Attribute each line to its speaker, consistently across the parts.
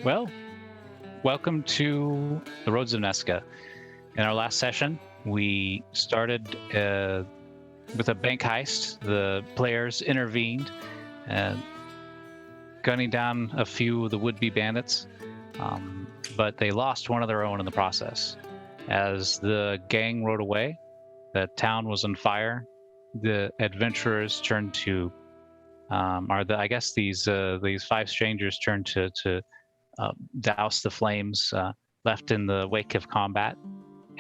Speaker 1: Well, welcome to the Roads of NESKA. In our last session, we started with a bank heist. The players intervened, gunning down a few of the would-be bandits, but they lost one of their own in the process. As the gang rode away, the town was on fire. The adventurers turned to, these five strangers turned to douse the flames left in the wake of combat.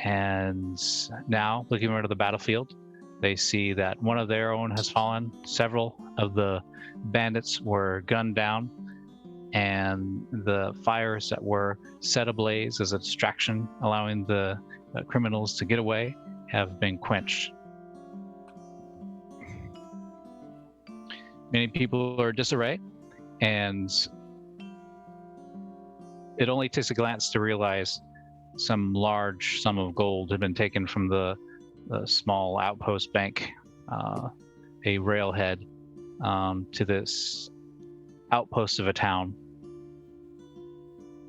Speaker 1: And now, looking over to the battlefield, they see that one of their own has fallen. Several of the bandits were gunned down, and the fires that were set ablaze as a distraction, allowing the criminals to get away, have been quenched. Many people are in disarray, and it only takes a glance to realize some large sum of gold had been taken from the small outpost bank, a railhead, to this outpost of a town.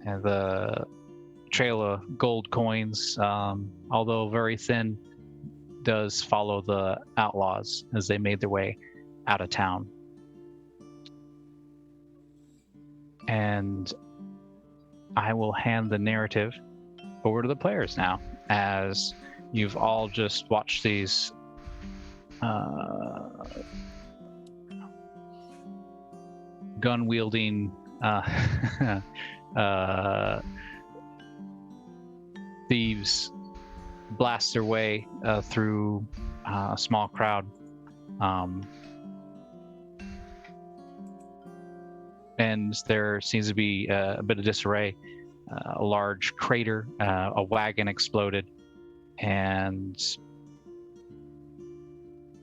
Speaker 1: And the trail of gold coins, although very thin, does follow the outlaws as they made their way out of town. And I will hand the narrative over to the players now, as you've all just watched these gun-wielding thieves blast their way through a small crowd. And there seems to be a bit of disarray. A large crater, a wagon exploded, and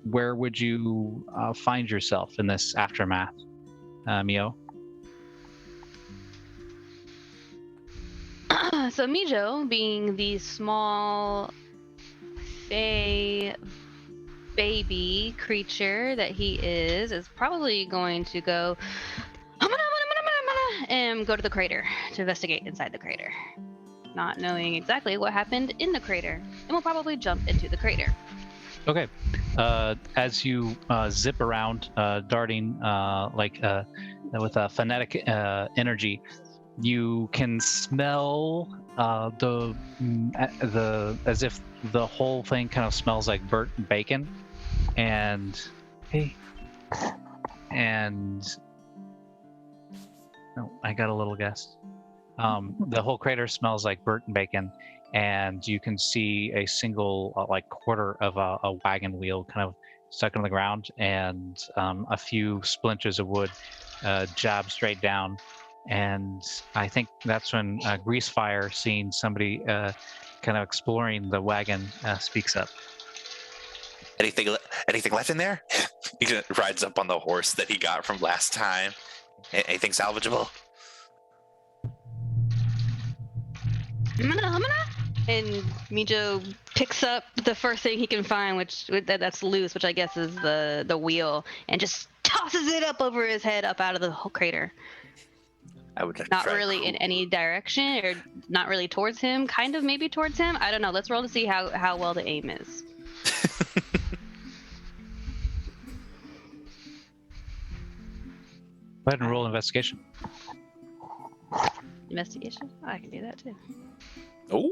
Speaker 1: where would you find yourself in this aftermath, Mio?
Speaker 2: So Mijo, being the small fey baby creature that he is probably going to go and go to the crater to investigate inside the crater, not knowing exactly what happened in the crater, and will probably jump into the crater.
Speaker 1: Okay. As you zip around, darting with a frenetic energy, you can smell the as if the whole thing kind of smells like burnt bacon, and oh, I got a little guess. The whole crater smells like burnt bacon, and you can see a single quarter of a wagon wheel kind of stuck in the ground, and a few splinters of wood jab straight down. And I think that's when Greasefire, seeing somebody kind of exploring the wagon, speaks up.
Speaker 3: Anything left in there? He rides up on the horse that he got from last time. Anything salvageable?
Speaker 2: And Mijo picks up the first thing he can find, that's loose, which I guess is the wheel, and just tosses it up over his head, up out of the whole crater.
Speaker 3: I would
Speaker 2: not really in any direction, or not really towards him, kind of maybe towards him. I don't know. Let's roll to see how well the aim is.
Speaker 1: Go ahead and roll investigation.
Speaker 2: Investigation? Oh, I can do that too.
Speaker 3: Oh.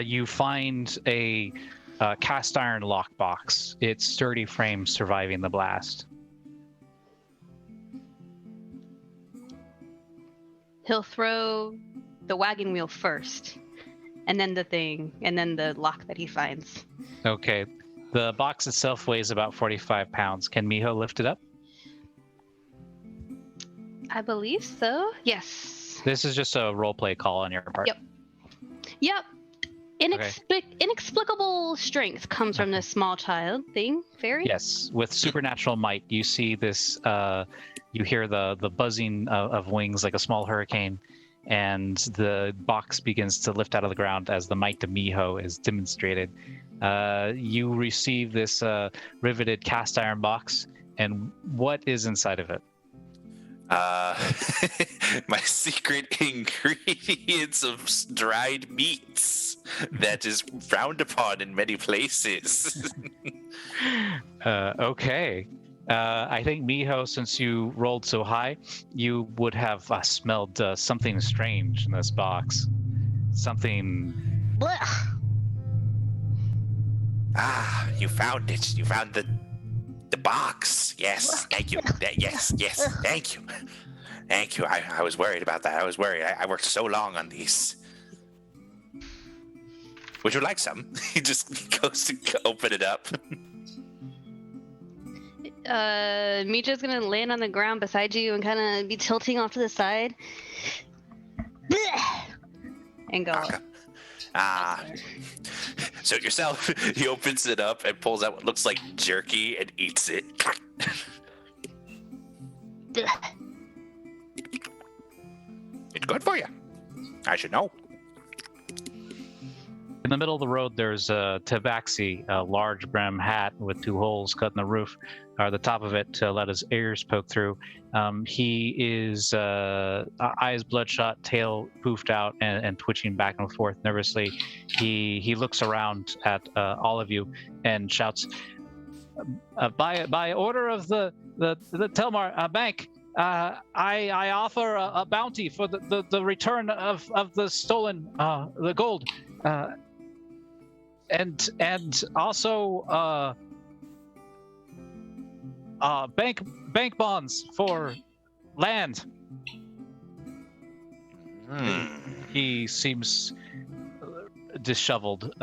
Speaker 1: You find a cast iron lockbox. Its sturdy frame surviving the blast.
Speaker 2: He'll throw the wagon wheel first, and then the thing, and then the lock that he finds.
Speaker 1: Okay. The box itself weighs about 45 pounds. Can Miho lift it up?
Speaker 2: I believe so. Yes.
Speaker 1: This is just a roleplay call on your part.
Speaker 2: Yep. Inexplicable strength comes from this small child thing, fairy?
Speaker 1: Yes. With supernatural might, you see this, you hear the buzzing of wings like a small hurricane, and the box begins to lift out of the ground as the might of Miho is demonstrated. You receive this riveted cast iron box, and what is inside of it?
Speaker 3: My secret ingredients of dried meats that is frowned upon in many places.
Speaker 1: Okay. I think Miho, since you rolled so high, you would have smelled something strange in this box. Something.
Speaker 2: Blech.
Speaker 3: You found it. You found the box. Yes, thank you. Yes, thank you. Thank you. I was worried about that. I was worried. I worked so long on these. Would you like some? He just goes to open it up.
Speaker 2: Mijo's gonna land on the ground beside you and kind of be tilting off to the side. Blech. And go up.
Speaker 3: Suit yourself. He opens it up and pulls out what looks like jerky and eats it. It's good for you. I should know.
Speaker 1: In the middle of the road, there's a tabaxi, a large brim hat with 2 holes cut in the roof, or the top of it to let his ears poke through. He is eyes bloodshot, tail poofed out, and twitching back and forth nervously. He looks around at all of you and shouts, "By order of the Telmar Bank, I offer a bounty for the return of the stolen the gold." And also bank bonds for land. He seems disheveled.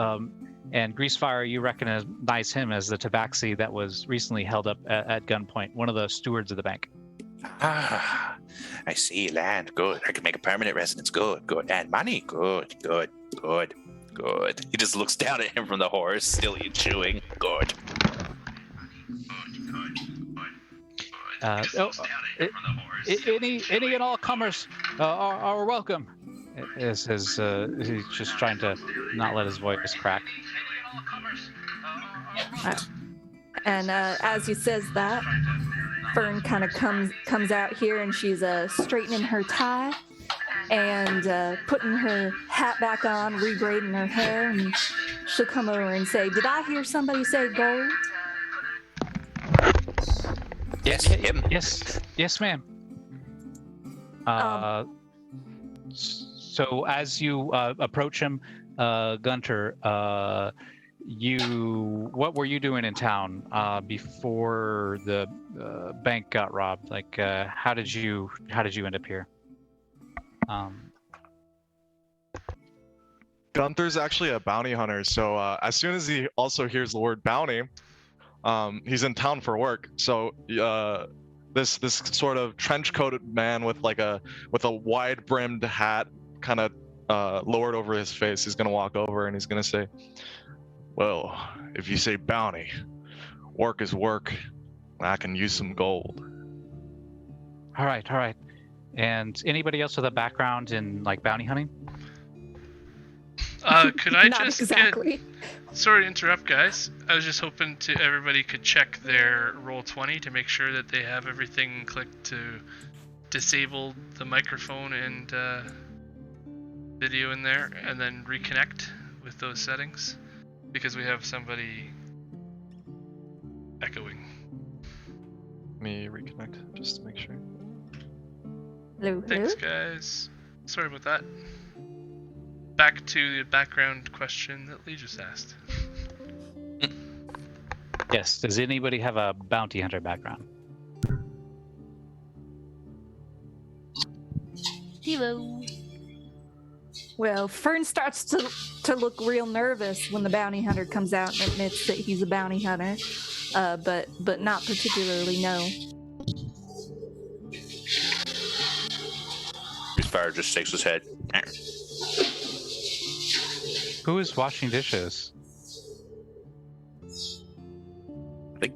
Speaker 1: And Greasefire, you recognize him as the tabaxi that was recently held up at gunpoint, one of the stewards of the bank.
Speaker 3: I see. Land. Good. I can make a permanent residence. Good. And money. Good. He just looks down at him from the horse, still chewing. Good.
Speaker 1: Any and all comers are welcome. He's just trying to not let his voice crack.
Speaker 4: And as he says that, Fern kind of comes out here, and she's straightening her tie and putting her hat back on, rebraiding her hair, and she'll come over and say, "Did I hear somebody say gold?"
Speaker 3: Yes, him.
Speaker 1: Yes, ma'am. So as you approach him, Gunter, what were you doing in town before the bank got robbed? Like, how did you end up here?
Speaker 5: Gunther's actually a bounty hunter, so as soon as he also hears the word bounty, he's in town for work. So this sort of trench-coated man with a wide-brimmed hat, kind of lowered over his face, is gonna walk over and he's gonna say, "Well, if you say bounty, work is work. I can use some gold."
Speaker 1: All right. And anybody else with a background in like bounty hunting?
Speaker 6: Could I
Speaker 4: Not
Speaker 6: just
Speaker 4: exactly.
Speaker 6: Sorry to interrupt, guys. I was just hoping everybody could check their Roll20 to make sure that they have everything clicked to disable the microphone and video in there, and then reconnect with those settings, because we have somebody echoing.
Speaker 5: Let me reconnect just to make sure.
Speaker 4: Hello.
Speaker 6: Thanks, guys. Sorry about that. Back to the background question that Lee just asked.
Speaker 1: Yes. Does anybody have a bounty hunter background?
Speaker 2: Hello.
Speaker 4: Well, Fern starts to look real nervous when the bounty hunter comes out and admits that he's a bounty hunter, but not particularly no.
Speaker 3: Fire just shakes his head.
Speaker 1: Who is washing dishes?
Speaker 3: I think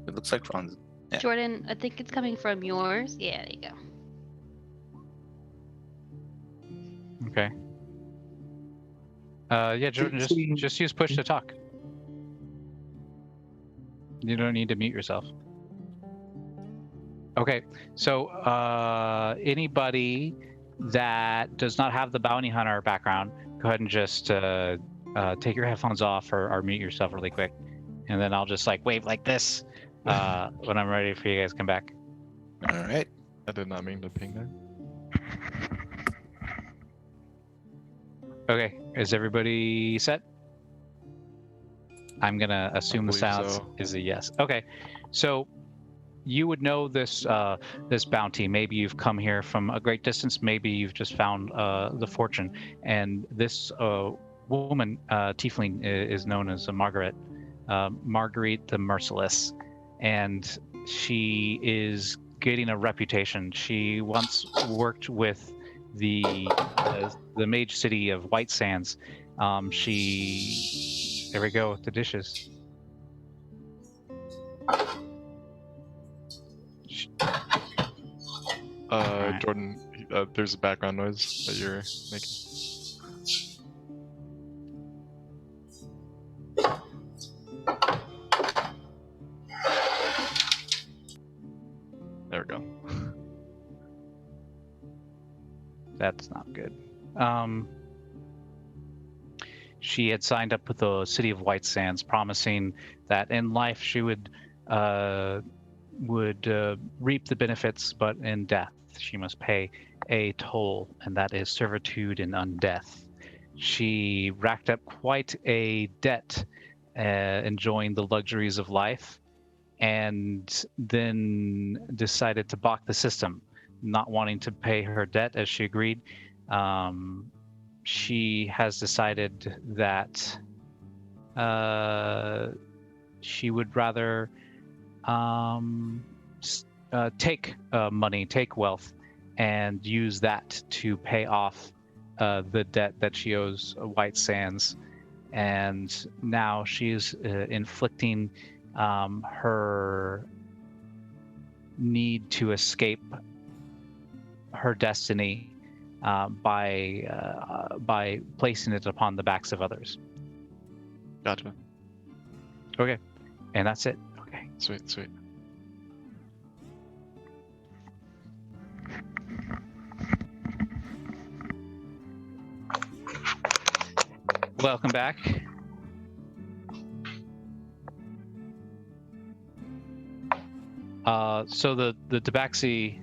Speaker 3: it looks like Franz. Yeah.
Speaker 2: Jordan, I think it's coming from yours. Yeah, there you go.
Speaker 1: Okay. Yeah, Jordan, just use push to talk. You don't need to mute yourself. Okay, so anybody that does not have the bounty hunter background, go ahead and just take your headphones off or mute yourself really quick, and then I'll just like wave like this when I'm ready for you guys to come back.
Speaker 3: All right.
Speaker 5: I did not mean to ping there.
Speaker 1: Okay, is everybody set? I'm gonna assume the
Speaker 5: believe
Speaker 1: silence
Speaker 5: so.
Speaker 1: is a yes. Okay, so you would know this this bounty. Maybe you've come here from a great distance. Maybe you've just found the fortune. And this woman, tiefling, is known as Margaret, Marguerite the Merciless, and she is getting a reputation. She once worked with the mage city of White Sands. There we go with the dishes. Alright.
Speaker 5: Jordan, there's a background noise that you're making. There we go.
Speaker 1: That's not good. She had signed up with the city of White Sands, promising that in life she would reap the benefits, but in death she must pay a toll, and that is servitude and undeath. She racked up quite a debt, enjoying the luxuries of life, and then decided to balk the system, not wanting to pay her debt as she agreed. She has decided that she would rather take money, take wealth, and use that to pay off the debt that she owes White Sands. And now she is inflicting her need to escape her destiny by placing it upon the backs of others.
Speaker 5: Gotcha.
Speaker 1: Okay, and that's it. Okay.
Speaker 5: Sweet.
Speaker 1: Welcome back. So the tabaxi.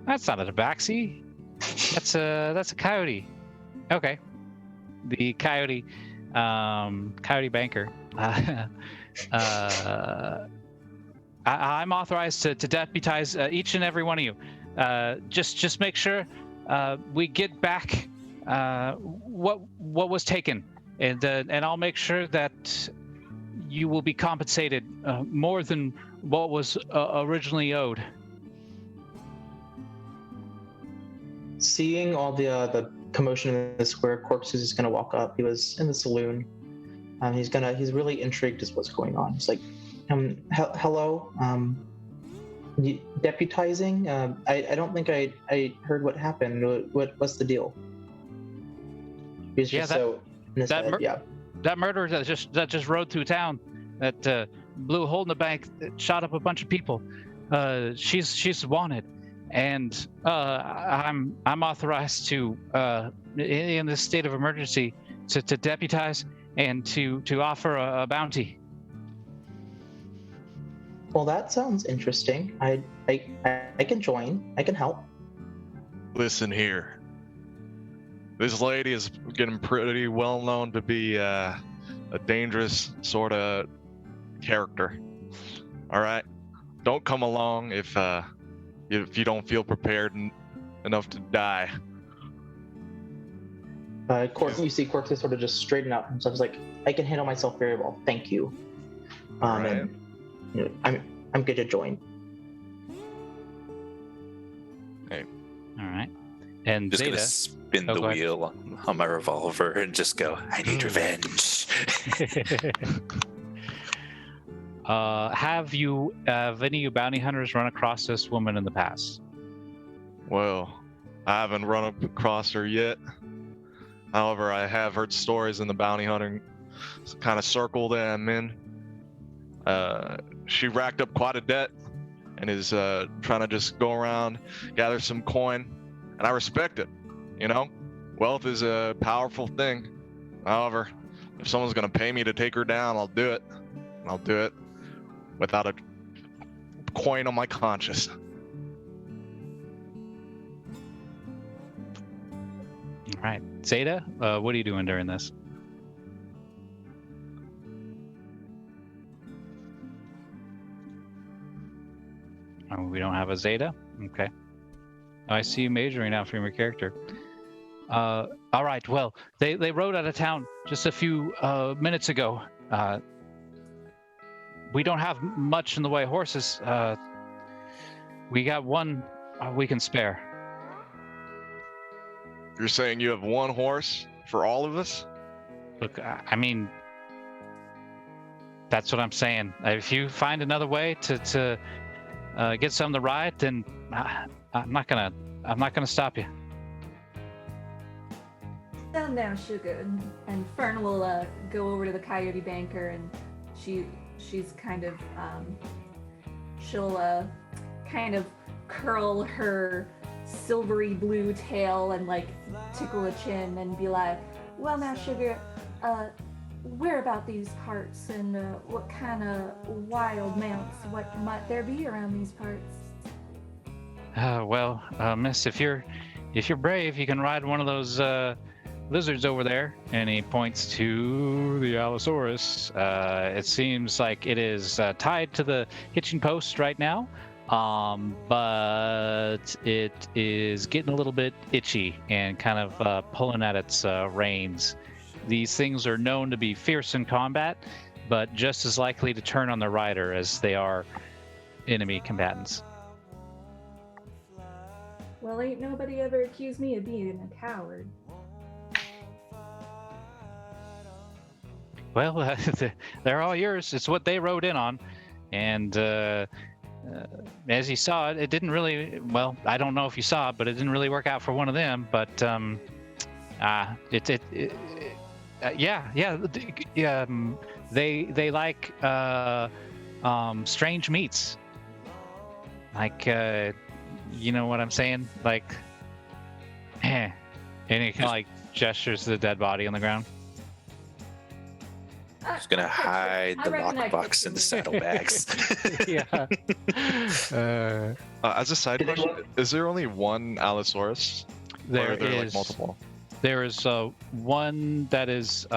Speaker 1: That's not a tabaxi. That's a coyote. Okay. The coyote banker. I'm authorized to deputize each and every one of you. Just make sure we get back what was taken, and I'll make sure that you will be compensated more than what was originally owed.
Speaker 7: Seeing all the commotion in the square, Corpse is just gonna walk up. He was in the saloon. He's really intrigued as what's going on. He's like, hello, deputizing? I don't think I heard what happened. What's the deal? He's just so in his head.
Speaker 1: That murderer that just rode through town, that blew a hole in the bank, that shot up a bunch of people. She's wanted, and I'm authorized to in this state of emergency to deputize and to offer a bounty.
Speaker 7: Well, that sounds interesting. I can join. I can help.
Speaker 5: Listen here. This lady is getting pretty well known to be a dangerous sort of character. All right, don't come along if you don't feel prepared enough to die.
Speaker 7: You see Quark sort of just straighten out himself. He's like, I can handle myself very well. Thank you.
Speaker 5: Right.
Speaker 7: And you know, I'm good to join.
Speaker 5: Hey.
Speaker 1: All right. And
Speaker 3: Just
Speaker 1: Zeta,
Speaker 3: gonna spin
Speaker 1: Oh,
Speaker 3: the
Speaker 1: go ahead.
Speaker 3: wheel on my revolver and just go, I need revenge.
Speaker 1: have any of you bounty hunters run across this woman in the past?
Speaker 5: Well, I haven't run across her yet. However, I have heard stories in the bounty hunting kind of circle that I'm in. She racked up quite a debt and is trying to just go around, gather some coin, and I respect it. You know, wealth is a powerful thing. However, if someone's gonna pay me to take her down, I'll do it. And I'll do it without a coin on my conscience.
Speaker 1: All right, Zeta, what are you doing during this? Oh, we don't have a Zeta? Okay. I see you majoring out from your character. All right, well, they rode out of town just a few minutes ago. We don't have much in the way of horses. We got one we can spare.
Speaker 5: You're saying you have one horse for all of us?
Speaker 1: Look, I mean, that's what I'm saying. If you find another way to get some to ride, then I'm not gonna stop you.
Speaker 4: Down now, Sugar, and Fern will go over to the Coyote Banker, and she's kind of she'll kind of curl her silvery blue tail and like tickle a chin and be like, well now, Sugar, where about these parts, and what kind of wild mounts, what might there be around these parts?
Speaker 1: Well, miss, if you're brave, you can ride one of those lizards over there. And he points to the Allosaurus. It seems like it is tied to the hitching post right now, but it is getting a little bit itchy and kind of pulling at its reins. These things are known to be fierce in combat, but just as likely to turn on the rider as they are enemy combatants.
Speaker 4: Well, ain't nobody ever accused me of being a coward.
Speaker 1: Well, they're all yours. It's what they rode in on. And as you saw, it didn't really, well, I don't know if you saw it, but it didn't really work out for one of them. But they like strange meats. Like, you know what I'm saying? Like, and he kind of like gestures to the dead body on the ground.
Speaker 3: Just gonna hide the lockbox in the saddlebags.
Speaker 1: Yeah.
Speaker 5: As a side question, is there only one Allosaurus? Or are there like multiple?
Speaker 1: There is one that is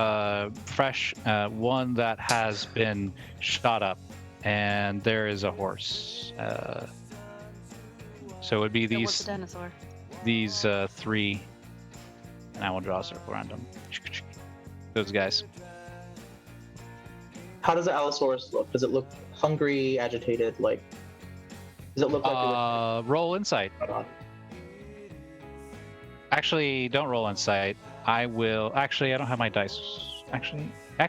Speaker 1: fresh, one that has been shot up, and there is a horse. So it would be
Speaker 2: What's the dinosaur?
Speaker 1: these three, and I will draw a circle around them. Those guys.
Speaker 7: How does the Allosaurus look? Does it look hungry, agitated? Like, does it look like?
Speaker 1: Roll insight. Actually, don't roll insight. I will. Actually, I don't have my dice. Actually. I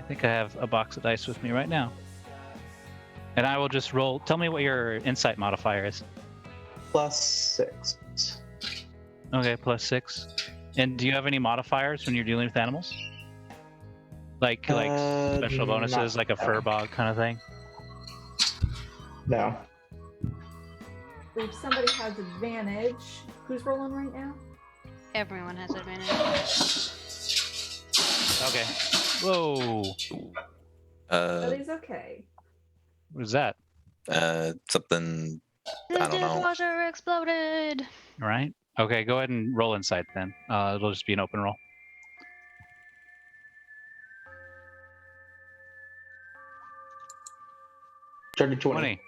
Speaker 1: think I have a box of dice with me right now. And I will just roll. Tell me what your insight modifier is.
Speaker 7: +6.
Speaker 1: Okay, +6. And do you have any modifiers when you're dealing with animals? Like special bonuses, like a fur bog kind of thing?
Speaker 7: No.
Speaker 4: If somebody has advantage, who's rolling right now?
Speaker 2: Everyone has advantage.
Speaker 1: Okay. Whoa.
Speaker 4: Everybody's okay.
Speaker 1: What is that?
Speaker 3: Something.
Speaker 2: The
Speaker 3: I don't know.
Speaker 2: dishwasher exploded.
Speaker 1: All right. Okay, go ahead and roll insight then. It'll just be an open roll.
Speaker 7: Turn to 20.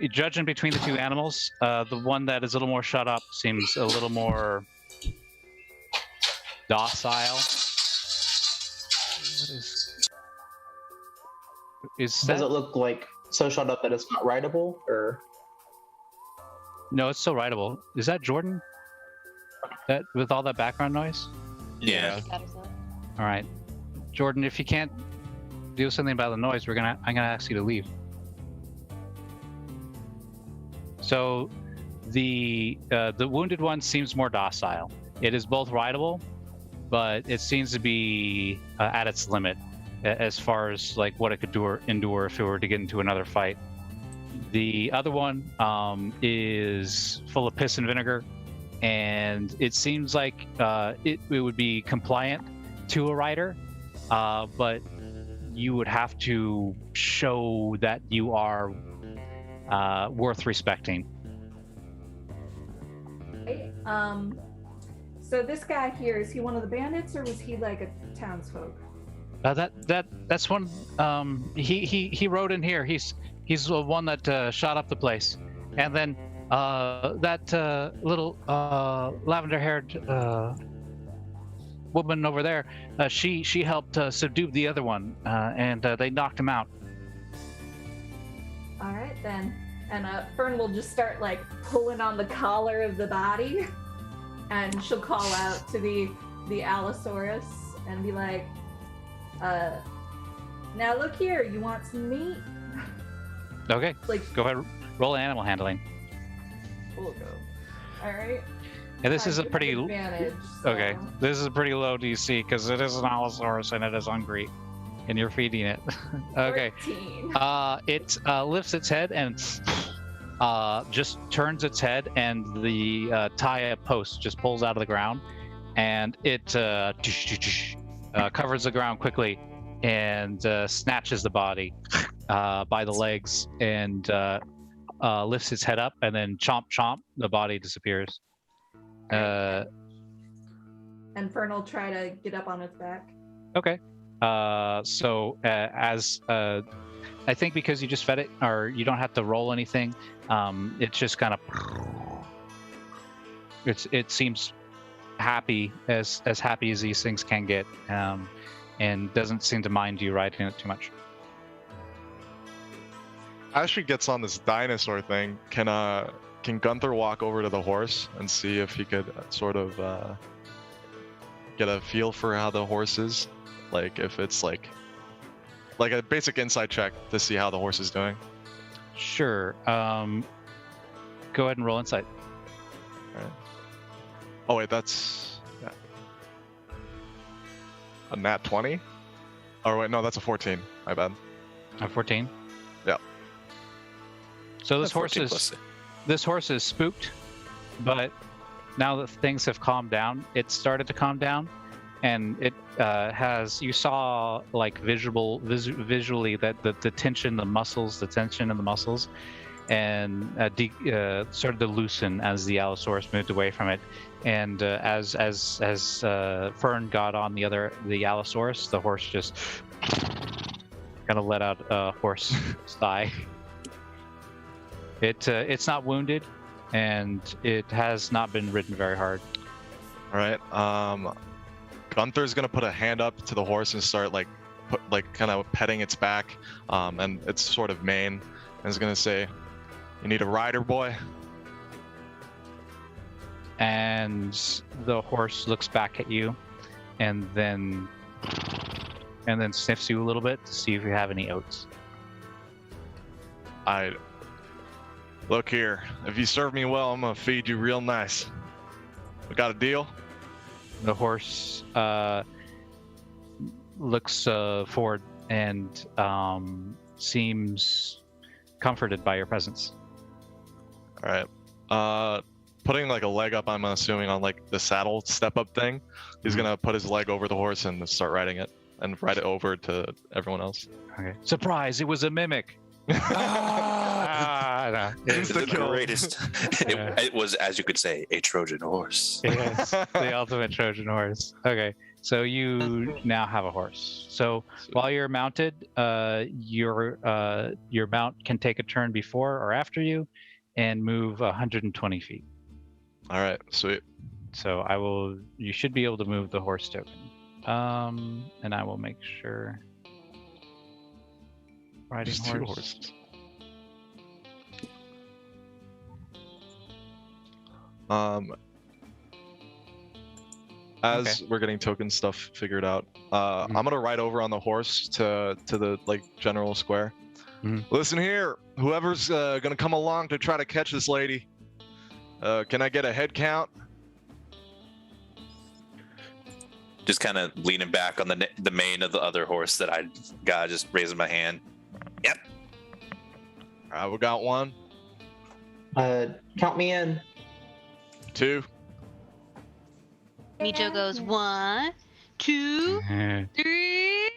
Speaker 1: Judging between the two animals, the one that is a little more shut up seems a little more docile. What is that?
Speaker 7: Does it look like so shut up that it's not rideable, or?
Speaker 1: No, it's still rideable. Is that Jordan? That with all that background noise?
Speaker 3: Yeah.
Speaker 1: All right, Jordan. If you can't do something about the noise, I'm gonna ask you to leave. So, the wounded one seems more docile. It is both rideable, but it seems to be at its limit as far as like what it could endure if it were to get into another fight. The other one is full of piss and vinegar, and it seems like it would be compliant to a rider, but you would have to show that you are worth respecting.
Speaker 4: Okay. So this guy here, is he one of the bandits or was he like a townsfolk?
Speaker 1: That's one. He rode in here. He's the one that shot up the place, and then that little lavender-haired woman over there. She helped subdue the other one, and they knocked him out.
Speaker 4: All right then. And Fern will just start like pulling on the collar of the body, and she'll call out to the Allosaurus and be like, now look here, you want some meat?
Speaker 1: Okay.
Speaker 4: Like,
Speaker 1: Go ahead. Roll animal handling.
Speaker 4: we'll go. All right.
Speaker 1: And this
Speaker 4: I
Speaker 1: is a
Speaker 4: do have
Speaker 1: pretty
Speaker 4: advantage,
Speaker 1: okay.
Speaker 4: so-
Speaker 1: This is a pretty low DC because it is an Allosaurus and it is hungry, and you're feeding it. Okay.
Speaker 4: 14.
Speaker 1: It lifts its head and just turns its head, and the tie post just pulls out of the ground, and it covers the ground quickly and snatches the body by the legs and lifts its head up, and then chomp chomp, the body disappears.
Speaker 4: And Fern will try to get up on its back.
Speaker 1: Okay. So as I think because you just fed it, or you don't have to roll anything, it's just kind of it seems happy as happy as these things can get, and doesn't seem to mind you riding it too much.
Speaker 5: As she gets on this dinosaur thing, can Gunther walk over to the horse and see if he could sort of get a feel for how the horse is? Like if it's like a basic insight check to see how the horse is doing.
Speaker 1: Sure. Go ahead and roll insight.
Speaker 5: Alright. Oh wait, that's a nat 20? Or wait, no, that's a 14. My bad.
Speaker 1: 14.
Speaker 5: Yeah.
Speaker 1: So
Speaker 3: That's 14 plus
Speaker 1: this horse is spooked, but now that things have calmed down, it started to calm down, and it you saw like visually that the tension, the tension in the muscles, and started to loosen as the Allosaurus moved away from it, and as Fern got on the Allosaurus, the horse just kind of let out a horse sigh. It's not wounded, and it has not been ridden very hard.
Speaker 5: All right. Gunther's gonna put a hand up to the horse and start kind of petting its back, and its sort of mane, and is gonna say, "You need a rider, boy."
Speaker 1: And the horse looks back at you, and then sniffs you a little bit to see if you have any oats.
Speaker 5: Look here. If you serve me well, I'm gonna feed you real nice. We got a deal?
Speaker 1: The horse looks forward and seems comforted by your presence.
Speaker 5: All right. Putting like a leg up, I'm assuming, on like the saddle step-up thing. He's gonna put his leg over the horse and start riding it, and ride it over to everyone else.
Speaker 1: Okay. Surprise! It was a mimic.
Speaker 3: No.
Speaker 5: It's the
Speaker 3: the
Speaker 5: kill.
Speaker 3: greatest. It was, as you could say, a Trojan horse.
Speaker 1: Yes, the ultimate Trojan horse. Okay, so you now have a horse. So while you're mounted, your mount can take a turn before or after you, and move 120 feet.
Speaker 5: All right, sweet.
Speaker 1: So you should be able to move the horse token. And I will make sure. Riding
Speaker 5: There's
Speaker 1: horse.
Speaker 5: two horses. As we're getting token stuff figured out, I'm gonna ride over on the horse to the general square. Listen here, whoever's gonna come along to try to catch this lady, can I get a head count?
Speaker 3: Just kind of leaning back on the mane of the other horse that I got, just raising my hand. Yep.
Speaker 5: All right, we got 1,
Speaker 7: Count me in.
Speaker 5: 2.
Speaker 2: Mijo goes 1, 2, 3.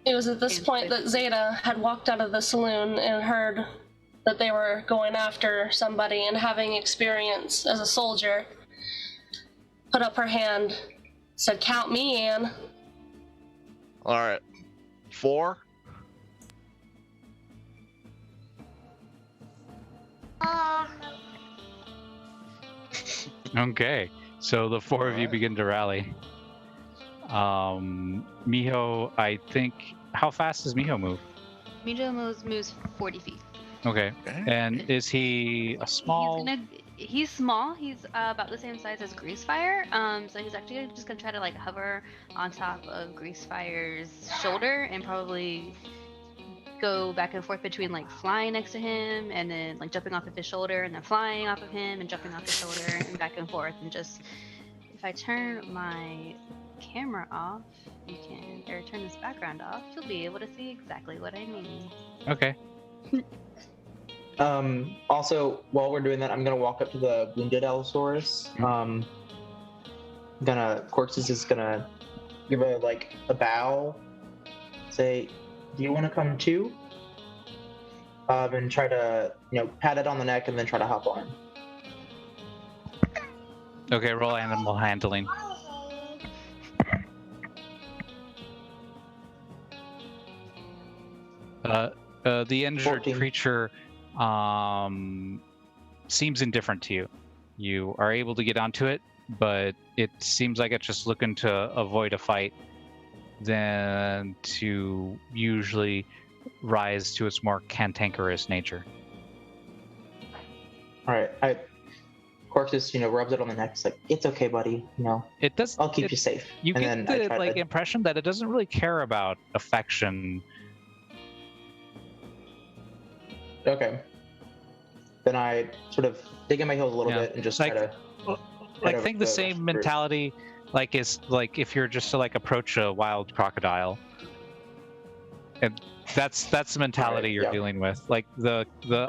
Speaker 8: It was at this point that Zeta had walked out of the saloon and heard that they were going after somebody, and having experience as a soldier, put up her hand, said, "Count me in."
Speaker 5: All right. 4.
Speaker 1: Okay, so the 4 of you begin to rally. Miho, I think. How fast does Miho move?
Speaker 2: Mijo moves 40 feet.
Speaker 1: Okay, and is he a small?
Speaker 2: He's small. He's about the same size as Greasefire. So he's actually just gonna try to like hover on top of Greasefire's shoulder and probably go back and forth between like flying next to him and then like jumping off of his shoulder and then flying off of him and jumping off his shoulder and back and forth, and just if I turn my camera off, you can, or turn this background off, you'll be able to see exactly what I mean.
Speaker 1: Okay.
Speaker 7: Also, while we're doing that, I'm gonna walk up to the wounded Allosaurus. Corpses is gonna give a bow, say, "Do you want to come too?" And try to pat it on the neck and then try to hop on.
Speaker 1: Okay, roll animal handling. The injured
Speaker 7: 14.
Speaker 1: creature seems indifferent to you. You are able to get onto it, but it seems like it's just looking to avoid a fight than to usually rise to its more cantankerous nature.
Speaker 7: All right, Corpses, rubs it on the neck. It's like, "It's okay, buddy.
Speaker 1: It does.
Speaker 7: I'll keep you safe."
Speaker 1: You
Speaker 7: and
Speaker 1: get
Speaker 7: then I
Speaker 1: the
Speaker 7: try to-
Speaker 1: impression that it doesn't really care about affection.
Speaker 7: Okay. Then I sort of dig in my heels a little
Speaker 1: Yeah,
Speaker 7: bit and just
Speaker 1: like-
Speaker 7: try to.
Speaker 1: Like
Speaker 7: over
Speaker 1: think the
Speaker 7: the
Speaker 1: same
Speaker 7: group.
Speaker 1: mentality, like is like if you're just to like approach a wild crocodile, and that's the mentality
Speaker 7: Right,
Speaker 1: you're
Speaker 7: yeah.
Speaker 1: dealing with. Like the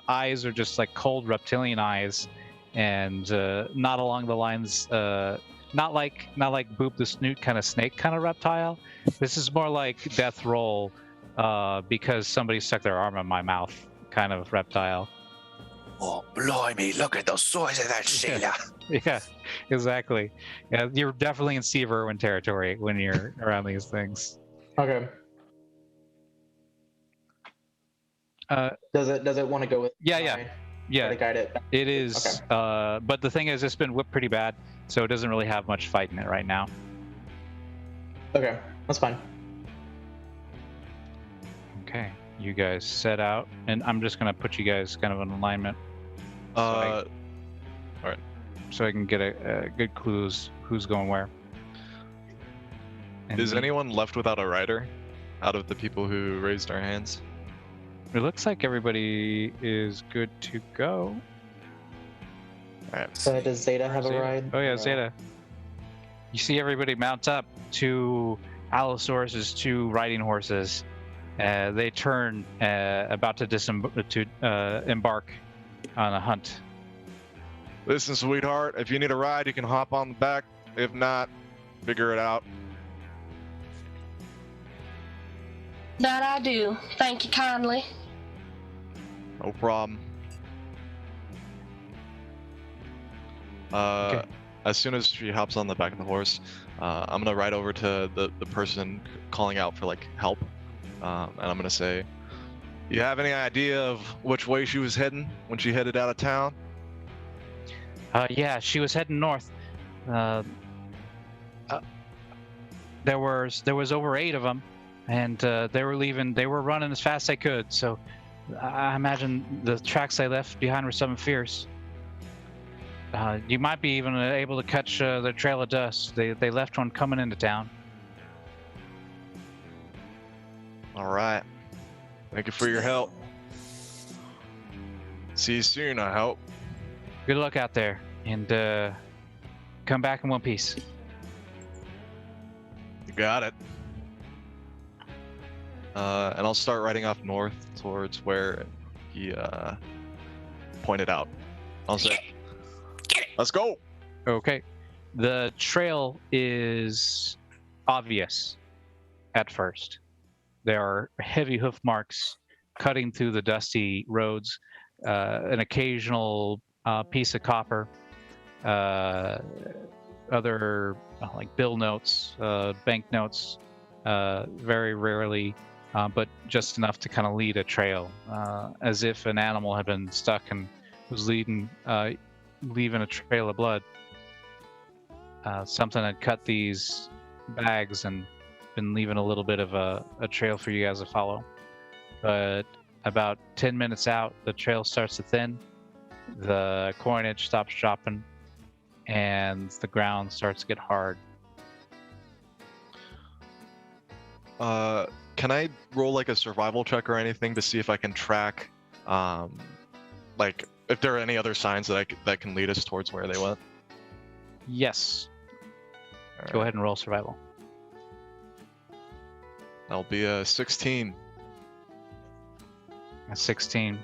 Speaker 1: eyes are just like cold reptilian eyes, and not along the lines, not like Boop the Snoot kind of snake kind of reptile. This is more like death roll, because somebody stuck their arm in my mouth kind of reptile.
Speaker 3: Oh, blimey, look at the size of that sailor.
Speaker 1: Yeah, exactly. Yeah, you're definitely in Steve Irwin territory when you're around these things.
Speaker 7: Okay. Does it want to go with?
Speaker 1: Yeah,
Speaker 7: my-
Speaker 1: yeah,
Speaker 7: Try
Speaker 1: yeah.
Speaker 7: to guide it.
Speaker 1: It is. But the thing is, it's been whipped pretty bad, so it doesn't really have much fight in it right now.
Speaker 7: Okay, that's fine.
Speaker 1: Okay, you guys set out, and I'm just gonna put you guys kind of in alignment so I can get a good clues who's going where. And
Speaker 5: Is anyone left without a rider out of the people who raised our hands?
Speaker 1: It looks like everybody is good to go.
Speaker 5: All right.
Speaker 7: So does Zeta have a
Speaker 1: Zeta.
Speaker 7: ride?
Speaker 1: Oh yeah,
Speaker 7: Or-
Speaker 1: Zeta. You see everybody mount up. 2 Allosaurus, 2 riding horses. They turn, about to embark on a hunt.
Speaker 5: Listen, sweetheart, if you need a ride, you can hop on the back. If not, figure it out.
Speaker 8: That I do. Thank you kindly.
Speaker 5: No problem.
Speaker 1: Okay.
Speaker 5: As soon as she hops on the back of the horse, I'm gonna ride over to the person calling out for help, and I'm gonna say, "You have any idea of which way she was heading when she headed out of town?"
Speaker 1: Yeah, she was heading north. There was over 8 of them, and they were leaving. They were running as fast as they could. So I imagine the tracks they left behind were something fierce. You might be even able to catch their trail of dust. They left one coming into town.
Speaker 5: All right. Thank you for your help. See you soon, I hope.
Speaker 1: Good luck out there. and come back in one piece.
Speaker 5: You got it. And I'll start riding off north towards where he pointed out. I'll say, let's go.
Speaker 1: Okay. The trail is obvious at first. There are heavy hoof marks cutting through the dusty roads, an occasional piece of copper, other like bill notes, bank notes, very rarely, but just enough to kind of lead a trail, as if an animal had been stuck and was leaving a trail of blood. Something had cut these bags and been leaving a little bit of a trail for you guys to follow. But about 10 minutes out, the trail starts to thin, the coinage stops dropping, and the ground starts to get hard.
Speaker 5: Can I roll like a survival check or anything to see if I can track, like if there are any other signs that can lead us towards where they went?
Speaker 1: Yes. Go ahead and roll survival.
Speaker 5: That'll be a 16.
Speaker 1: A 16.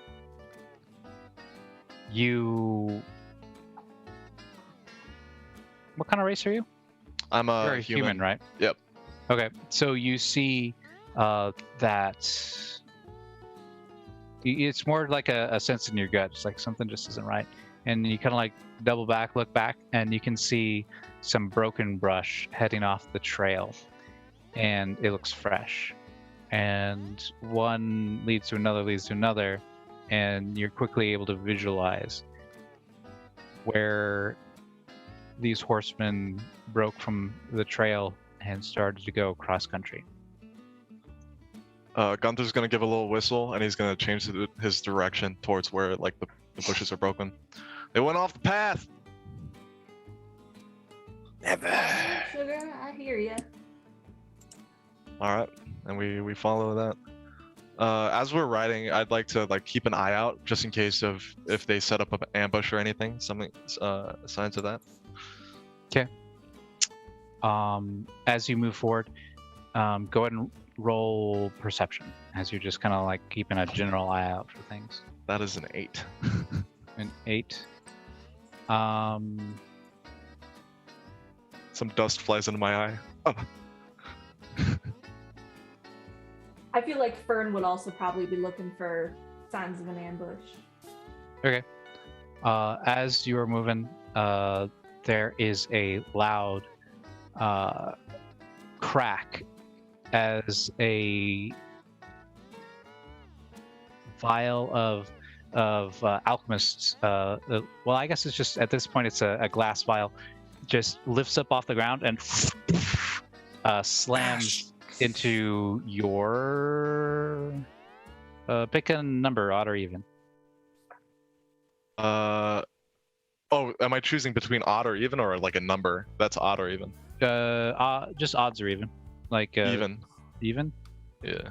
Speaker 1: You... What kind of race are you?
Speaker 5: I'm a
Speaker 1: You're a human, right?
Speaker 5: Yep.
Speaker 1: Okay, so you see that it's more like a sense in your gut. It's like something just isn't right. And you kind of like double back, look back, and you can see some broken brush heading off the trail. And it looks fresh. And one leads to another, and you're quickly able to visualize where these horsemen broke from the trail and started to go cross country.
Speaker 5: Gunther's gonna give a little whistle, and he's gonna change his direction towards where like the bushes are broken. They went off the path.
Speaker 3: Never.
Speaker 4: Sugar, I hear you.
Speaker 5: All right, and we follow that. As we're riding, I'd like to like keep an eye out just in case if they set up an ambush or anything, something signs of that.
Speaker 1: Okay. As you move forward, go ahead and roll perception as you're just kind of like keeping a general eye out for things.
Speaker 5: That is an 8.
Speaker 1: An 8.
Speaker 5: Some dust flies into my eye. Oh.
Speaker 4: I feel like Fern would also probably be looking for signs of an ambush.
Speaker 1: Okay. As you are moving, there is a loud crack as a vial of alchemists. Well, I guess it's just at this point it's a glass vial, just lifts up off the ground and slams into your pick a number, odd or even.
Speaker 5: Oh, am I choosing between odd or even, or like a number that's odd or even?
Speaker 1: Just odds or even, like
Speaker 5: even.
Speaker 1: Even.
Speaker 5: Yeah.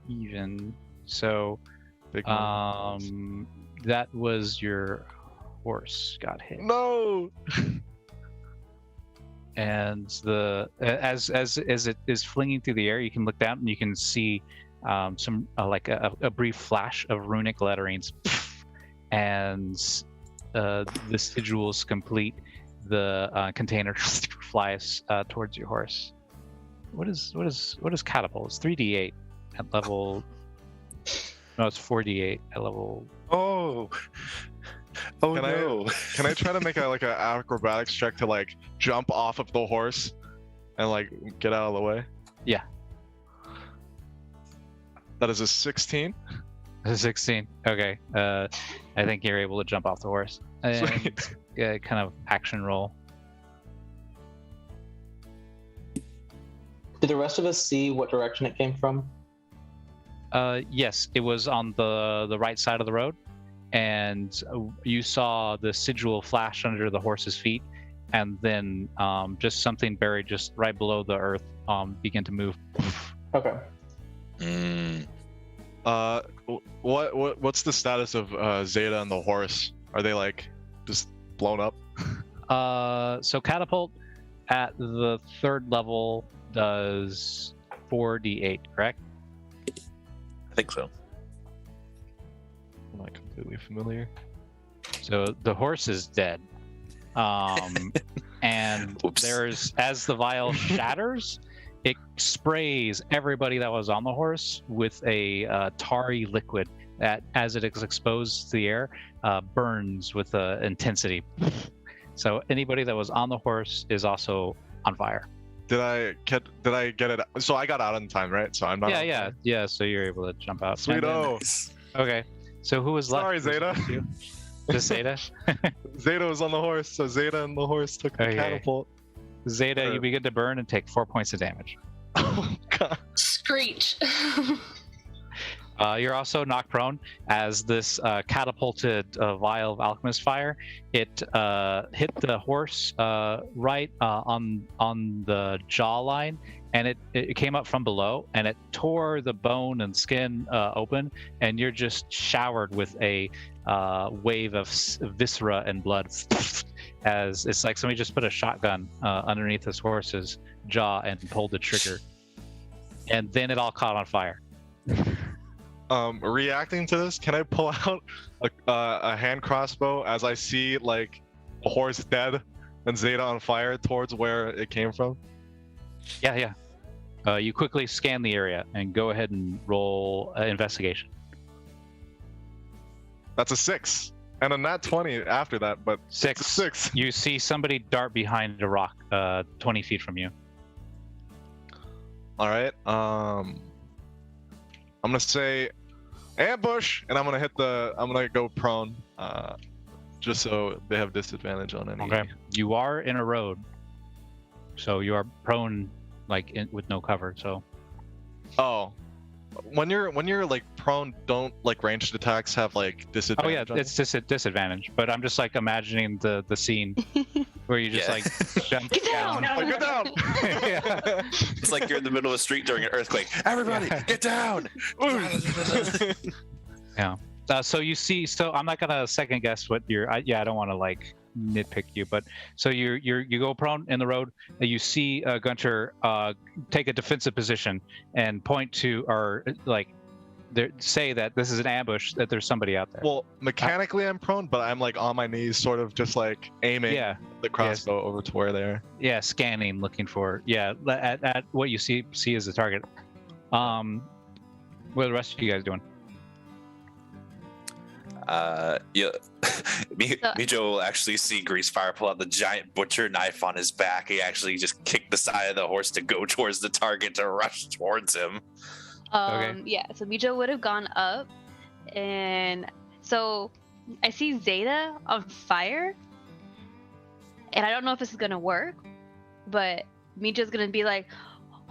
Speaker 1: Even. So,
Speaker 5: Big number.
Speaker 1: that was your horse got hit.
Speaker 5: No.
Speaker 1: And as it is flinging through the air, you can look down and you can see some like a brief flash of runic letterings, and the sigils complete. The container flies towards your horse. What is catapult? It's 3d8 at level. No, it's 4d8 at level.
Speaker 3: Oh no!
Speaker 5: Can I try to make a acrobatics check to like jump off of the horse and like get out of the way?
Speaker 1: Yeah.
Speaker 5: That is a 16.
Speaker 1: A 16. Okay. I think you're able to jump off the horse. And,
Speaker 5: Sweet.
Speaker 1: yeah, kind of action roll.
Speaker 7: Did the rest of us see what direction it came from?
Speaker 1: Yes, it was on the right side of the road, and you saw the sigil flash under the horse's feet, and then just something buried just right below the earth begin to move.
Speaker 7: Okay.
Speaker 5: What's the status of Zeta and the horse? Are they like just blown up?
Speaker 1: So catapult at the 3rd level does 4d8, correct?
Speaker 3: I think so.
Speaker 5: I'm not completely familiar.
Speaker 1: So the horse is dead. And
Speaker 3: Oops.
Speaker 1: there's, as the vial shatters, it sprays everybody that was on the horse with a tarry liquid that, as it is exposed to the air, burns with intensity. So anybody that was on the horse is also on fire.
Speaker 5: Did I get it? So I got out in time, right? So I'm not.
Speaker 1: Yeah. So you're able to jump out.
Speaker 5: Sweet
Speaker 1: And then-
Speaker 5: oh.
Speaker 1: Okay. So who was left?
Speaker 5: Sorry,
Speaker 1: Was it
Speaker 5: Zeta.
Speaker 1: just you? Just Zeta.
Speaker 5: Zeta was on the horse, so Zeta and the horse took the
Speaker 1: Okay.
Speaker 5: catapult.
Speaker 1: Zeta,
Speaker 5: Sure.
Speaker 1: you begin to burn and take 4 points of damage.
Speaker 5: Oh god.
Speaker 8: Screech.
Speaker 1: You're also knocked prone as this catapulted vial of alchemist fire. It hit the horse right on the jawline, and it came up from below, and it tore the bone and skin open, and you're just showered with a wave of viscera and blood. As it's like somebody just put a shotgun underneath this horse's jaw and pulled the trigger, and then it all caught on fire.
Speaker 5: Reacting to this, can I pull out a hand crossbow as I see like a horse dead and Zeta on fire towards where it came from?
Speaker 1: Yeah. You quickly scan the area and go ahead and roll investigation.
Speaker 5: That's a 6, and a nat 20 after that, but it's a 6.
Speaker 1: You see somebody dart behind a rock 20 feet from you.
Speaker 5: All right. I'm gonna say ambush, and I'm gonna go prone, just so they have disadvantage on any.
Speaker 1: Okay. You are in a road, so you are prone, with no cover. So.
Speaker 5: Oh, when you're like prone, don't like ranged attacks have like
Speaker 1: Oh
Speaker 5: disadvantage?
Speaker 1: yeah,
Speaker 5: on
Speaker 1: it's disadvantage. But I'm just like imagining the scene where you just
Speaker 3: Yeah.
Speaker 1: like jump
Speaker 2: Get down!
Speaker 5: it? Like, get down!
Speaker 1: Yeah.
Speaker 3: It's like you're in the middle of the street during an earthquake. Everybody, get down!
Speaker 1: So you see. So I'm not gonna second guess what you're. I don't want to like nitpick you, but so you go prone in the road. You see Gunter take a defensive position and point to, or like say that this is an ambush, that there's somebody out there.
Speaker 5: Well, mechanically I'm prone, but I'm like on my knees, sort of just like aiming
Speaker 1: Yeah,
Speaker 5: the crossbow over to where they are.
Speaker 1: yeah, scanning, looking for at what you see as the target. What are the rest of you guys doing?
Speaker 3: Yeah. Mijo will actually see Greasefire pull out the giant butcher knife on his back. He actually just kicked the side of the horse to go towards the target to rush towards him.
Speaker 1: Okay.
Speaker 2: Yeah, so Mijo would have gone up, and so I see Zeta on fire, and I don't know if this is gonna work, but Mijo's gonna be like,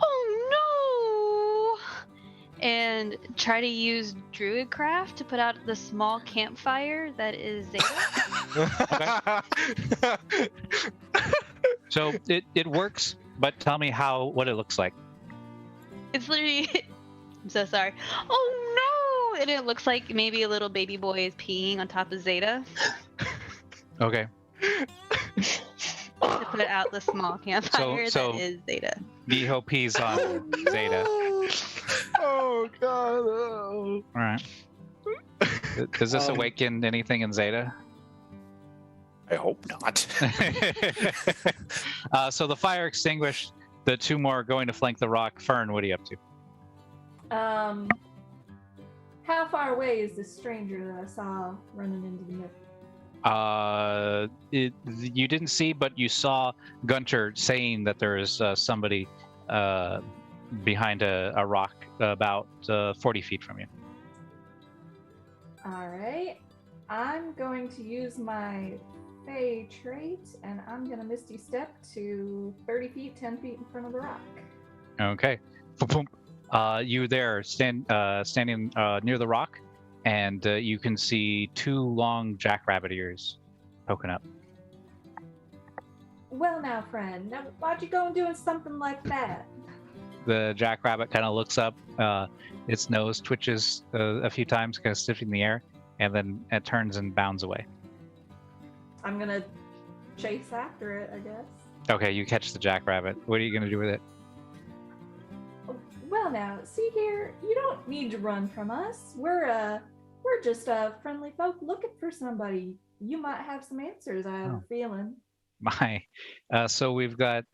Speaker 2: "Oh no!" and try to use Druidcraft to put out the small campfire that is Zeta.
Speaker 1: So it works, but tell me what it looks like.
Speaker 2: It's literally. I'm so sorry. Oh no! And it looks like maybe a little baby boy is peeing on top of Zeta
Speaker 1: Okay.
Speaker 2: to put out the small campfire
Speaker 1: So-
Speaker 2: that is Zeta.
Speaker 1: Miho pees on Zeta.
Speaker 5: Oh god. Oh.
Speaker 1: All right. Does this awaken anything in Zeta?
Speaker 3: I hope not.
Speaker 1: So the fire extinguished. The two more going to flank the rock. Fern, what are you up to?
Speaker 4: How far away is this stranger that I saw running into the mist?
Speaker 1: You didn't see, but you saw Gunter saying that there is somebody behind a rock about 40 feet from you.
Speaker 4: All right. I'm going to use my Fey trait, and I'm going to Misty Step to 30 feet, 10 feet in front of the rock.
Speaker 1: Okay. You there, standing near the rock, and you can see two long jackrabbit ears poking up.
Speaker 4: Well now, friend, now why'd you go and doing something like that?
Speaker 1: The jackrabbit kind of looks up, its nose twitches a few times, kind of sniffing the air, and then it turns and bounds away.
Speaker 4: I'm gonna chase after it, I guess.
Speaker 1: Okay, you catch the jackrabbit. What are you gonna do with it?
Speaker 4: Well, now, see here, you don't need to run from us. We're just friendly folk looking for somebody. You might have some answers, I have a feeling.
Speaker 1: So we've got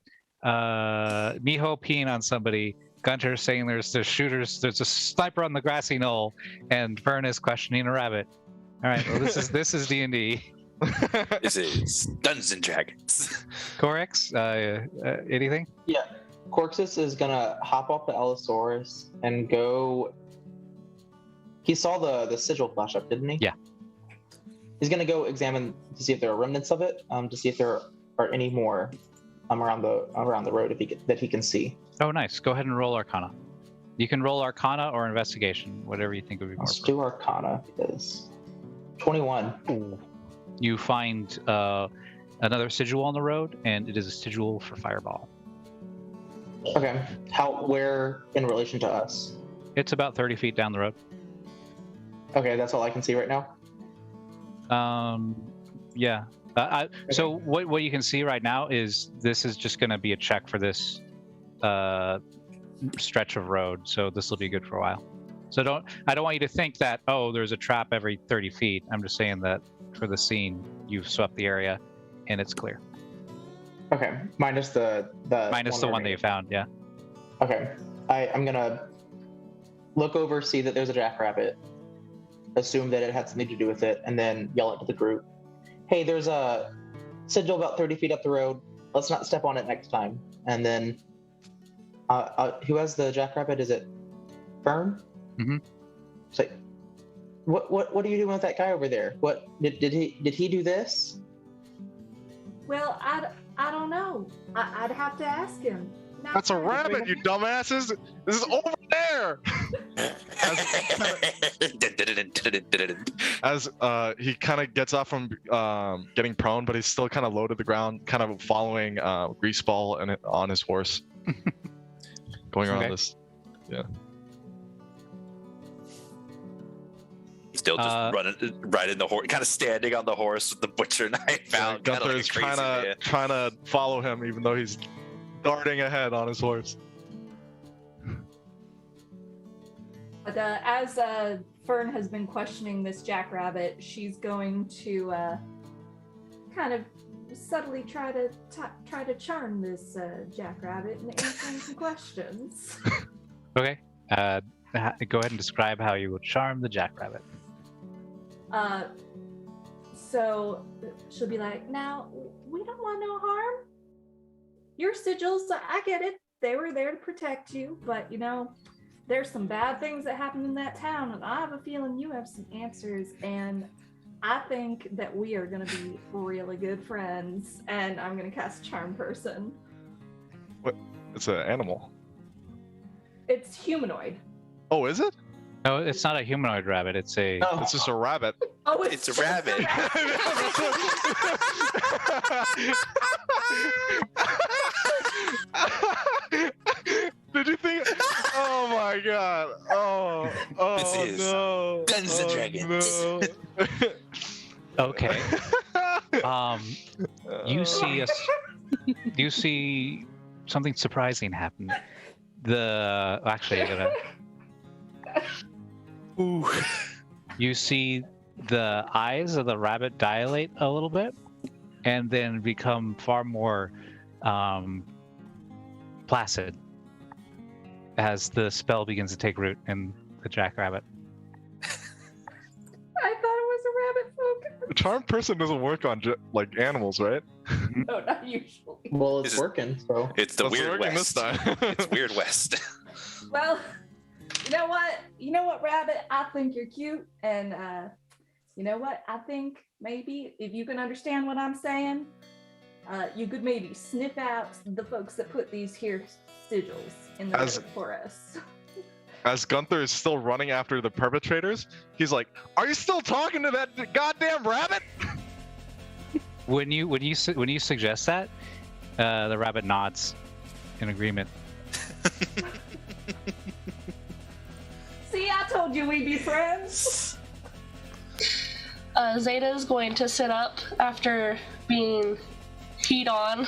Speaker 1: Miho peeing on somebody, Gunter saying there's shooters, there's a sniper on the grassy knoll, and Fern is questioning a rabbit. All right, well this is D&D.
Speaker 3: This is Dungeons and Dragons.
Speaker 1: Corex, anything?
Speaker 7: Yeah. Corxus is gonna hop off the Allosaurus and go. He saw the sigil flash up, didn't he?
Speaker 1: Yeah.
Speaker 7: He's gonna go examine to see if there are remnants of it, to see if there are any more around the road that he can see.
Speaker 1: Oh, nice. Go ahead and roll Arcana. You can roll Arcana or Investigation, whatever you think would be more.
Speaker 7: Let's do Arcana because 21.
Speaker 1: Ooh. You find another sigil on the road, and it is a sigil for Fireball.
Speaker 7: Okay. Where in relation to us?
Speaker 1: It's about 30 feet down the road.
Speaker 7: Okay, that's all I can see right now.
Speaker 1: Yeah. So what you can see right now is this is just going to be a check for this stretch of road. So this will be good for a while. So I don't want you to think that, oh, there's a trap every 30 feet. I'm just saying that for the scene, you've swept the area and it's clear.
Speaker 7: Okay, minus the
Speaker 1: one that you found, yeah.
Speaker 7: Okay, I'm gonna look over, see that there's a jackrabbit, assume that it had something to do with it, and then yell it to the group. Hey, there's a sigil about 30 feet up the road. Let's not step on it next time. And then, who has the jackrabbit? Is it Fern?
Speaker 1: Mm-hmm.
Speaker 7: So, what are you doing with that guy over there? What did he do this?
Speaker 4: Well, I don't know. I'd have to ask him. Now,
Speaker 5: That's a rabbit, you dumbasses! This is over there! As he kind of gets off from getting prone, but he's still kind of low to the ground, kind of following Greaseball and on his horse, going around this. Yeah.
Speaker 3: Still just riding the horse, kind of standing on the horse with the butcher knife out.
Speaker 5: Gunther is trying to follow him, even though he's darting ahead on his horse.
Speaker 4: But as Fern has been questioning this jackrabbit, she's going to kind of subtly try to charm this jackrabbit and answer him some questions.
Speaker 1: Okay. Go ahead and describe how you would charm the jackrabbit.
Speaker 4: So she'll be like, now, we don't want no harm. Your sigils, I get it. They were there to protect you, but, there's some bad things that happened in that town, and I have a feeling you have some answers, and I think that we are going to be really good friends, and I'm going to cast Charm Person.
Speaker 5: What? It's an animal.
Speaker 4: It's humanoid.
Speaker 5: Oh, is it?
Speaker 1: No, it's not a humanoid rabbit. It's a.
Speaker 7: Oh.
Speaker 5: It's just a rabbit.
Speaker 4: Oh,
Speaker 3: It's a rabbit.
Speaker 5: Did you think? Oh my god! Oh
Speaker 3: This is
Speaker 5: no!
Speaker 3: Dungeons and Dragons.
Speaker 5: No.
Speaker 1: Okay. You see something surprising happen.
Speaker 3: Ooh.
Speaker 1: You see the eyes of the rabbit dilate a little bit, and then become far more placid as the spell begins to take root in the jackrabbit.
Speaker 4: I thought it was a rabbit folk.
Speaker 5: Charm Person doesn't work on animals, right?
Speaker 4: No, not usually.
Speaker 7: Well, it's working, so.
Speaker 3: It's the
Speaker 5: It's
Speaker 3: Weird
Speaker 5: working
Speaker 3: West.
Speaker 5: this time.
Speaker 3: It's Weird West.
Speaker 4: Well, you know what, rabbit? I think you're cute, and you know what? I think maybe if you can understand what I'm saying, you could maybe sniff out the folks that put these here sigils in the road for us.
Speaker 5: As Gunther is still running after the perpetrators, he's like, "Are you still talking to that goddamn rabbit?"
Speaker 1: When you suggest that, the rabbit nods in agreement.
Speaker 4: See, I told you we'd be friends.
Speaker 8: Zeta is going to sit up after being peed on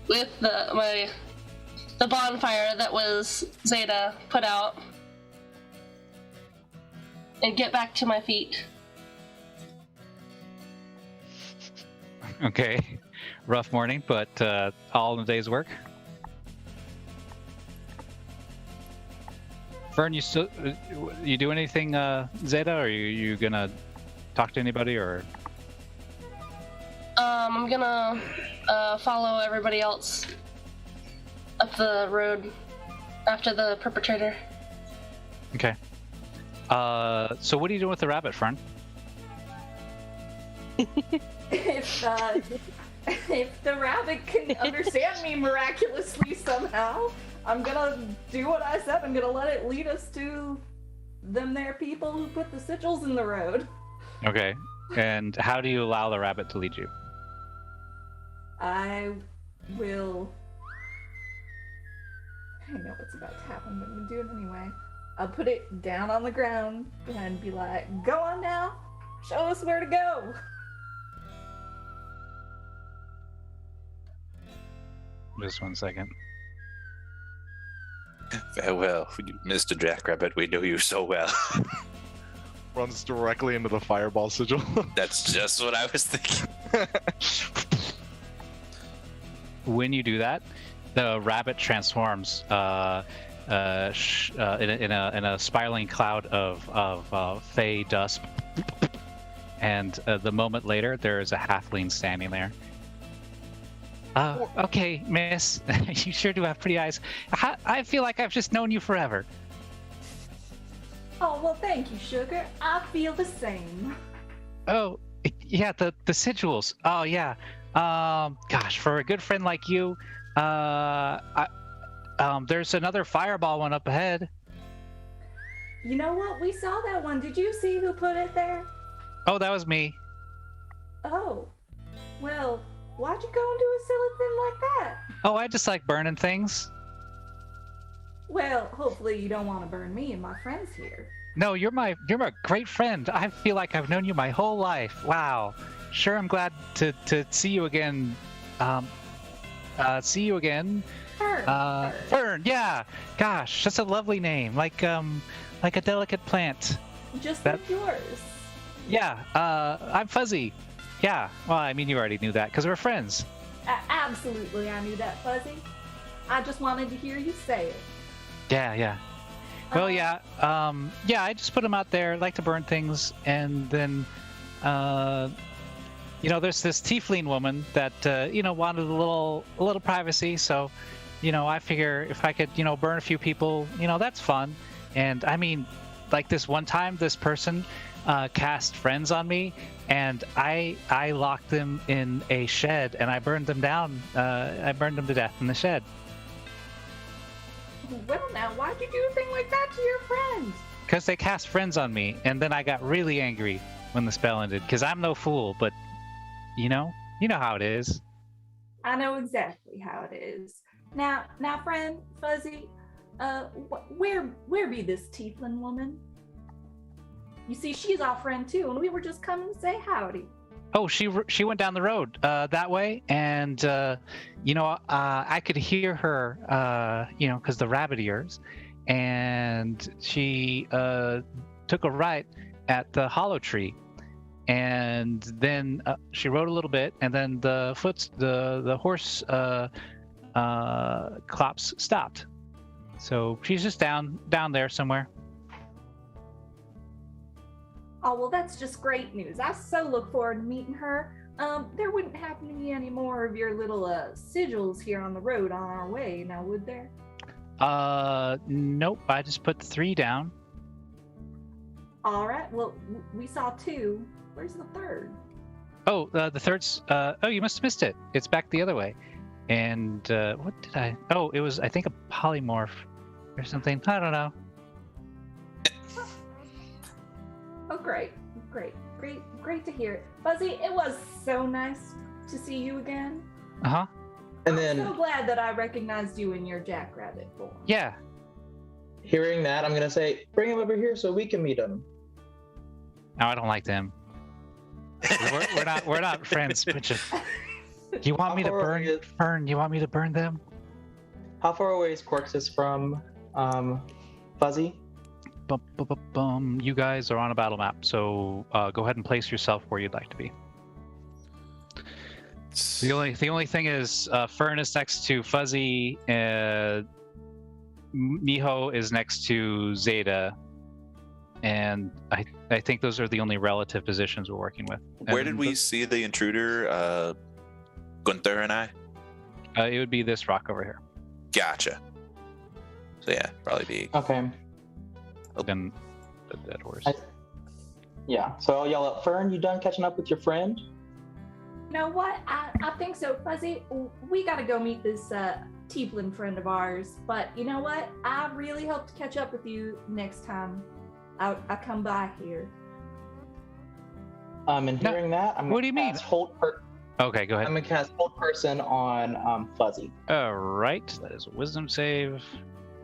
Speaker 8: with the bonfire that was Zeta put out, and get back to my feet.
Speaker 1: Okay, rough morning, but all in a day's work. Fern, you do anything, Zeta? Or you gonna talk to anybody, or?
Speaker 8: I'm gonna follow everybody else up the road after the perpetrator.
Speaker 1: Okay. So what are you doing with the rabbit, Fern?
Speaker 4: If the rabbit can understand me miraculously somehow, I'm gonna do what I said. I'm gonna let it lead us to them there people who put the sigils in the road.
Speaker 1: Okay. And how do you allow the rabbit to lead you?
Speaker 4: I know what's about to happen, but I'm gonna do it anyway. I'll put it down on the ground and be like, go on now, show us where to go.
Speaker 1: Just 1 second.
Speaker 3: Farewell, Mr. Jackrabbit. We know you so well.
Speaker 5: Runs directly into the fireball sigil.
Speaker 3: That's just what I was thinking.
Speaker 1: When you do that, the rabbit transforms in a spiraling cloud of fey dust, and the moment later, there is a halfling standing there. Okay, miss, you sure do have pretty eyes. I feel like I've just known you forever.
Speaker 4: Oh, well, thank you, sugar. I feel the same.
Speaker 1: Oh, yeah, the sigils. Oh, yeah. Gosh, for a good friend like you, there's another fireball one up ahead.
Speaker 4: You know what? We saw that one. Did you see who put it there?
Speaker 1: Oh, that was me.
Speaker 4: Oh, well, why'd you go and do a silly thing like that?
Speaker 1: Oh, I just like burning things.
Speaker 4: Well, hopefully you don't want to burn me and my friends here.
Speaker 1: No, you're my great friend. I feel like I've known you my whole life. Wow. Sure, I'm glad to see you again. See you again.
Speaker 4: Fern.
Speaker 1: Fern, yeah. Gosh, that's a lovely name. Like a delicate plant.
Speaker 4: Just
Speaker 1: that-
Speaker 4: like yours.
Speaker 1: Yeah. I'm Fuzzy. Yeah. Well, I mean, you already knew that because we're friends.
Speaker 4: Absolutely, I knew that, Fuzzy. I just wanted to hear you say it.
Speaker 1: Yeah. Well, yeah. I just put them out there. Like to burn things, and then, there's this tiefling woman that wanted a little privacy. So, I figure if I could, burn a few people, that's fun. And I mean, like this one time, this person cast friends on me, and I locked them in a shed, and I burned them down. I burned them to death in the shed.
Speaker 4: Well, now, why'd you do a thing like that to your friends?
Speaker 1: Because they cast friends on me, and then I got really angry when the spell ended. Because I'm no fool, but you know how it is.
Speaker 4: I know exactly how it is. Now, friend Fuzzy, where be this tiefling woman? You see, she's our friend too, and we were just coming to say howdy.
Speaker 1: Oh, she went down the road that way, and I could hear her, because the rabbit ears, and she took a right at the hollow tree, and then she rode a little bit, and then the horse clops stopped, so she's just down there somewhere.
Speaker 4: Oh, well, that's just great news. I so look forward to meeting her. There wouldn't happen to be any more of your little sigils here on the road on our way, now would there?
Speaker 1: Nope. I just put 3 down.
Speaker 4: All right. Well, we saw 2. Where's the third?
Speaker 1: Oh, the third's. You must have missed it. It's back the other way. And what did I? Oh, it was, I think, a polymorph or something. I don't know.
Speaker 4: Oh, great to hear it. Fuzzy, it was so nice to see you again.
Speaker 1: Uh-huh.
Speaker 7: And
Speaker 4: I'm
Speaker 7: then
Speaker 4: so glad that I recognized you in your jackrabbit form.
Speaker 1: Yeah.
Speaker 7: Hearing that, I'm gonna say, bring him over here so we can meet him.
Speaker 1: No, I don't like them. We're not friends. But you want me to burn Fern? You want me to burn them?
Speaker 7: How far away is Corxus from Fuzzy?
Speaker 1: You guys are on a battle map, so go ahead and place yourself where you'd like to be. The only thing is, Fern is next to Fuzzy, Miho is next to Zeta, and I think those are the only relative positions we're working with.
Speaker 3: Where did we see the intruder? Gunther and I?
Speaker 1: It would be this rock over here.
Speaker 3: Gotcha. So yeah, probably be.
Speaker 7: Okay.
Speaker 1: Then the dead horse.
Speaker 7: Yeah, so I'll yell out, Fern, you done catching up with your friend?
Speaker 4: You know what? I think so, Fuzzy. We gotta go meet this Tieflin friend of ours. But you know what? I really hope to catch up with you next time I come by here.
Speaker 7: And hearing that, I'm
Speaker 1: what do you mean? Okay, go ahead.
Speaker 7: I'm gonna cast Hold Person on Fuzzy.
Speaker 1: All right, that is a wisdom save.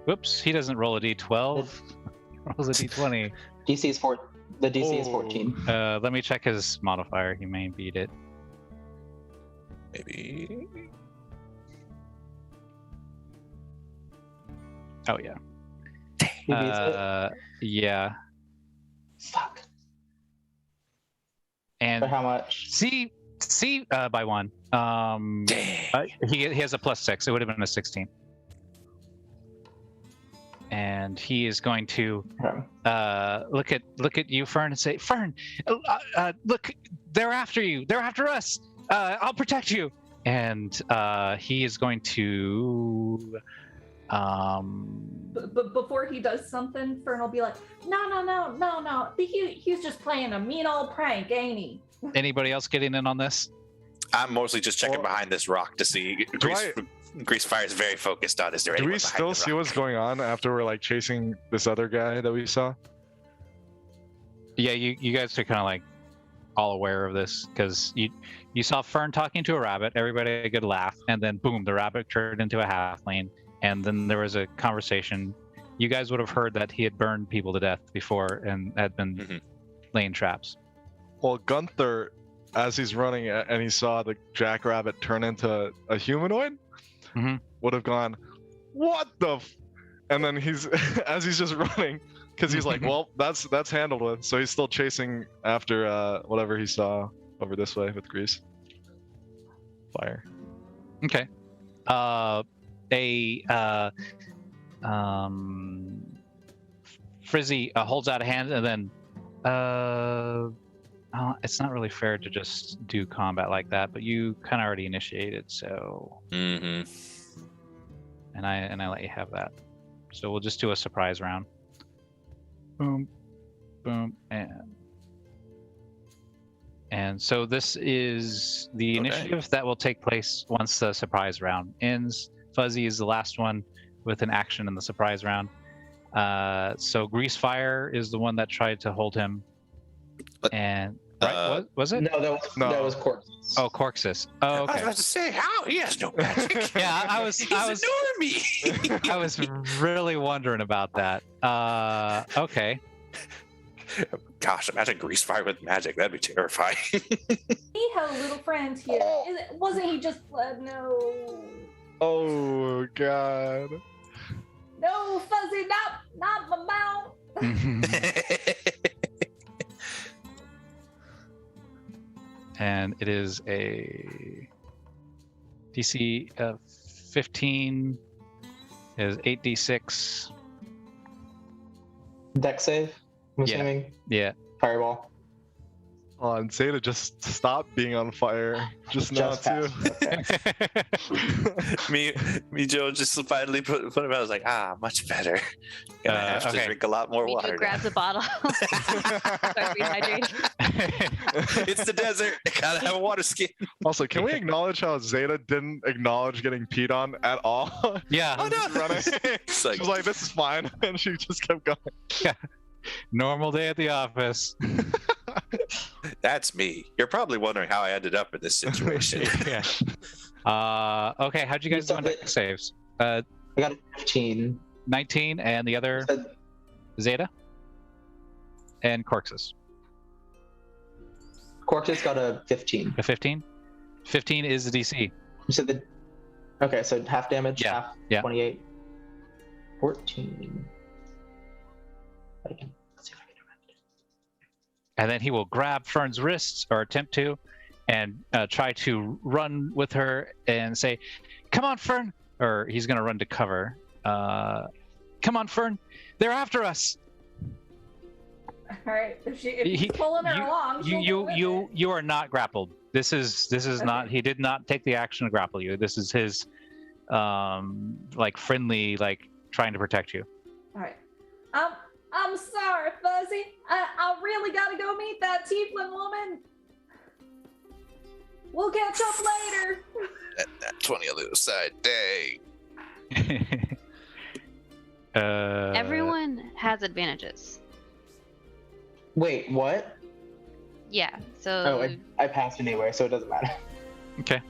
Speaker 1: Whoops, he doesn't roll a d12. He rolls a d20.
Speaker 7: DC is 4. The DC is 14.
Speaker 1: Let me check his modifier. He may beat it.
Speaker 3: Maybe.
Speaker 1: Oh yeah.
Speaker 7: He beats it?
Speaker 1: Yeah.
Speaker 7: Fuck.
Speaker 1: And
Speaker 7: For how much?
Speaker 1: C by 1. He has a +6. It would have been a 16. And he is going to look at you, Fern, and say, Fern, look, they're after you. They're after us. I'll protect you. And he is going to.
Speaker 4: But before he does something, Fern will be like, no. He's just playing a mean old prank, ain't he?
Speaker 1: Anybody else getting in on this?
Speaker 3: I'm mostly just checking behind this rock to see. Greasefire is very focused on. Is there?
Speaker 5: Do
Speaker 3: anyone
Speaker 5: we
Speaker 3: behind
Speaker 5: still
Speaker 3: the
Speaker 5: see
Speaker 3: rock?
Speaker 5: what's going on after we're like chasing this other guy that we saw?
Speaker 1: Yeah, you guys are kind of like all aware of this because you saw Fern talking to a rabbit. Everybody had a good laugh, and then boom, the rabbit turned into a halfling, and then there was a conversation. You guys would have heard that he had burned people to death before and had been laying traps.
Speaker 5: Well, Gunther, as he's running and he saw the jackrabbit turn into a humanoid, would have gone, "What the?" And then he's as he's just running, because he's like, "Well, that's handled with." So he's still chasing after whatever he saw over this way with Grease. Fire.
Speaker 1: Okay. Frizzy holds out a hand and then it's not really fair to just do combat like that, but you kind of already initiated, so and I let you have that. So we'll just do a surprise round. Boom, boom, and so this is the initiative that will take place once the surprise round ends. Fuzzy is the last one with an action in the surprise round. So Greasefire is the one that tried to hold him. And right, was it?
Speaker 7: No, that was Corxus.
Speaker 1: Oh, Corxus. Oh, okay.
Speaker 3: I was about to say, how he has no magic.
Speaker 1: Yeah, I was
Speaker 3: ignoring me.
Speaker 1: I was really wondering about that. Okay.
Speaker 3: Gosh, imagine Greasefire with magic. That'd be terrifying.
Speaker 4: He had a little friend here. Wasn't he just no?
Speaker 5: Oh God.
Speaker 4: No, Fuzzy, not my mouth.
Speaker 1: And it is a DC 15 is 8d6.
Speaker 7: Deck save, I'm assuming.
Speaker 1: Yeah.
Speaker 7: Fireball.
Speaker 5: Oh, and Zeta just stop being on fire. Just now too.
Speaker 3: me, Joe, just finally put him out. I was like, much better. Gonna have to drink a lot more water.
Speaker 2: Rico grabs a bottle. Start rehydrating.
Speaker 3: It's the desert. Gotta have a water skin.
Speaker 5: Also, can we acknowledge how Zeta didn't acknowledge getting peed on at all?
Speaker 1: Yeah.
Speaker 3: Oh no!
Speaker 5: Running.
Speaker 3: It's like,
Speaker 5: She was like, "This is fine," and she just kept going.
Speaker 1: Yeah. Normal day at the office.
Speaker 3: that's me. You're probably wondering how I ended up in this situation.
Speaker 1: Yeah. Okay, how'd you guys do on deck saves?
Speaker 7: I got a 15.
Speaker 1: 19, and the other
Speaker 7: Said-
Speaker 1: Zeta and Corxus.
Speaker 7: Cork's got a 15.
Speaker 1: A 15. 15 is the DC.
Speaker 7: You said the. Okay, so half damage.
Speaker 1: Yeah,
Speaker 7: Half.
Speaker 1: yeah.
Speaker 7: 28. 14. Let's see if I can do it.
Speaker 1: And then he will grab Fern's wrists, or attempt to, and try to run with her and say, "Come on, Fern!" Or he's going to run to cover. Come on, Fern! They're after us!
Speaker 4: All right. If he's pulling her along, she'll go with it.
Speaker 1: You are not grappled. This is not. He did not take the action to grapple you. This is his, like friendly, like trying to protect you.
Speaker 4: All right. I'm sorry, Fuzzy. I really gotta go meet that tiefling woman. We'll catch up later.
Speaker 3: That 20 on the other side. Dang.
Speaker 2: Everyone has advantages.
Speaker 7: Wait, what?
Speaker 2: Yeah. So.
Speaker 7: Oh, I passed anyway, so it doesn't matter.
Speaker 1: Okay.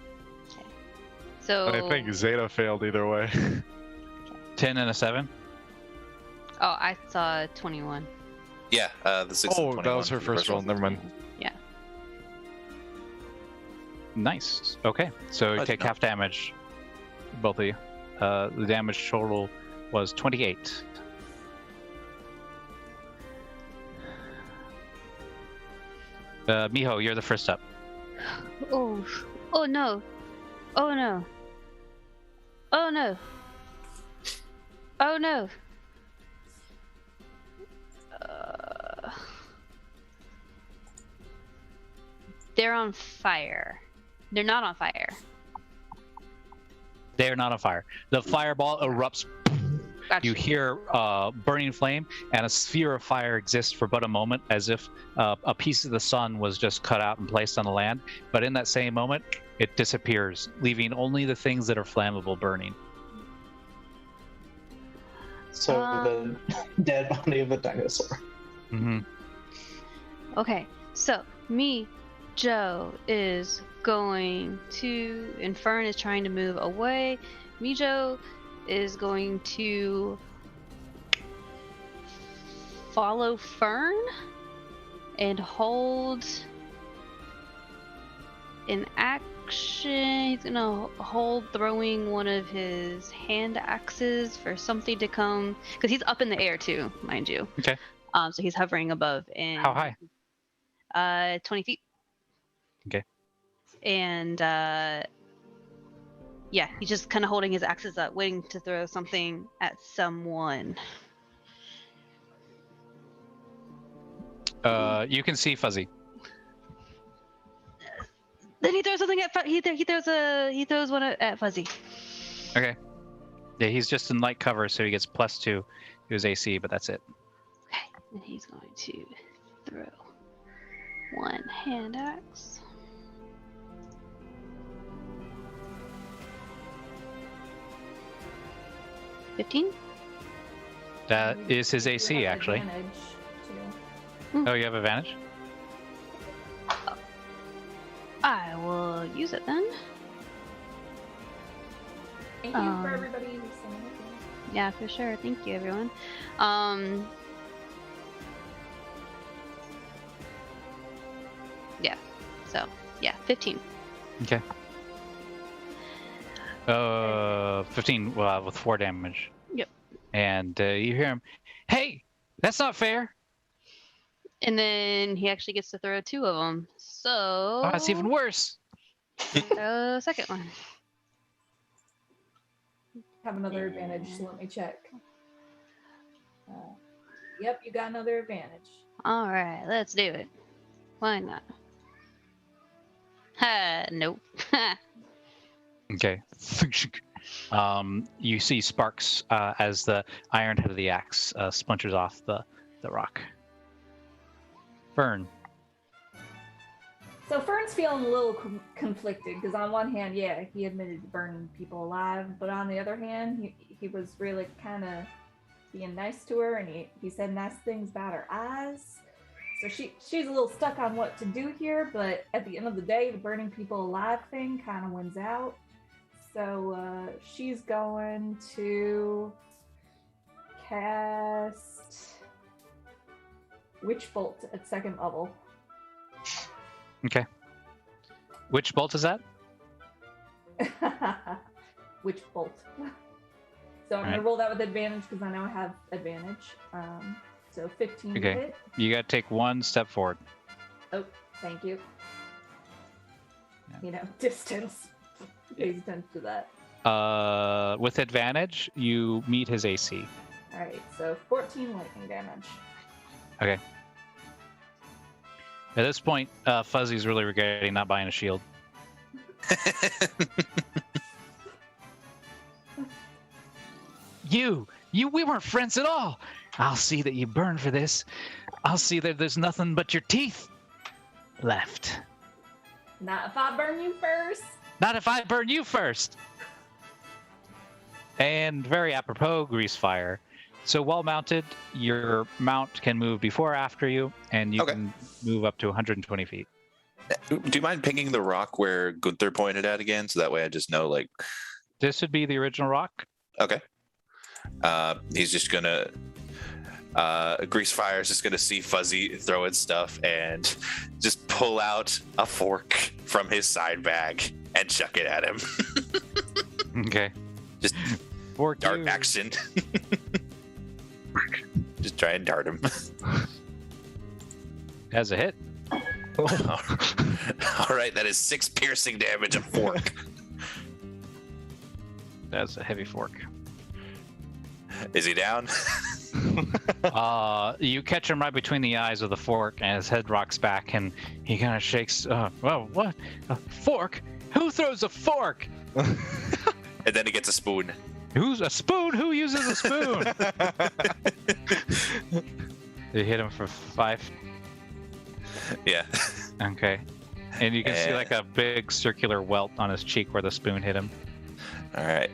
Speaker 2: So.
Speaker 5: I think Zeta failed either way.
Speaker 1: 10 and a 7.
Speaker 2: Oh, I saw 21.
Speaker 3: Yeah, the 6 and
Speaker 5: Oh,
Speaker 3: 21
Speaker 5: that was her
Speaker 3: for the
Speaker 5: first roll. Never mind.
Speaker 2: Yeah.
Speaker 1: Nice. Okay, so you
Speaker 3: How'd you
Speaker 1: take
Speaker 3: know?
Speaker 1: half damage, both of you. The damage total was 28. Miho, you're the first up.
Speaker 2: Oh. Oh no. Oh no. Oh no. Oh no. They're on fire. They're not on fire.
Speaker 1: They are not on fire. The fireball erupts.
Speaker 2: Gotcha.
Speaker 1: You hear burning flame, and a sphere of fire exists for but a moment, as if a piece of the sun was just cut out and placed on the land. But in that same moment, it disappears, leaving only the things that are flammable burning.
Speaker 7: So the dead body of a dinosaur.
Speaker 1: Mm-hmm.
Speaker 2: Okay, so Joe is going to, and Fern is trying to move away. Joe is going to follow Fern and hold an action. He's gonna hold throwing one of his hand axes for something to come, because he's up in the air too, mind you.
Speaker 1: Okay.
Speaker 2: So he's hovering above. And
Speaker 1: How high?
Speaker 2: 20 feet.
Speaker 1: Okay.
Speaker 2: And yeah, he's just kind of holding his axes up, waiting to throw something at someone.
Speaker 1: You can see Fuzzy.
Speaker 2: Then he throws something at he throws one at Fuzzy.
Speaker 1: Okay. Yeah, he's just in light cover, so he gets +2 to his AC, but that's it.
Speaker 2: Okay, and he's going to throw one hand axe. $15?
Speaker 1: That is his
Speaker 4: You
Speaker 1: AC,
Speaker 4: have
Speaker 1: actually.
Speaker 4: advantage, too.
Speaker 1: Oh, you have advantage?
Speaker 2: I will use it then.
Speaker 4: Thank you for everybody who's saying it.
Speaker 2: Yeah, for sure. Thank you, everyone. Yeah. So, yeah, 15.
Speaker 1: Okay. 15 with 4 damage.
Speaker 2: Yep.
Speaker 1: And you hear him, "Hey, that's not fair."
Speaker 2: And then he actually gets to throw 2 of them. So.
Speaker 1: Oh, it's even worse.
Speaker 2: Throw the second one.
Speaker 4: Have another advantage, so let me check. Yep, you got another advantage.
Speaker 2: All right, let's do it. Why not? Nope.
Speaker 1: Okay. You see sparks as the iron head of the axe splinters off the rock. Fern.
Speaker 4: So Fern's feeling a little conflicted because on one hand, yeah, he admitted to burning people alive, but on the other hand, he was really kind of being nice to her, and he said nice things about her eyes. So she's a little stuck on what to do here, but at the end of the day, the burning people alive thing kind of wins out. So she's going to Witch Bolt at 2nd level.
Speaker 1: Okay. Which bolt is that?
Speaker 4: Witch Bolt. So I'm gonna roll that with advantage because I know I have advantage. So 15 to
Speaker 1: Okay.
Speaker 4: hit.
Speaker 1: You got to take one step forward.
Speaker 4: Oh, thank you.
Speaker 1: Yeah.
Speaker 4: You know, distance. Pays attention to that.
Speaker 1: With advantage, you meet his AC.
Speaker 4: All right, so 14 lightning damage.
Speaker 1: Okay. At this point, Fuzzy's really regretting not buying a shield. We weren't friends at all. I'll see that you burn for this. I'll see that there's nothing but your teeth left.
Speaker 4: Not if I burn you first.
Speaker 1: Not if I burn you first. And very apropos, Greasefire. So while mounted, your mount can move before or after you, and you can move up to 120 feet.
Speaker 3: Do you mind pinging the rock where Gunther pointed at again, so that way I just know, like...
Speaker 1: This would be the original rock.
Speaker 3: Okay. He's just gonna... Greasefire's just gonna see Fuzzy throwing stuff and just pull out a fork from his side bag and chuck it at him.
Speaker 1: Okay.
Speaker 3: Just
Speaker 1: Fork
Speaker 3: dart
Speaker 1: you.
Speaker 3: action. Just try and dart him.
Speaker 1: As a hit.
Speaker 3: All right, that is 6 piercing damage of fork.
Speaker 1: That's a heavy fork.
Speaker 3: Is he down?
Speaker 1: You catch him right between the eyes with a fork, and his head rocks back, and he kind of shakes. Well, what? A fork? Who throws a fork?
Speaker 3: And then he gets a spoon.
Speaker 1: Who's a spoon? Who uses a spoon? You hit him for 5.
Speaker 3: Yeah.
Speaker 1: Okay. And you can see like a big circular welt on his cheek where the spoon hit him.
Speaker 3: All right.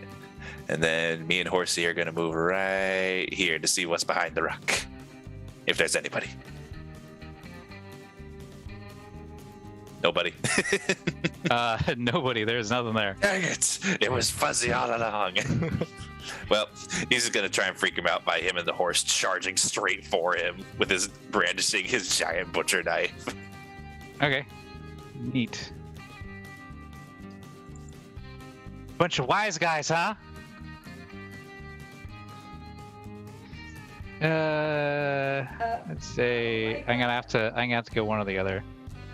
Speaker 3: And then me and Horsey are going to move right here to see what's behind the rock. If there's anybody. Nobody.
Speaker 1: Nobody. There's nothing there.
Speaker 3: Dang it. It was Fuzzy all along. Well, he's just going to try and freak him out by him and the horse charging straight for him with his brandishing his giant butcher knife.
Speaker 1: Okay. Neat. Bunch of wise guys, huh? Let's say I'm gonna have to go one or the other.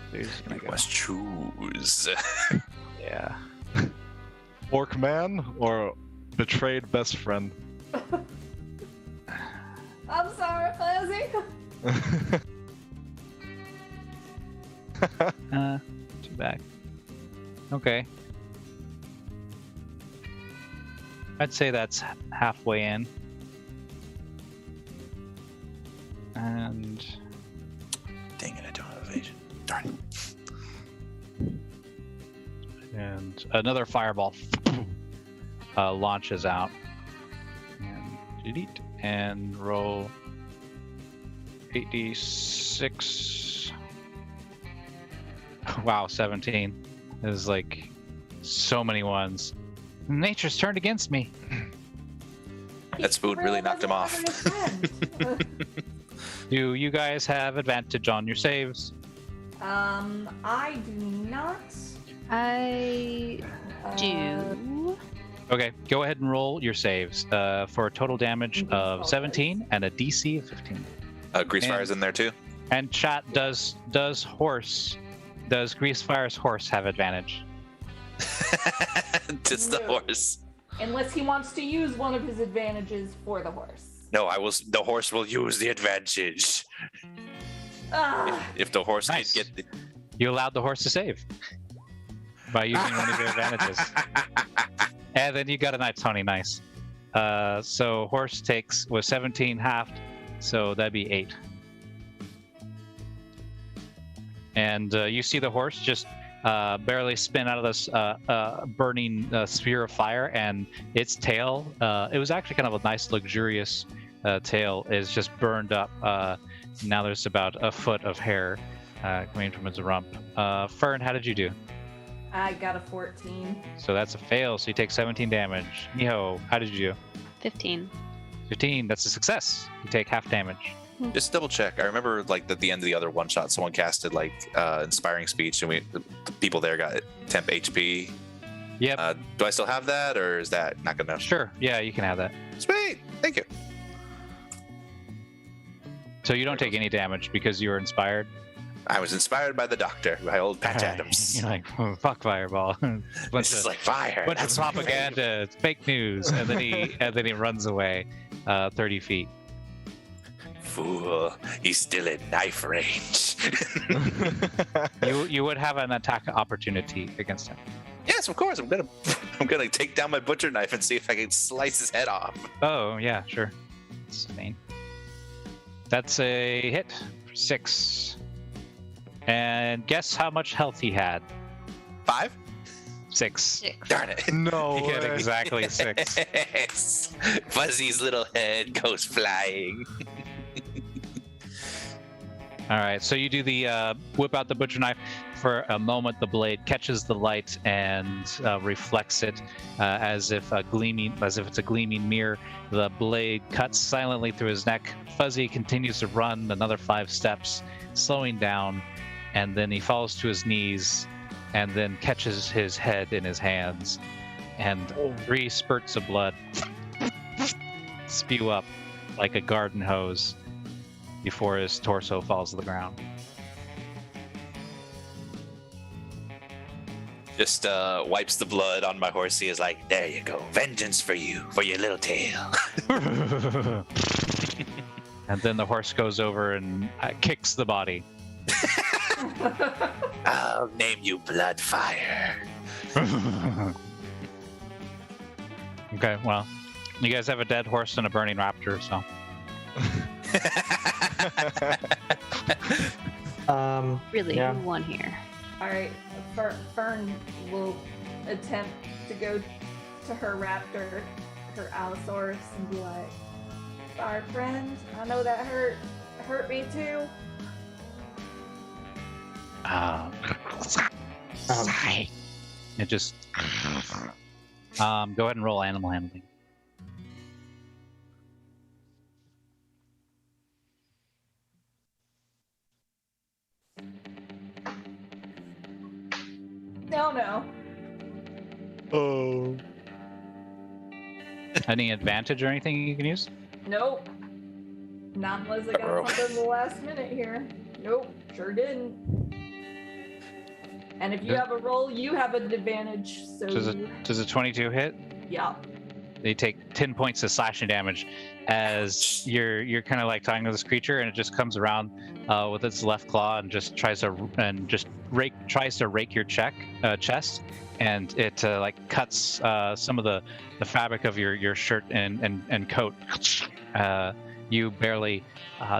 Speaker 1: So you're just gonna
Speaker 3: You
Speaker 1: go.
Speaker 3: must choose.
Speaker 1: Yeah.
Speaker 5: Orc man or betrayed best friend?
Speaker 4: I'm sorry, Fuzzy.
Speaker 1: Too bad. Okay. I'd say that's halfway in. And
Speaker 3: Dang it, I don't have evasion. Darn it.
Speaker 1: and another fireball launches out. And delete and roll 8d6. Wow, 17. There's like so many ones. Nature's turned against me.
Speaker 3: That spoon really knocked him off.
Speaker 1: Do you guys have advantage on your saves?
Speaker 4: I do not.
Speaker 2: I do.
Speaker 1: Okay, go ahead and roll your saves for a total damage of 17 and a DC of 15.
Speaker 3: Greasefire's in there too?
Speaker 1: And chat, does Greasefire's horse have advantage?
Speaker 3: Just the
Speaker 4: No.
Speaker 3: horse.
Speaker 4: Unless he wants to use one of his advantages for the horse.
Speaker 3: No, the horse will use the advantage.
Speaker 4: Ah,
Speaker 3: If the horse
Speaker 1: Nice.
Speaker 3: can get the...
Speaker 1: You allowed the horse to save by using one of your advantages. And then you got a nice 20, nice. So horse was 17 halved, so that'd be 8. And you see the horse just barely spin out of this burning sphere of fire, and its tail, it was actually kind of a nice luxurious tail, is just burned up. Now there's about a foot of hair coming from its rump. Fern, how did you do?
Speaker 4: I got a 14.
Speaker 1: So that's a fail, so you take 17 damage. Miho, how did you do?
Speaker 2: 15.
Speaker 1: 15, that's a success. You take half damage.
Speaker 3: Just double check. I remember like at the end of the other one shot, someone casted like inspiring speech, and the people there got temp HP.
Speaker 1: Yep.
Speaker 3: Do I still have that, or is that not gonna?
Speaker 1: Sure. Yeah, you can have that.
Speaker 3: Sweet. Thank you.
Speaker 1: So you don't take any damage because you were inspired.
Speaker 3: I was inspired by the doctor, by old Patch Adams.
Speaker 1: You're like, oh, fuck Fireball.
Speaker 3: This is like fire.
Speaker 1: Bunch of propaganda, it's fake news, and then he runs away, 30 feet.
Speaker 3: Fool, he's still in knife range.
Speaker 1: You would have an attack opportunity against him.
Speaker 3: Yes, of course. I'm gonna take down my butcher knife and see if I can slice his head off.
Speaker 1: Oh yeah, sure. That's mean. That's a hit for 6. And guess how much health he had?
Speaker 3: 5?
Speaker 1: 6.
Speaker 3: Darn it.
Speaker 5: No
Speaker 1: He had
Speaker 5: way.
Speaker 1: exactly 6.
Speaker 3: Yes. Fuzzy's little head goes flying.
Speaker 1: All right, so you do the whip out the butcher knife. For a moment, the blade catches the light and reflects it as if it's a gleaming mirror. The blade cuts silently through his neck. Fuzzy continues to run another 5 steps, slowing down, and then he falls to his knees, and then catches his head in his hands, and 3 spurts of blood spew up like a garden hose before his torso falls to the ground.
Speaker 3: Just wipes the blood on my horse. He is like, there you go. Vengeance for you, for your little tail.
Speaker 1: And then the horse goes over and kicks the body.
Speaker 3: I'll name you Bloodfire.
Speaker 1: Okay, well, you guys have a dead horse and a burning raptor, so.
Speaker 2: Really,
Speaker 7: Yeah.
Speaker 2: who won here?
Speaker 4: All right, Fern will attempt to go to her raptor, her Allosaurus, and be like, "Sorry, friend. I know that hurt me too."
Speaker 1: It just. Go ahead and roll animal handling.
Speaker 4: No.
Speaker 5: Oh.
Speaker 1: Any advantage or anything you can use?
Speaker 4: Nope. Not unless I got something in the last minute here. Nope, sure didn't. And if you have a roll, you have an advantage. So
Speaker 1: Does a 22 hit?
Speaker 4: yeah.
Speaker 1: They take 10 points of slashing damage as you're kind of like talking to this creature, and it just comes around with its left claw and just tries to rake your chest, and it like cuts some of the fabric of your shirt and coat. You barely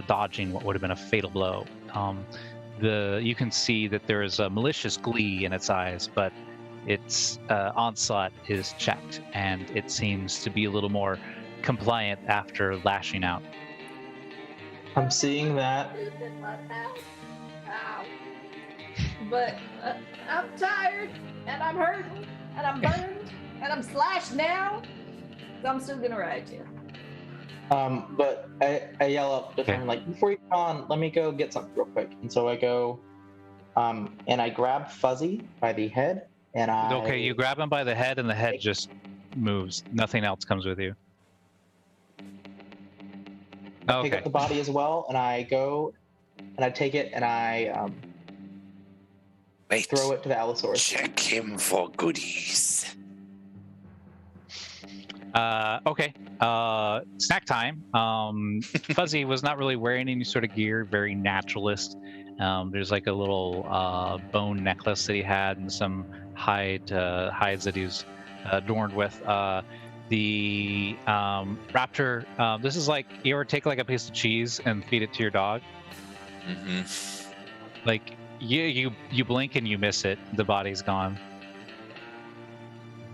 Speaker 1: dodging what would have been a fatal blow. You can see that there is a malicious glee in its eyes, but its onslaught is checked, and it seems to be a little more compliant after lashing out.
Speaker 7: I'm seeing that.
Speaker 4: Ow. But I'm tired, and I'm hurting, and I'm burned, and I'm slashed now. So I'm still gonna ride you.
Speaker 7: But I yell up to Fern, like, before you go on, let me go get something real quick. And so I go, and I grab Fuzzy by the head, and
Speaker 1: Okay, you grab him by the head, and the head just moves. Nothing else comes with you.
Speaker 7: pick up the body as well, and I go, and I take it, and I
Speaker 3: Wait.
Speaker 7: throw it to the Allosaurus.
Speaker 3: Check him for goodies.
Speaker 1: Okay. Snack time. Fuzzy was not really wearing any sort of gear, very naturalist. There's like a little bone necklace that he had and some hides that he was adorned with. The raptor, this is like, you ever take like a piece of cheese and feed it to your dog?
Speaker 3: Mm-hmm.
Speaker 1: Like, you blink and you miss it, the body's gone.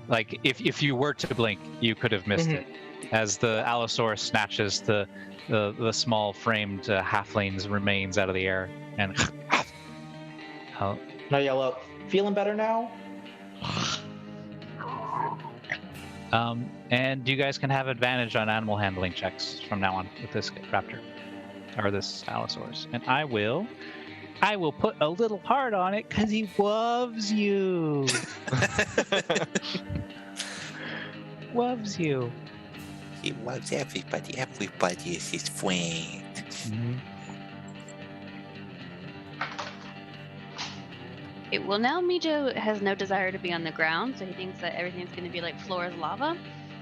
Speaker 1: Like, if you were to blink, you could have missed it. As the Allosaurus snatches the small framed halfling's remains out of the air. And
Speaker 7: And I yell out, feeling better now?
Speaker 1: and you guys can have advantage on animal handling checks from now on with this raptor. or this Allosaurus, and I will put a little heart on it because he loves you. Loves you.
Speaker 3: He loves everybody. Everybody is his friend.
Speaker 2: Okay, well now Mijo has no desire to be on the ground, so he thinks that everything's going to be like floor is lava.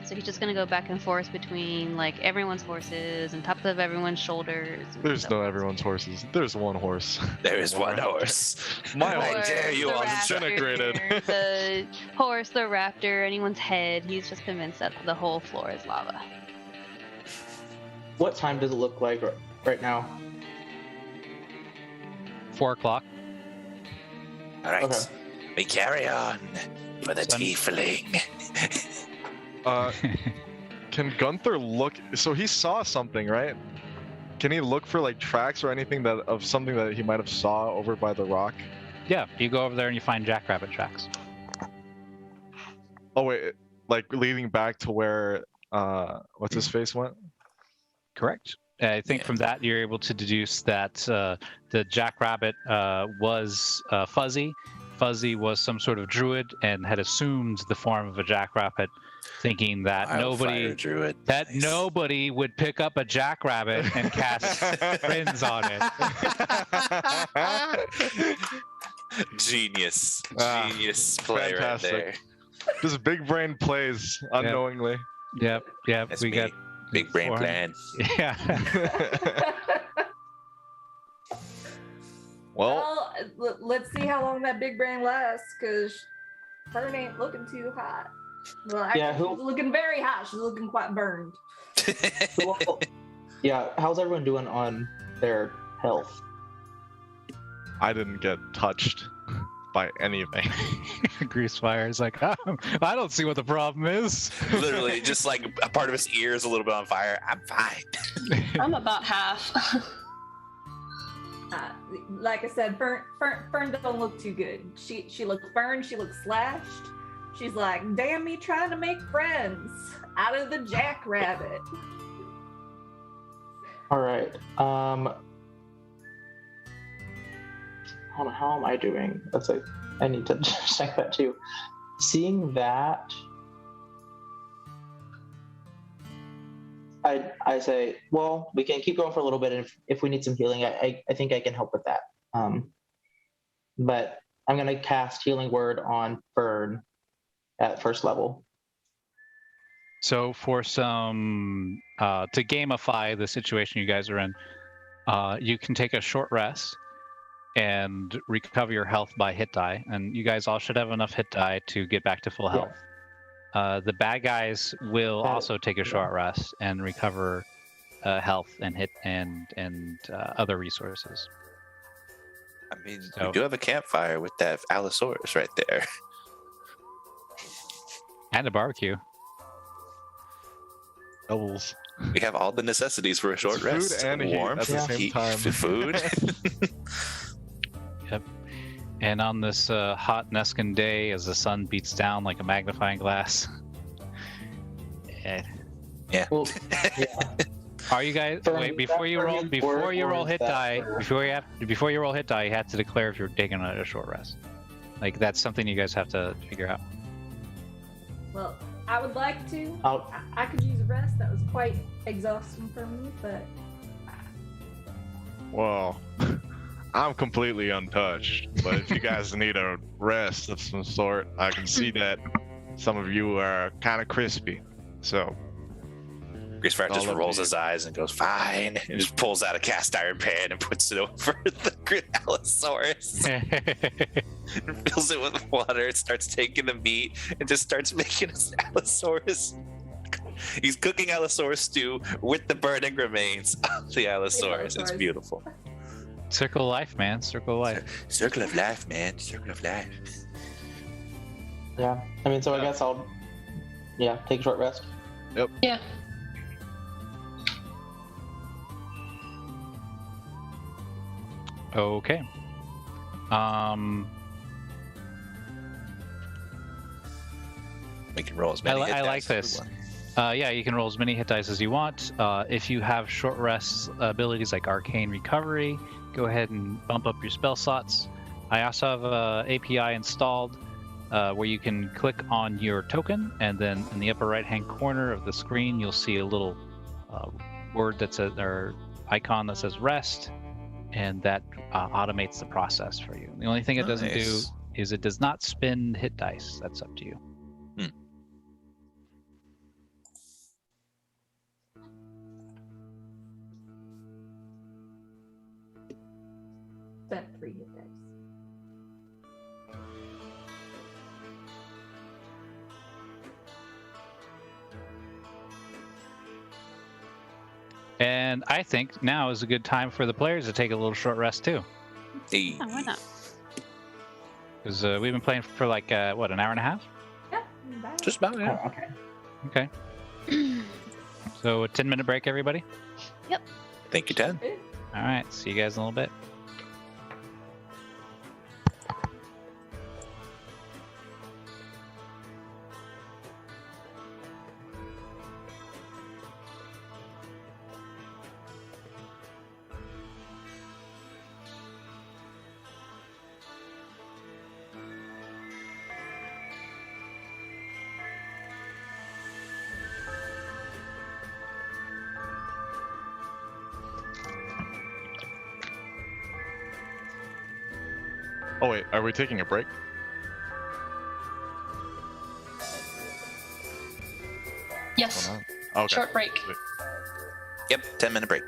Speaker 2: So he's just going to go back and forth between like everyone's horses and top of everyone's shoulders.
Speaker 5: There's no everyone's horses. There's one horse.
Speaker 3: There is one horse.
Speaker 5: My
Speaker 3: I
Speaker 5: horse.
Speaker 3: dare you
Speaker 2: the
Speaker 3: all to
Speaker 2: raptor,
Speaker 5: disintegrated.
Speaker 2: The horse, the raptor, anyone's head. He's just convinced that the whole floor is lava.
Speaker 7: What time does it look like right now?
Speaker 1: 4 o'clock.
Speaker 3: All right,
Speaker 7: Okay.
Speaker 3: we carry on for the
Speaker 1: Son.
Speaker 3: tiefling.
Speaker 5: Can Gunther look? So he saw something, right? Can he look for like tracks or anything that of something that he might have saw over by the rock?
Speaker 1: Yeah, you go over there and you find jackrabbit tracks.
Speaker 5: Oh wait, like leading back to where what's his face went?
Speaker 1: Correct. I think
Speaker 3: Yeah.
Speaker 1: from that you're able to deduce that the jackrabbit was Fuzzy. Fuzzy was some sort of druid and had assumed the form of a jackrabbit, thinking that
Speaker 3: Wildfire druid. Nice.
Speaker 1: nobody would pick up a jackrabbit and cast friends on it.
Speaker 3: Genius.
Speaker 5: Ah,
Speaker 3: Genius play
Speaker 5: fantastic.
Speaker 3: right there.
Speaker 5: Just big brain plays unknowingly.
Speaker 1: Yep.
Speaker 3: That's
Speaker 1: we
Speaker 3: me.
Speaker 1: got
Speaker 3: Big brain
Speaker 1: 400.
Speaker 3: plan.
Speaker 1: Yeah.
Speaker 5: Well,
Speaker 4: Let's see how long that big brain lasts, because Fern ain't looking too hot. Well, actually,
Speaker 7: Yeah, who-
Speaker 4: she's looking very hot. She's looking quite burned.
Speaker 7: Well, yeah, how's everyone doing on their health?
Speaker 5: I didn't get touched by anything.
Speaker 1: Greasefire is like, oh, I don't see what the problem is.
Speaker 3: Literally, just like a part of his ear is a little bit on fire. I'm fine.
Speaker 8: I'm about half.
Speaker 4: Like I said, Fern don't look too good. She looks burned. She looks slashed. She's like, damn me trying to make friends out of the jackrabbit.
Speaker 7: All right. How am I doing? That's like, I need to check that too. Seeing that, I say, well, we can keep going for a little bit, and if we need some healing, I think I can help with that. But I'm gonna cast Healing Word on Fern at first level.
Speaker 1: So for some to gamify the situation you guys are in, you can take a short rest and recover your health by hit die, and you guys all should have enough hit die to get back to full health. The bad guys will also take a short rest and recover health and hit and other resources.
Speaker 3: I mean,
Speaker 1: So-
Speaker 3: we do have a campfire with that Allosaurus right there.
Speaker 1: And a barbecue.
Speaker 5: Doubles.
Speaker 3: We have all the necessities for a short
Speaker 5: Food
Speaker 3: rest.
Speaker 5: and heat
Speaker 3: warmth,
Speaker 5: at the same
Speaker 3: heat,
Speaker 5: time.
Speaker 3: food.
Speaker 1: And on this hot Neskin day, as the sun beats down like a magnifying glass.
Speaker 7: Well, yeah.
Speaker 1: Are you guys
Speaker 7: Fern,
Speaker 1: wait before you
Speaker 7: that
Speaker 1: roll
Speaker 7: Fern
Speaker 1: before you
Speaker 7: word,
Speaker 1: roll
Speaker 7: or is
Speaker 1: hit
Speaker 7: that
Speaker 1: die
Speaker 7: for-
Speaker 1: before you roll hit die you have to declare if you're taking a short rest. Like that's something you guys have to figure out.
Speaker 4: Well, I would like to.
Speaker 7: I'll-
Speaker 4: I could use a rest. That was quite exhausting for me, but
Speaker 5: Well, I'm completely untouched. But if you guys need a rest of some sort, I can see that some of you are kind of crispy. So,
Speaker 3: Greasefire just
Speaker 5: All up
Speaker 3: rolls
Speaker 5: to you.
Speaker 3: his eyes and goes, fine, and just pulls out a cast iron pan and puts it over the Allosaurus and fills it with water. It starts taking the meat and just starts making his Allosaurus. He's cooking Allosaurus stew with the burning remains of the Allosaurus. It's
Speaker 4: Allosaurus.
Speaker 3: beautiful.
Speaker 1: Circle of life, man. Circle of life.
Speaker 3: Circle of life, man. Circle of life.
Speaker 7: Yeah. I mean, so I guess I'll, take a short rest.
Speaker 8: Yeah.
Speaker 1: Okay.
Speaker 3: We can roll as many hit
Speaker 1: I like
Speaker 3: dice as we
Speaker 1: this.
Speaker 3: want.
Speaker 1: Yeah, you can roll as many hit dice as you want. If you have short rest abilities like Arcane Recovery, go ahead and bump up your spell slots. I also have a API installed where you can click on your token, and then in the upper right-hand corner of the screen, you'll see a little word that says, or icon that says rest, and that automates the process for you. The only thing it doesn't do
Speaker 3: Nice.
Speaker 1: is it does not spend hit dice. That's up to you.
Speaker 4: Spent 3 hit dice.
Speaker 1: And I think now is a good time for the players to take a little short rest too,
Speaker 3: Hey.
Speaker 2: Oh, why not?
Speaker 1: because we've been playing for like what, an hour and a half?
Speaker 4: Yeah. Bye.
Speaker 3: Just about, yeah.
Speaker 7: Oh, okay.
Speaker 1: Okay. So a 10-minute break, everybody.
Speaker 3: Thank you, Ted.
Speaker 1: All right. See you guys in a little bit.
Speaker 5: Oh wait, are we taking a break?
Speaker 8: Yes.
Speaker 5: Oh, no. Okay.
Speaker 8: Short break.
Speaker 3: Yep, 10-minute break.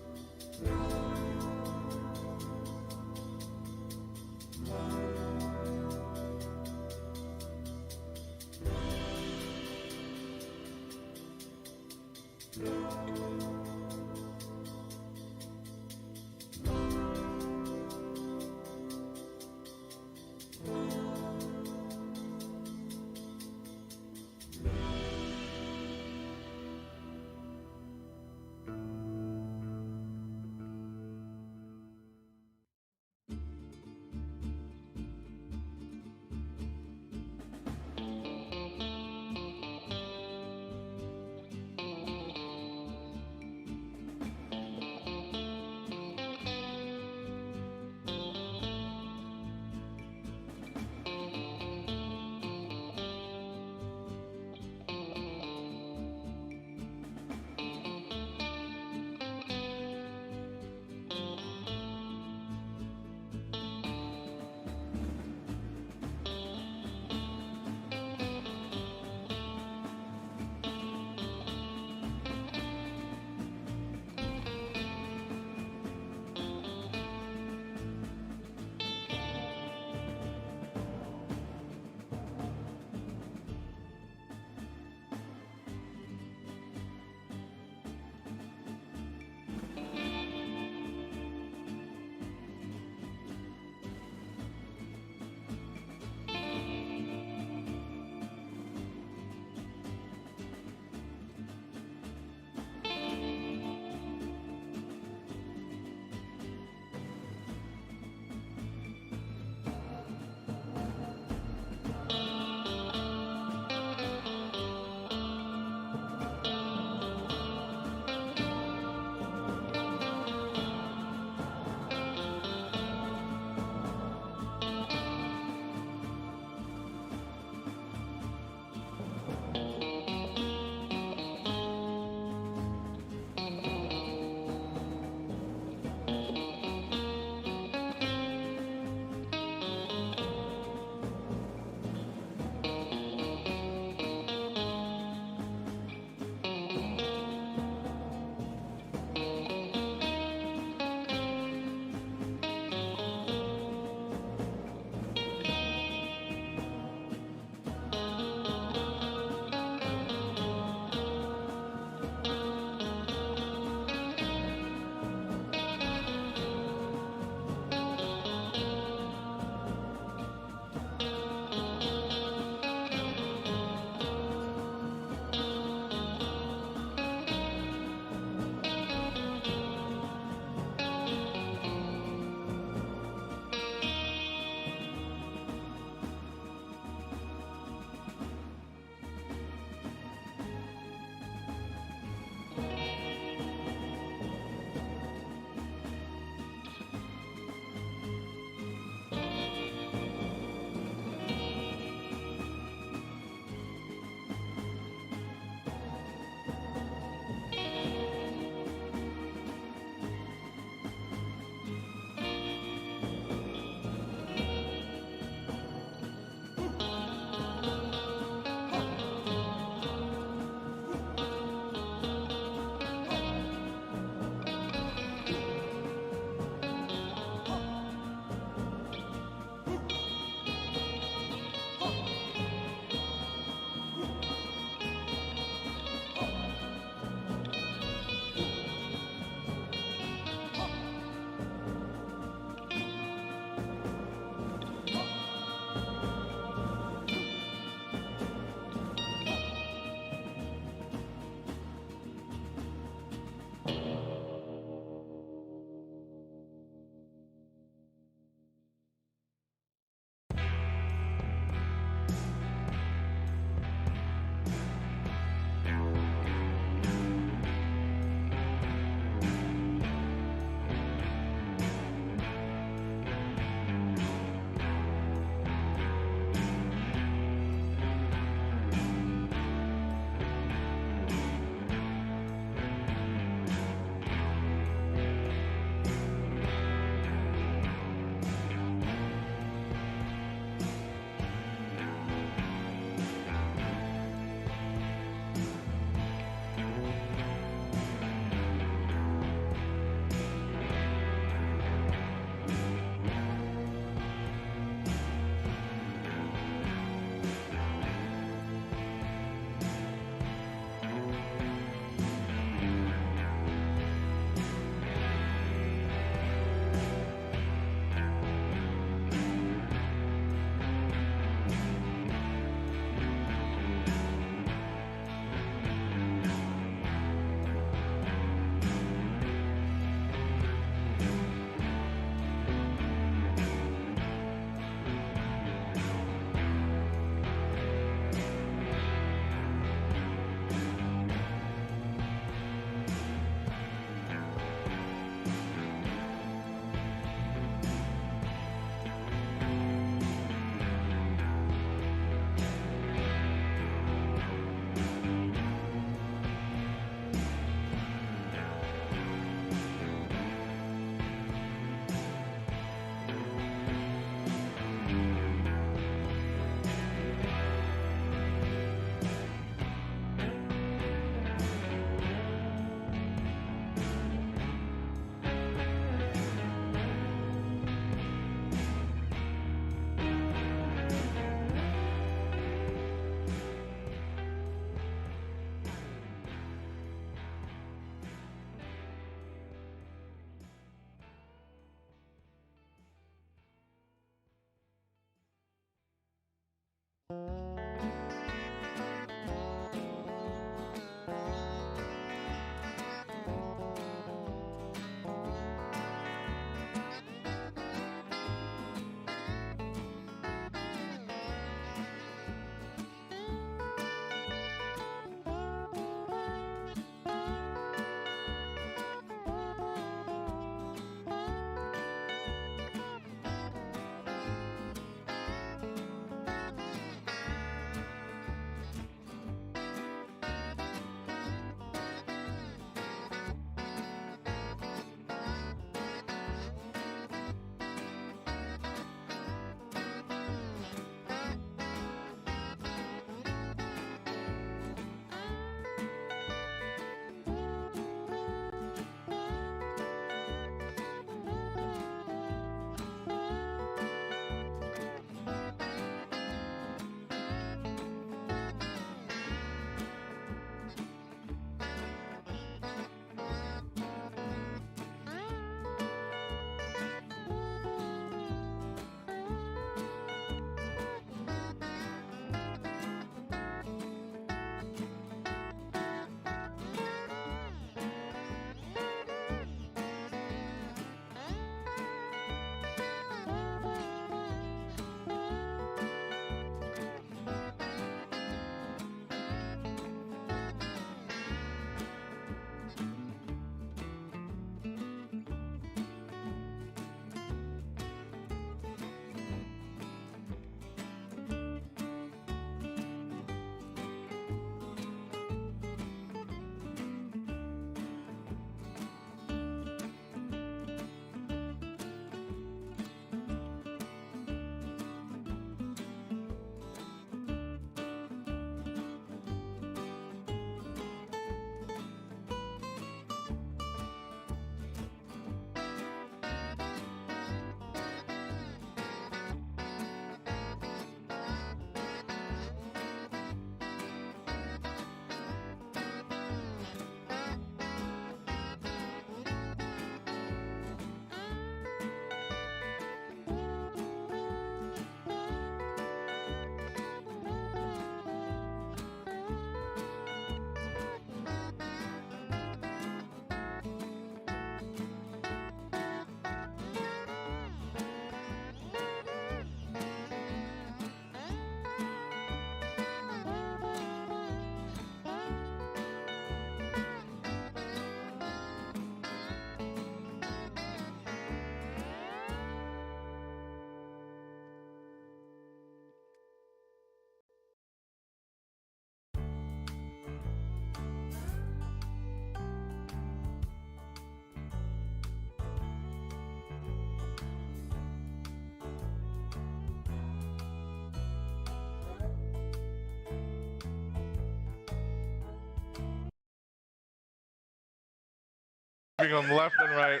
Speaker 5: Them left and right.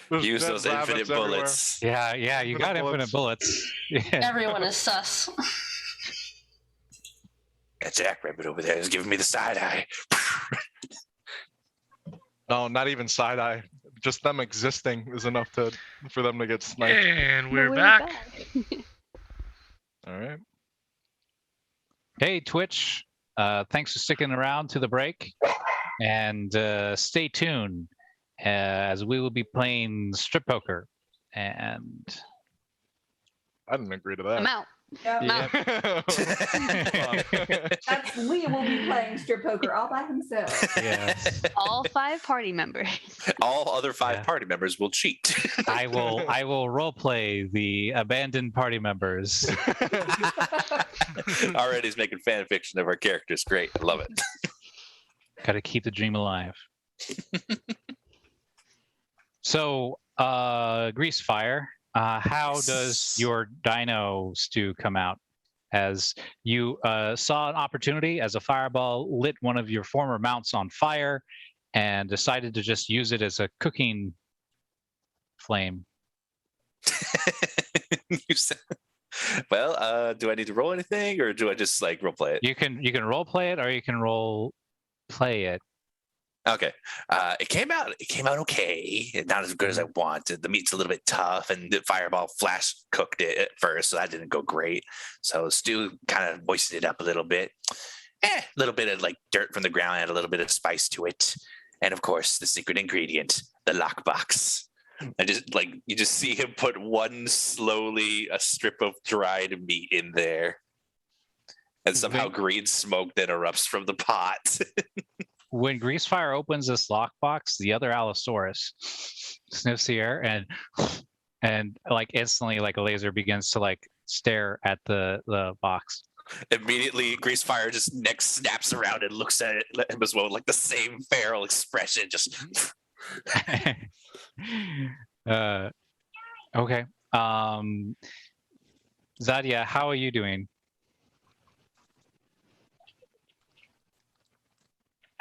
Speaker 5: There's
Speaker 3: Use
Speaker 5: dead
Speaker 3: those
Speaker 5: rabbits
Speaker 3: infinite
Speaker 5: everywhere.
Speaker 3: bullets.
Speaker 1: Yeah, you got infinite bullets. Yeah.
Speaker 8: Everyone is sus.
Speaker 3: That jackrabbit over there is giving me the side eye.
Speaker 5: No, not even side eye. Just them existing is enough for them to get sniped.
Speaker 6: And we're
Speaker 2: We're
Speaker 6: back.
Speaker 5: All right.
Speaker 1: Hey, Twitch. Thanks for sticking around to the break. And stay tuned as we will be playing strip poker. And
Speaker 5: I didn't agree to that.
Speaker 2: I'm out.
Speaker 4: Yeah.
Speaker 1: yeah.
Speaker 4: We will be playing strip poker all by himself.
Speaker 1: Yes.
Speaker 2: All 5 party members.
Speaker 3: All other 5
Speaker 1: Yeah.
Speaker 3: party members will cheat.
Speaker 1: I will role play the abandoned party members.
Speaker 3: Already he's making fan fiction of our characters. Great. I love it.
Speaker 1: Got to keep the dream alive. So, Greasefire, how does your dino stew come out? As you saw an opportunity as a fireball lit one of your former mounts on fire and decided to just use it as a cooking flame.
Speaker 3: You said, well, do I need to roll anything or do I just like role play it?
Speaker 1: You can role play it or you can role play it.
Speaker 3: Okay. It came out okay. Not as good as I wanted. The meat's a little bit tough, and the fireball flash cooked it at first, so that didn't go great. So stew kind of moistened it up a little bit. A little bit of like dirt from the ground, add a little bit of spice to it, and of course the secret ingredient, the lockbox. And just like you just see him put a strip of dried meat in there, and somehow green smoke then erupts from the pot.
Speaker 1: When Greasefire opens this lockbox, the other Allosaurus sniffs the air and like instantly like a laser begins to like stare at the box.
Speaker 3: Immediately, Greasefire just neck snaps around and looks at it him as well, like the same feral expression. Just
Speaker 1: okay. Zadia, how are you doing?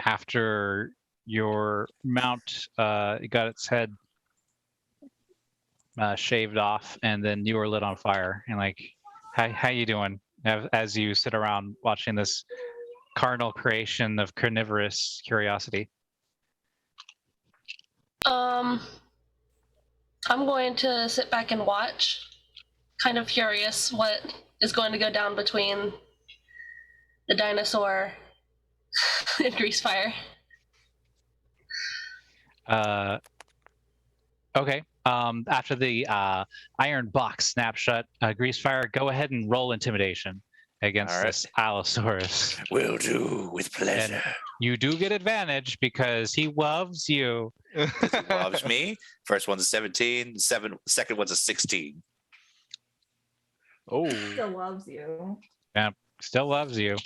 Speaker 1: After your mount got its head shaved off, and then you were lit on fire, and like, how you doing? As you sit around watching this carnal creation of carnivorous curiosity.
Speaker 8: I'm going to sit back and watch, kind of curious what is going to go down between the dinosaur and Greasefire.
Speaker 1: Okay. After the iron box snaps shut, Greasefire, go ahead and roll intimidation against this Allosaurus.
Speaker 3: Will do, with pleasure.
Speaker 1: And you do get advantage because he loves you.
Speaker 3: He loves me. First one's a 17. Second one's a 16.
Speaker 5: Oh.
Speaker 4: Still loves you.
Speaker 1: Yeah, still loves you.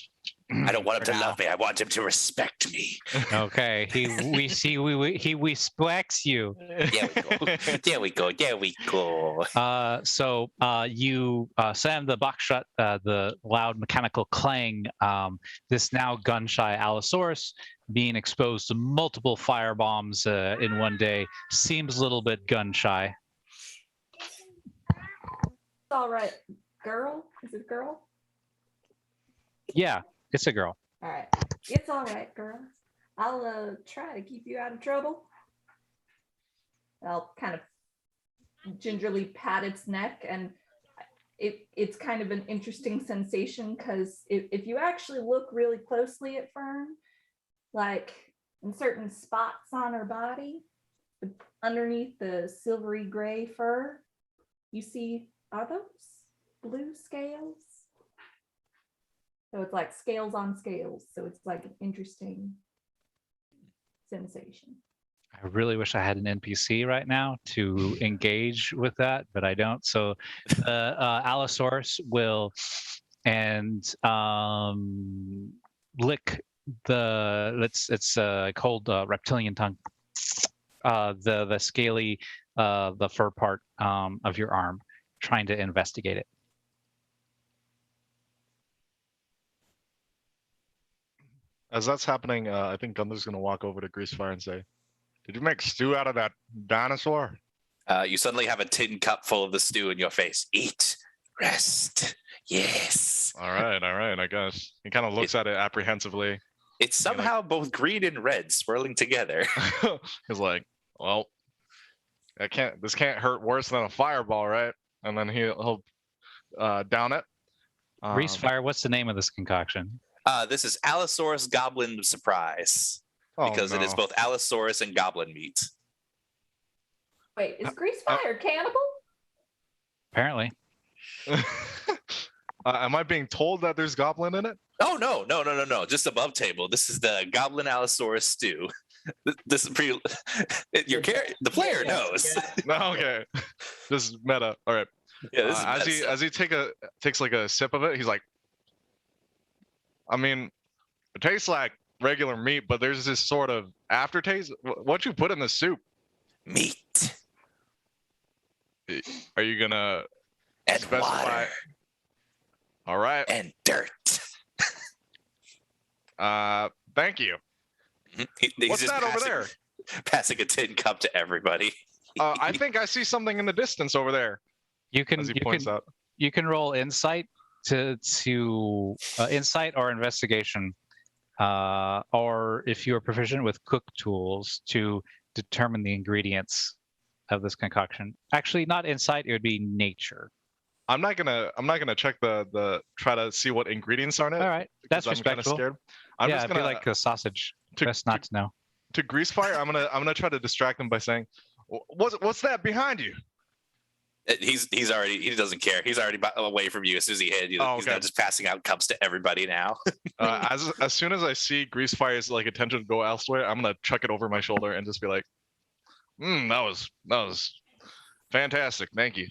Speaker 3: I don't want him to love me. I want him to respect me.
Speaker 1: Okay, he respects you.
Speaker 3: There we go.
Speaker 1: So you slam the box shut. The loud mechanical clang. This now gun-shy Allosaurus being exposed to multiple firebombs in one day seems a little bit gun-shy.
Speaker 4: It's all right, girl. Is it a girl?
Speaker 1: Yeah, it's a girl.
Speaker 4: All right. It's all right, girl. I'll try to keep you out of trouble. I'll kind of gingerly pat its neck, and it's kind of an interesting sensation because if you actually look really closely at Fern, like in certain spots on her body, underneath the silvery gray fur, you see, are those blue scales? So it's like scales on scales. So it's like an interesting sensation.
Speaker 1: I really wish I had an NPC right now to engage with that, but I don't. So the Allosaurus will lick it's called reptilian tongue, the scaly the fur part of your arm, trying to investigate it.
Speaker 5: As that's happening, I think Gunther's gonna walk over to Greasefire and say, "Did you make stew out of that dinosaur?"
Speaker 3: You suddenly have a tin cup full of the stew in your face. Eat, rest, yes.
Speaker 5: All right, I guess. He kind of looks at it apprehensively.
Speaker 3: It's somehow both green and red swirling together.
Speaker 5: He's like, "Well, this can't hurt worse than a fireball, right?" And then he'll down it.
Speaker 1: Greasefire, what's the name of this concoction?
Speaker 3: This is Allosaurus Goblin Surprise, because it is both Allosaurus and goblin meat.
Speaker 4: Wait, is Greasefire cannibal?
Speaker 1: Apparently.
Speaker 5: Am I being told that there's goblin in it?
Speaker 3: Oh, no. Just above table. This is the Goblin Allosaurus stew. This is the player knows.
Speaker 5: No, okay. This is meta. All right.
Speaker 3: Yeah,
Speaker 5: as he takes like a sip of it, he's like, I mean, it tastes like regular meat, but there's this sort of aftertaste. What you put in the soup?
Speaker 3: Meat.
Speaker 5: Are you gonna
Speaker 3: and
Speaker 5: specify?
Speaker 3: Water.
Speaker 5: All right.
Speaker 3: And dirt.
Speaker 5: Thank you.
Speaker 3: He's
Speaker 5: What's
Speaker 3: just
Speaker 5: that over there?
Speaker 3: Passing a tin cup to everybody.
Speaker 5: I think I see something in the distance over there.
Speaker 1: You can
Speaker 5: As he points out.
Speaker 1: You can roll insight to insight or investigation or if you are proficient with cook tools, to determine the ingredients of this concoction. Actually, not insight; it would be nature.
Speaker 5: I'm not gonna check the try to see what ingredients are in it.
Speaker 1: All right, that's
Speaker 5: because I'm kind of
Speaker 1: respectable.
Speaker 5: scared. I'm
Speaker 1: yeah,
Speaker 5: just
Speaker 1: I'd
Speaker 5: gonna
Speaker 1: be like a sausage.
Speaker 5: to-
Speaker 1: Best not to know.
Speaker 5: to Greasefire. I'm gonna try to distract him by saying, what's that behind you?
Speaker 3: He's already, he doesn't care. He's already away from you as soon as he hit. He's
Speaker 5: okay.
Speaker 3: now just passing out cups to everybody now.
Speaker 5: As soon as I see Greasefire's like attention go elsewhere, I'm gonna chuck it over my shoulder and just be like, that was fantastic. Thank you.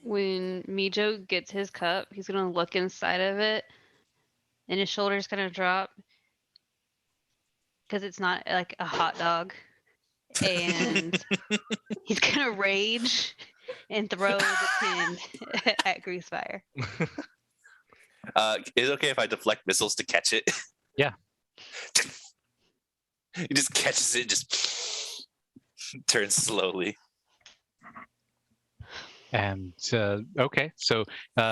Speaker 2: When Mijo gets his cup, he's gonna look inside of it, and his shoulder's gonna drop because it's not like a hot dog, and he's gonna rage and throw the tin at Greasefire.
Speaker 3: Is it okay if I deflect missiles to catch it?
Speaker 1: Yeah.
Speaker 3: He just catches it, just turns slowly.
Speaker 1: And okay, so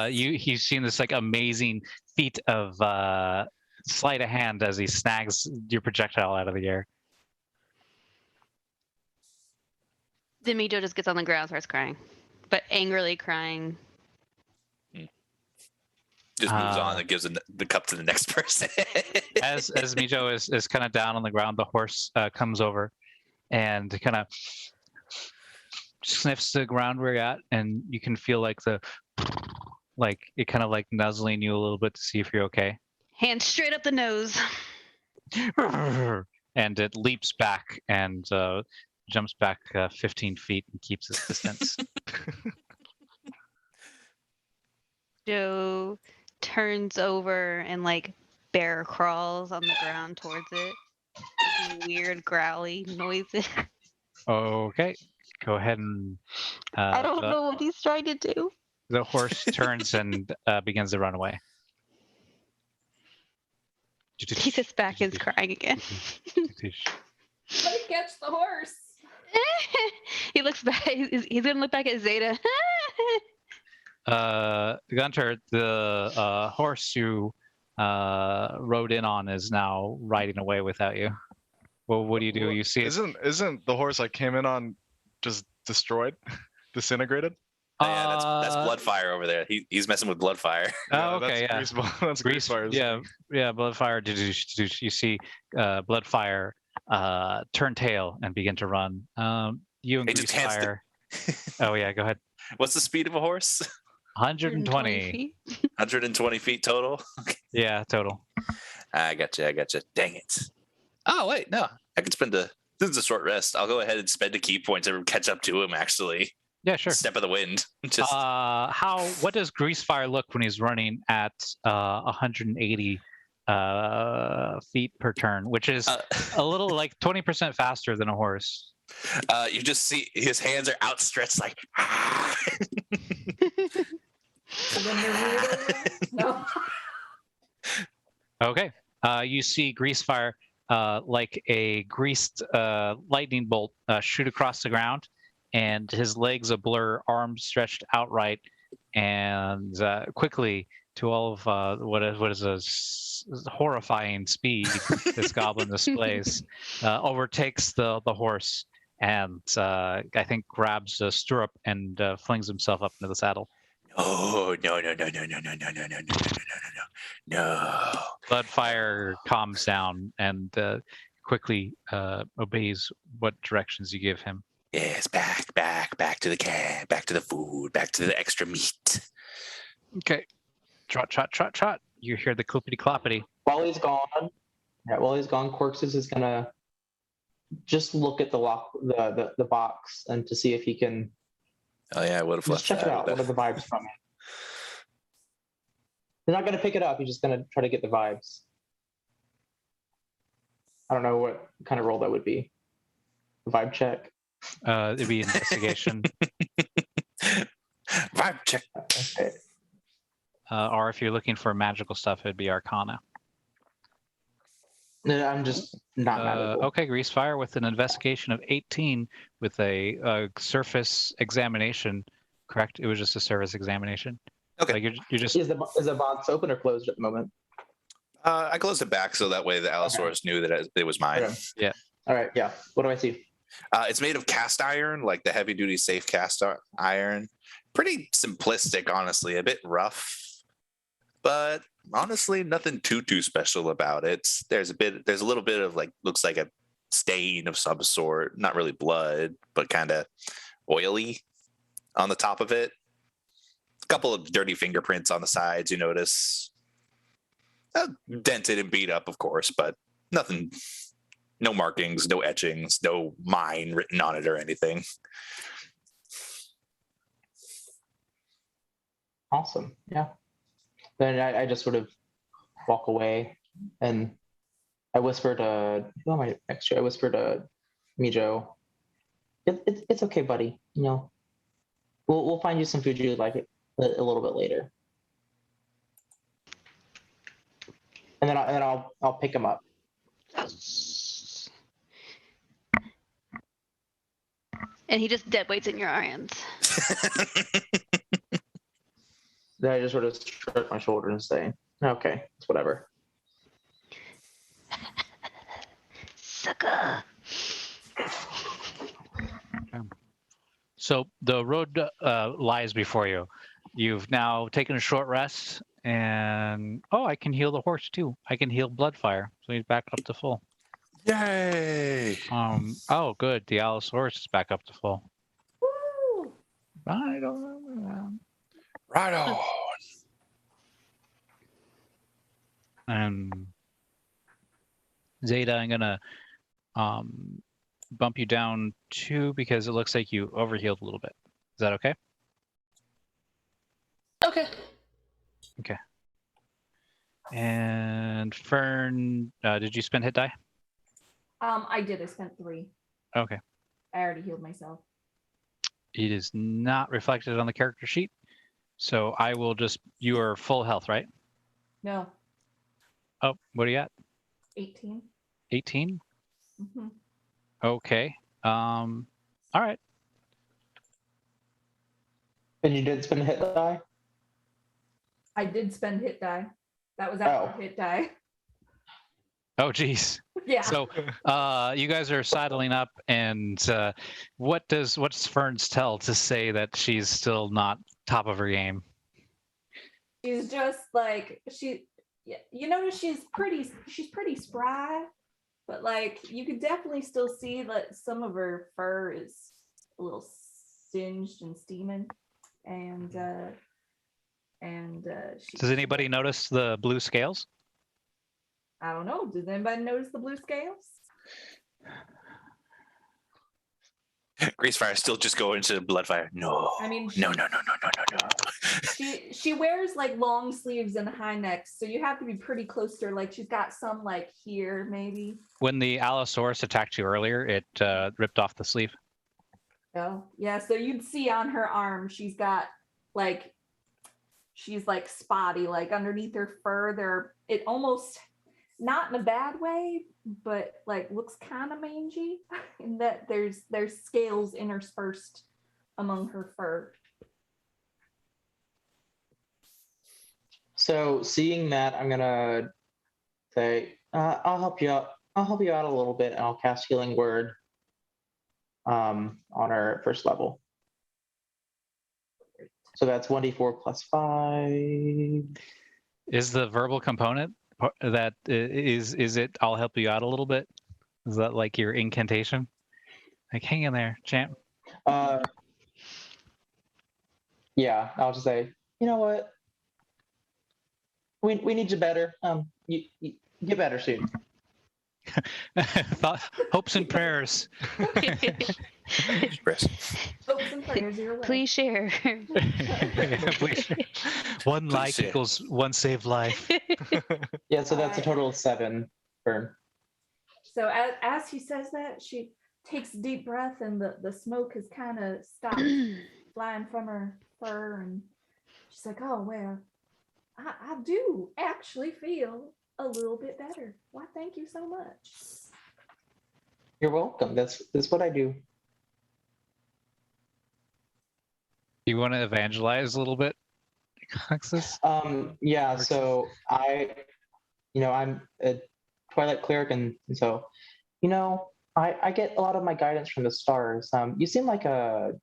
Speaker 1: he's seen this like amazing feat of sleight of hand as he snags your projectile out of the air.
Speaker 2: Then Mijo just gets on the ground and starts crying, but angrily crying.
Speaker 3: Just moves on and gives the cup to the next person.
Speaker 1: as Mijo is kind of down on the ground, the horse comes over and kind of sniffs the ground where you're at, and you can feel like it kind of like nuzzling you a little bit to see if you're okay.
Speaker 2: Hand straight up the nose.
Speaker 1: And it leaps back and jumps back 15 feet and keeps its distance.
Speaker 2: Joe turns over and like bear crawls on the ground towards it. Weird growly noises.
Speaker 1: Okay, go ahead and.
Speaker 2: I don't know what he's trying to do.
Speaker 1: The horse turns and begins to run away.
Speaker 2: He sits back and is crying again.
Speaker 4: Let me catch the horse.
Speaker 2: He looks back. He's gonna look back at Zeta.
Speaker 1: Gunter, the horse you rode in on is now riding away without you. Well, what do? You see it?
Speaker 5: Isn't the horse I came in on just destroyed, disintegrated?
Speaker 3: Yeah, that's Bloodfire over there. He's messing with Bloodfire.
Speaker 1: Oh, okay,
Speaker 5: that's
Speaker 1: yeah.
Speaker 5: That's Greasefire's.
Speaker 1: Yeah, Bloodfire. You see Bloodfire turn tail and begin to run. You and Greasefire. Oh yeah, go ahead.
Speaker 3: What's the speed of a horse?
Speaker 1: 120.
Speaker 3: 120 feet total?
Speaker 1: Yeah, total.
Speaker 3: I gotcha. Dang it. Oh, wait, no. I can spend this is a short rest. I'll go ahead and spend a key point to catch up to him, actually.
Speaker 1: Yeah, sure.
Speaker 3: Step of the wind. Just
Speaker 1: what does Greasefire look when he's running at 180 feet per turn, which is a little like 20% faster than a horse?
Speaker 3: You just see his hands are outstretched like
Speaker 4: No.
Speaker 1: Okay. You see Greasefire like a greased lightning bolt shoot across the ground, and his legs a blur, arms stretched outright, and quickly, to all of what is a horrifying speed this goblin displays, overtakes the horse, and I think grabs a stirrup and flings himself up into the saddle.
Speaker 3: no.
Speaker 1: Bloodfire calms down and quickly obeys what directions you give him.
Speaker 3: Yes, back to the can, back to the food, back to the extra meat.
Speaker 1: Okay. Trot. You hear the clippity cloppity.
Speaker 7: While he's gone, Quirks is gonna just look at the box and to see if he can
Speaker 3: Oh yeah, I would have
Speaker 7: just check it out. What are the vibes from it? He's not gonna pick it up. He's just gonna try to get the vibes. I don't know what kind of role that would be. A vibe check.
Speaker 1: It'd be investigation.
Speaker 3: Vibe check.
Speaker 7: Okay.
Speaker 1: Or if you're looking for magical stuff, it'd be Arcana.
Speaker 7: No, I'm just not magical.
Speaker 1: Okay, Greasefire with an investigation of 18 with a surface examination. Correct? It was just a surface examination.
Speaker 3: Okay.
Speaker 1: Like you're just
Speaker 7: Is the box open or closed at the moment?
Speaker 3: I closed it back so that way the Allosaurus knew that it was mine.
Speaker 7: Okay.
Speaker 1: Yeah.
Speaker 7: All right. Yeah. What do I see?
Speaker 3: It's made of cast iron, like the heavy duty safe cast iron. Pretty simplistic, honestly, a bit rough, but honestly, nothing too special about it. There's a little bit of like, looks like a stain of some sort, not really blood, but kind of oily on the top of it. A couple of dirty fingerprints on the sides, you notice. Dented and beat up, of course, but nothing. No markings, no etchings, no mine written on it or anything.
Speaker 7: Awesome. Yeah. Then I just sort of walk away, and I whisper to who am I next to? I whisper to Mijo. It's okay, buddy. You know, we'll find you some food you like a little bit later, and then I'll pick him up.
Speaker 2: And he just dead weights in your arms.
Speaker 7: Then I just sort of shrug my shoulder and say, "Okay, it's whatever."
Speaker 2: Sucker.
Speaker 1: So the road lies before you. You've now taken a short rest, and I can heal the horse too. I can heal Bloodfire, so he's back up to full.
Speaker 3: Yay!
Speaker 1: Good. The Allosaurus is back up to full.
Speaker 4: Woo!
Speaker 1: I don't remember
Speaker 3: Right on.
Speaker 1: that. Zeta, I'm gonna bump you down 2 because it looks like you overhealed a little bit. Is that okay?
Speaker 8: Okay.
Speaker 1: Okay. And Fern, did you spend hit die?
Speaker 4: I did. I spent 3.
Speaker 1: Okay.
Speaker 4: I already healed myself.
Speaker 1: It is not reflected on the character sheet, so I will just. You are full health, right?
Speaker 4: No,
Speaker 1: Oh, what are you at?
Speaker 4: 18.
Speaker 1: 18.
Speaker 4: Mm-hmm.
Speaker 1: Okay. All right.
Speaker 7: And you did spend a hit die?
Speaker 4: I did spend hit die. That was after hit die.
Speaker 1: Oh, geez.
Speaker 4: Yeah.
Speaker 1: So, you guys are sidling up, and what's Fern's tell to say that she's still not top of her game?
Speaker 4: She's just like you notice she's pretty spry, but like you could definitely still see that some of her fur is a little singed and steaming, and
Speaker 1: Does anybody notice the blue scales?
Speaker 4: I don't know. Does anybody notice the blue scales?
Speaker 3: Greasefire still just going into Bloodfire. No.
Speaker 4: I mean,
Speaker 3: No.
Speaker 4: she wears like long sleeves and high necks, so you have to be pretty close to her. Like she's got some like here maybe.
Speaker 1: When the Allosaurus attacked you earlier, it ripped off the sleeve.
Speaker 4: Oh yeah, so you'd see on her arm she's like spotty, like underneath her fur it almost, not in a bad way, but like looks kind of mangy in that there's scales interspersed among her fur.
Speaker 7: So seeing that, I'm gonna say, I'll help you out. I'll help you out a little bit, and I'll cast Healing Word on our first level. So that's 1d4 plus 5.
Speaker 1: Is the verbal component that is it? I'll help you out a little bit. Is that like your incantation? Like, hang in there, champ.
Speaker 7: Yeah, I'll just say, you know what? We need you better. You get better soon.
Speaker 1: Hopes and prayers.
Speaker 3: Chris.
Speaker 4: Hopes and prayers your way.
Speaker 2: Please share.
Speaker 1: Please share. One like
Speaker 3: share.
Speaker 1: equals one saved life.
Speaker 7: Yeah, so that's a total of 7 burn.
Speaker 4: So as he says that, she takes a deep breath, and the smoke has kind of stopped flying from her fur, and she's like, oh, well, I do actually feel a little bit better. Why, thank you so much.
Speaker 7: You're welcome. That's what I do.
Speaker 1: You want to evangelize a little bit, Alexis?
Speaker 7: Yeah, so I'm a Twilight cleric, and so, I get a lot of my guidance from the stars. You seem like are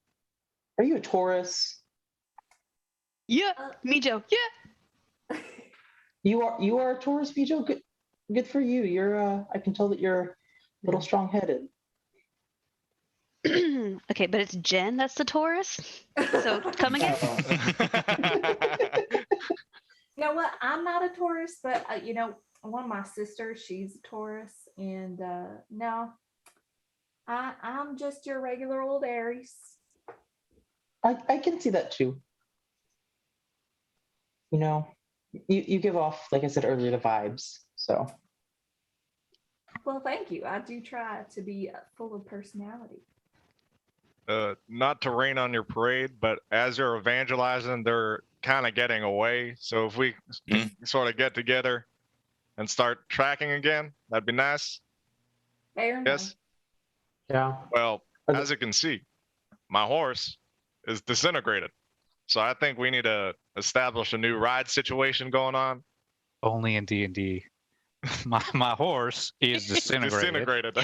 Speaker 7: you a Taurus?
Speaker 2: Yeah, Mijo. Yeah.
Speaker 7: You are a Taurus, Bijo. Good for you. I can tell that you're a little strong-headed.
Speaker 2: Okay, but it's Jen that's the Taurus. So come again.
Speaker 4: You know what? I'm not a Taurus, but one of my sisters, she's a Taurus, and no, I'm just your regular old Aries.
Speaker 7: I can see that too. You give off, like I said earlier, the vibes. So.
Speaker 4: Well, thank you. I do try to be full of personality.
Speaker 5: Not to rain on your parade, but as you're evangelizing, they're kind of getting away. So if we sort of get together and start tracking again, that'd be nice.
Speaker 4: Fair enough.
Speaker 5: Yes.
Speaker 7: Yeah.
Speaker 5: Well, as you can see, my horse is disintegrated. So I think we need to establish a new ride situation going on.
Speaker 1: Only in D&D. My horse is disintegrated.
Speaker 3: I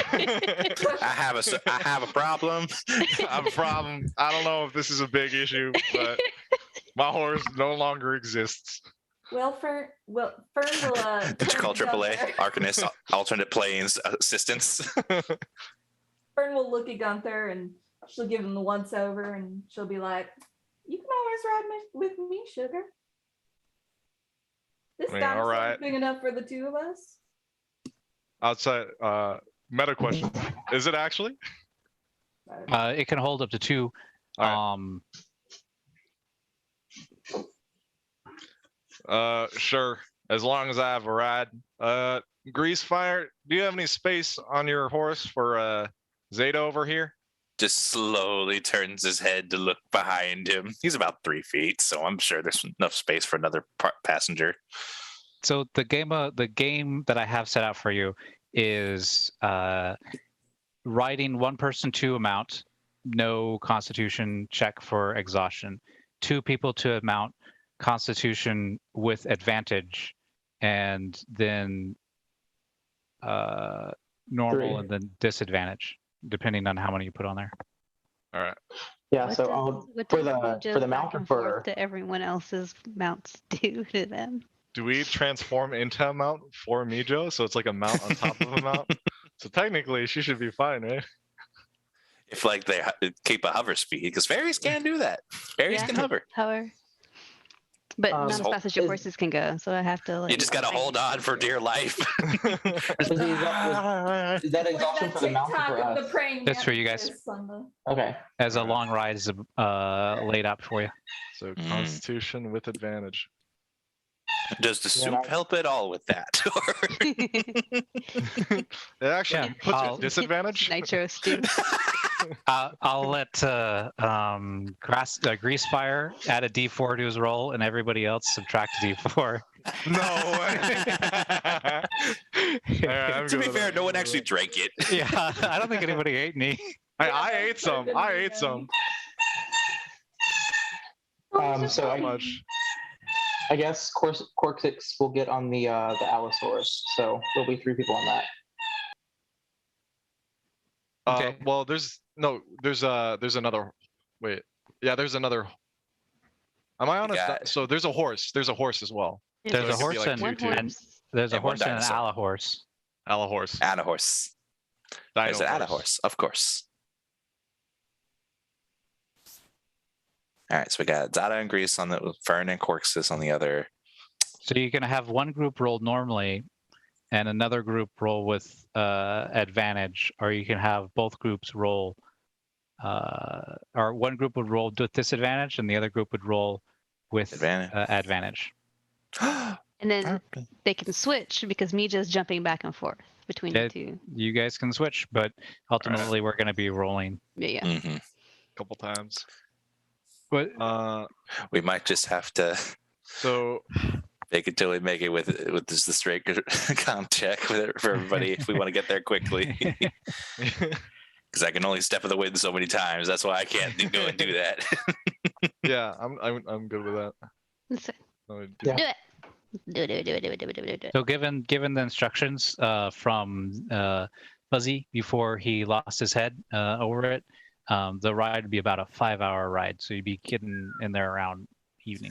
Speaker 3: have a problem.
Speaker 5: I have a problem. I don't know if this is a big issue, but my horse no longer exists.
Speaker 4: Well, Fern will.
Speaker 3: Did you call AAA? Arcanist Alternate Planes Assistance.
Speaker 4: Fern will look at Gunther and she'll give him the once over, and she'll be like, "You can always ride with me, sugar. This dinosaur
Speaker 5: right.
Speaker 4: is big enough for the two of us."
Speaker 5: Outside, meta question: is it actually?
Speaker 1: It can hold up to 2.
Speaker 5: Right. Sure, as long as I have a ride. Greasefire, do you have any space on your horse for Zeta over here?
Speaker 3: Just slowly turns his head to look behind him. He's about 3 feet, so I'm sure there's enough space for another passenger.
Speaker 1: So the game that I have set out for you is riding 1 person to a mount, no Constitution check for exhaustion. 2 people to a mount, Constitution with advantage, and then normal
Speaker 7: 3.
Speaker 1: and then disadvantage, depending on how many you put on there.
Speaker 5: All right.
Speaker 7: Yeah.
Speaker 2: What
Speaker 7: so
Speaker 2: does
Speaker 7: for the mount or for
Speaker 2: to everyone else's mounts do to them?
Speaker 5: Do we transform into a mount for Mijo? So it's like a mount on top of a mount. So technically, she should be fine, right?
Speaker 3: If they keep a hover speed, because fairies can do that. Fairies can hover.
Speaker 2: But not as
Speaker 3: So
Speaker 2: fast as your horses can go, so I have to.
Speaker 3: You just gotta hold on for dear life.
Speaker 7: is that exhaustion for the mount or for us?
Speaker 1: That's for you guys.
Speaker 7: Okay.
Speaker 1: As a long ride is laid out for you.
Speaker 5: So Constitution with advantage.
Speaker 3: Does the soup help at all with that?
Speaker 5: It actually puts you at disadvantage.
Speaker 2: Nitro stew.
Speaker 1: I'll let Greasefire add a D4 to his roll, and everybody else subtract a D4.
Speaker 5: No way.
Speaker 3: To be fair, no one actually drank it.
Speaker 1: Yeah, I don't think anybody ate any.
Speaker 5: I ate some.
Speaker 7: So I guess Corksix will get on the Allosaurus, so there'll be 3 people on that.
Speaker 1: Okay.
Speaker 5: Well, there's another. Wait. Yeah, there's another. Am I honest? So there's a horse. There's a horse as well.
Speaker 1: There's a
Speaker 5: So it could be
Speaker 1: horse
Speaker 5: like
Speaker 1: and
Speaker 5: 2, 2.
Speaker 1: there's a
Speaker 3: And one
Speaker 1: horse and an
Speaker 3: dinosaur.
Speaker 1: ala horse.
Speaker 5: Ala horse.
Speaker 3: And a horse. There's an and a horse, of course. All right, so we got Zada and Grease on the Fern and Corksys on the other.
Speaker 1: So you're gonna have one group roll normally, and another group roll with advantage, or you can have both groups roll. Or one group would roll with disadvantage, and the other group would roll with advantage.
Speaker 2: And then they can switch because Mija's jumping back and forth between the 2.
Speaker 1: You guys can switch, but ultimately we're going to be rolling.
Speaker 2: Yeah.
Speaker 3: Mm-hmm.
Speaker 5: A couple times.
Speaker 1: But
Speaker 3: we might just have to make it till we make it with just the straight comp check for everybody if we want to get there quickly. Because I can only step in the wind so many times. That's why I can't go and do that.
Speaker 5: Yeah, I'm good with that.
Speaker 2: Let's see.
Speaker 7: Yeah.
Speaker 2: Do it. Do it.
Speaker 1: So given the instructions from Fuzzy before he lost his head over it, the ride would be about a 5-hour ride. So you'd be getting in there around evening.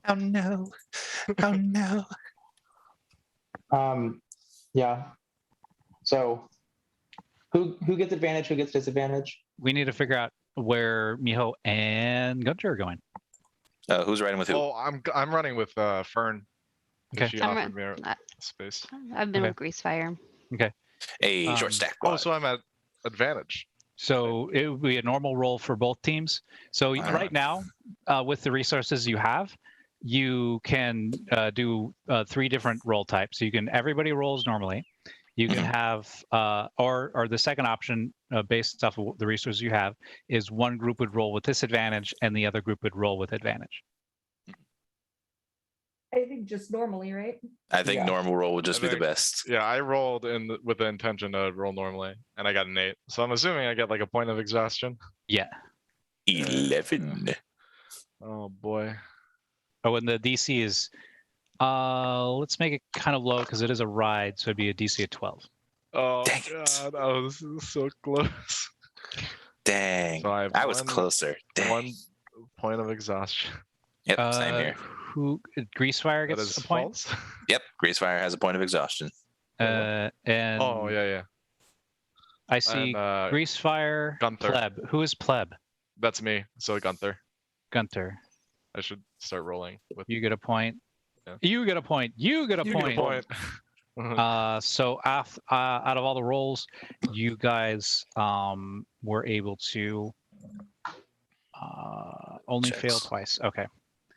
Speaker 3: Oh no! Oh no!
Speaker 7: Yeah. So, who gets advantage? Who gets disadvantage?
Speaker 1: We need to figure out where Miho and Gunter are going.
Speaker 3: Who's riding with who?
Speaker 5: Oh, I'm running with Fern.
Speaker 1: Okay.
Speaker 5: She
Speaker 2: I'm
Speaker 5: offered me
Speaker 2: I-
Speaker 5: space.
Speaker 2: I've been
Speaker 1: Okay.
Speaker 2: with Greasefire.
Speaker 3: A short stack quad.
Speaker 5: Oh, so I'm at advantage.
Speaker 1: So it would be a normal roll for both teams. So
Speaker 3: Wow.
Speaker 1: right now, with the resources you have, you can do 3 different roll types. So you can everybody rolls normally. You can have or the second option based off of the resources you have is one group would roll with disadvantage and the other group would roll with advantage.
Speaker 4: I think just normally, right?
Speaker 3: I think
Speaker 7: Yeah.
Speaker 3: normal roll would just
Speaker 5: I
Speaker 3: be the
Speaker 5: think-
Speaker 3: best.
Speaker 5: Yeah, I rolled with the intention to roll normally, and I got an 8. So I'm assuming I get like a point of exhaustion.
Speaker 1: Yeah.
Speaker 3: 11.
Speaker 5: Oh boy.
Speaker 1: Oh, and the DC is let's make it kind of low because it is a ride, so it'd be a DC of 12.
Speaker 5: Oh
Speaker 3: Dang it.
Speaker 5: god. Oh, this is so close.
Speaker 3: Dang.
Speaker 5: So I have
Speaker 3: I was
Speaker 5: one-
Speaker 3: closer. Dang.
Speaker 5: 1 point of exhaustion.
Speaker 3: Yep, same here.
Speaker 1: Who Greasefire
Speaker 5: That
Speaker 1: gets
Speaker 5: is
Speaker 1: a point?
Speaker 5: false.
Speaker 3: Yep, Greasefire has a point of exhaustion.
Speaker 1: And
Speaker 5: Oh yeah.
Speaker 1: I see
Speaker 5: And
Speaker 1: Greasefire,
Speaker 5: Gunther.
Speaker 1: Pleb. Who is Pleb?
Speaker 5: that's me. So Gunther.
Speaker 1: Gunter.
Speaker 5: I should start rolling with
Speaker 1: You get a point.
Speaker 5: Yeah.
Speaker 1: You get a point. You get a
Speaker 5: You
Speaker 1: point.
Speaker 5: get a point.
Speaker 1: So out of all the rolls, you guys were able to only fail
Speaker 3: Checks.
Speaker 1: twice. Okay.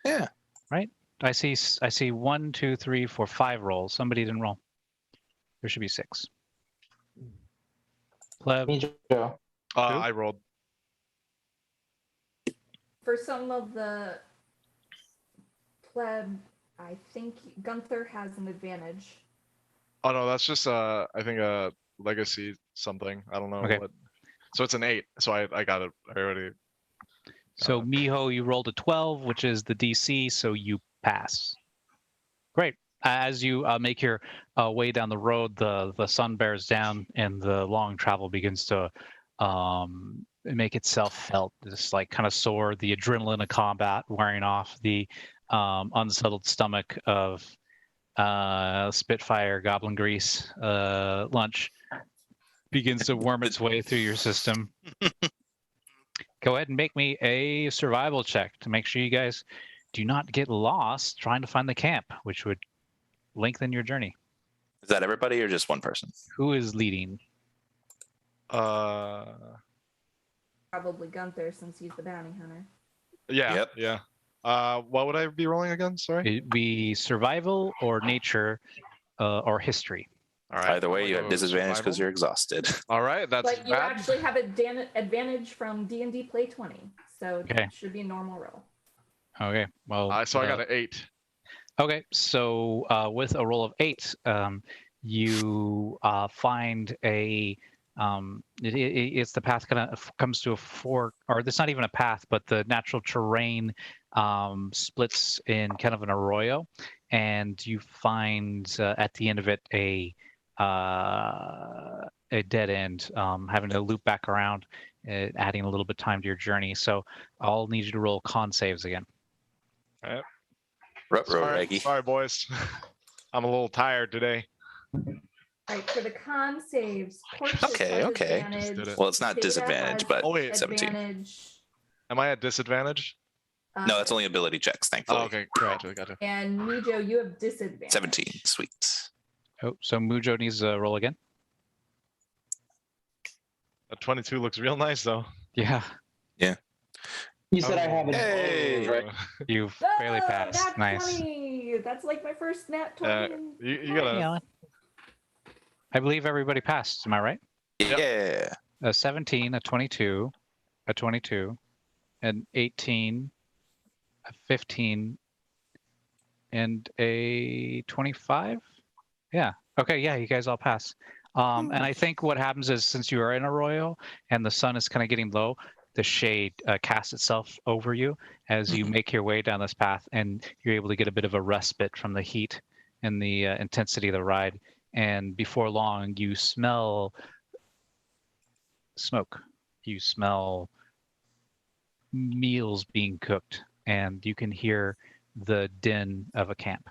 Speaker 3: Yeah.
Speaker 1: Right. I see 1, 2, 3, 4, 5 rolls. Somebody didn't roll. There should be 6. Pleb.
Speaker 7: Me, Joe.
Speaker 5: I rolled.
Speaker 4: For some of the pleb, I think Gunther has an advantage.
Speaker 5: Oh no, that's just I think a legacy something. I don't know
Speaker 1: Okay.
Speaker 5: what. So it's an 8. So I got it. I already.
Speaker 1: So Miho, you rolled a 12, which is the DC, so you pass. Great. As you make your way down the road, the sun bears down and the long travel begins to make itself felt. Just like kind of sore, the adrenaline of combat wearing off, the unsettled stomach of Spitfire Goblin Grease lunch begins to worm its way through your system. Go ahead and make me a survival check to make sure you guys do not get lost trying to find the camp, which would lengthen your journey.
Speaker 3: Is that everybody or just one person?
Speaker 1: Who is leading?
Speaker 5: Uh.
Speaker 4: Probably Gunther since he's the bounty hunter.
Speaker 5: Yeah.
Speaker 3: Yep.
Speaker 5: Yeah. What would I be rolling again? Sorry.
Speaker 1: It'd be survival or nature or history.
Speaker 5: All right.
Speaker 3: Either way,
Speaker 5: I'll
Speaker 3: you
Speaker 5: go
Speaker 3: have disadvantage because
Speaker 5: survival.
Speaker 3: you're exhausted.
Speaker 5: All right. That's
Speaker 4: But you
Speaker 5: bad.
Speaker 4: actually have advantage from D&D Play 20, so
Speaker 1: Okay.
Speaker 4: it should be a normal roll.
Speaker 1: Okay. Well,
Speaker 5: So I got an 8.
Speaker 1: Okay, so with a roll of 8, you find a it's the path kind of comes to a fork, or it's not even a path, but the natural terrain splits in kind of an arroyo, and you find at the end of it a dead end, having to loop back around, adding a little bit of time to your journey. So I'll need you to roll con saves again.
Speaker 5: Sorry, boys. I'm a little tired today.
Speaker 4: All right, for the con saves, Portius
Speaker 3: Okay,
Speaker 4: has
Speaker 3: okay.
Speaker 4: advantage,
Speaker 5: Just did it.
Speaker 3: Well, it's not
Speaker 4: Data
Speaker 3: disadvantage,
Speaker 4: has
Speaker 3: but
Speaker 5: Oh, wait.
Speaker 3: 17.
Speaker 4: advantage,
Speaker 5: Am I at disadvantage?
Speaker 3: No, that's only ability checks, thankfully.
Speaker 5: Oh, okay. Gotcha.
Speaker 4: And Mijo, you have disadvantage.
Speaker 3: 17. Sweet.
Speaker 1: Oh, so Mujo needs to roll again.
Speaker 5: A 22 looks real nice though.
Speaker 1: Yeah,
Speaker 7: You said I have advantage,
Speaker 3: Hey!
Speaker 7: right?
Speaker 1: you've
Speaker 4: Oh,
Speaker 1: barely passed.
Speaker 4: nat
Speaker 1: Nice.
Speaker 4: 20! That's like my first nat 20.
Speaker 5: You gotta.
Speaker 1: Yeah. I believe everybody passed. Am I right?
Speaker 3: Yeah.
Speaker 1: A 17, a 22, a 22, an 18, a 15, and a 25. Yeah. Okay. Yeah, you guys all pass. And I think what happens is since you are in Arroyo and the sun is kind of getting low, the shade casts itself over you as you make your way down this path, and you're able to get a bit of a respite from the heat and the intensity of the ride. And before long, you smell smoke. You smell meals being cooked, and you can hear the din of a camp.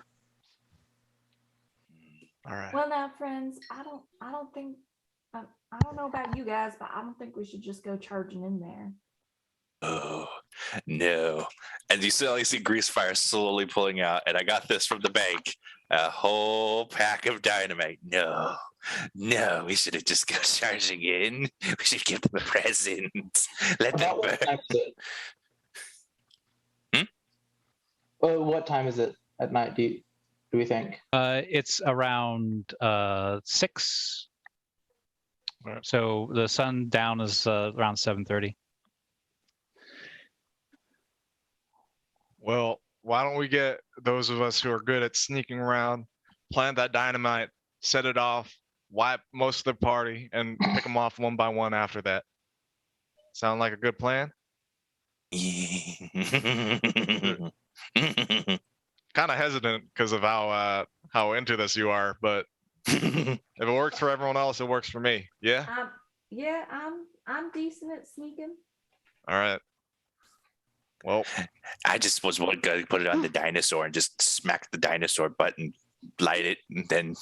Speaker 5: All right.
Speaker 4: Well, now, friends, I don't think, I don't know about you guys, but I don't think we should just go charging in there.
Speaker 3: Oh, no. And you slowly see Greasefire slowly pulling out, and I got this from the bank, a whole pack of dynamite. No, we should have just go charging in. We should give them a present. Let them
Speaker 7: About what
Speaker 3: burn.
Speaker 7: time is it? What time is it at night, do we think?
Speaker 1: It's around 6.
Speaker 5: Right.
Speaker 1: So the sun down is around 7:30.
Speaker 5: Well, why don't we get those of us who are good at sneaking around, plant that dynamite, set it off, wipe most of the party, and pick them off one by one after that? Sound like a good plan? Kind of hesitant because of how into this you are, but if it works for everyone else, it works for me. Yeah.
Speaker 4: Yeah, I'm decent at sneaking.
Speaker 5: All right. Well,
Speaker 3: I just was going to put it on the dinosaur and just smack the dinosaur button, light it, and then.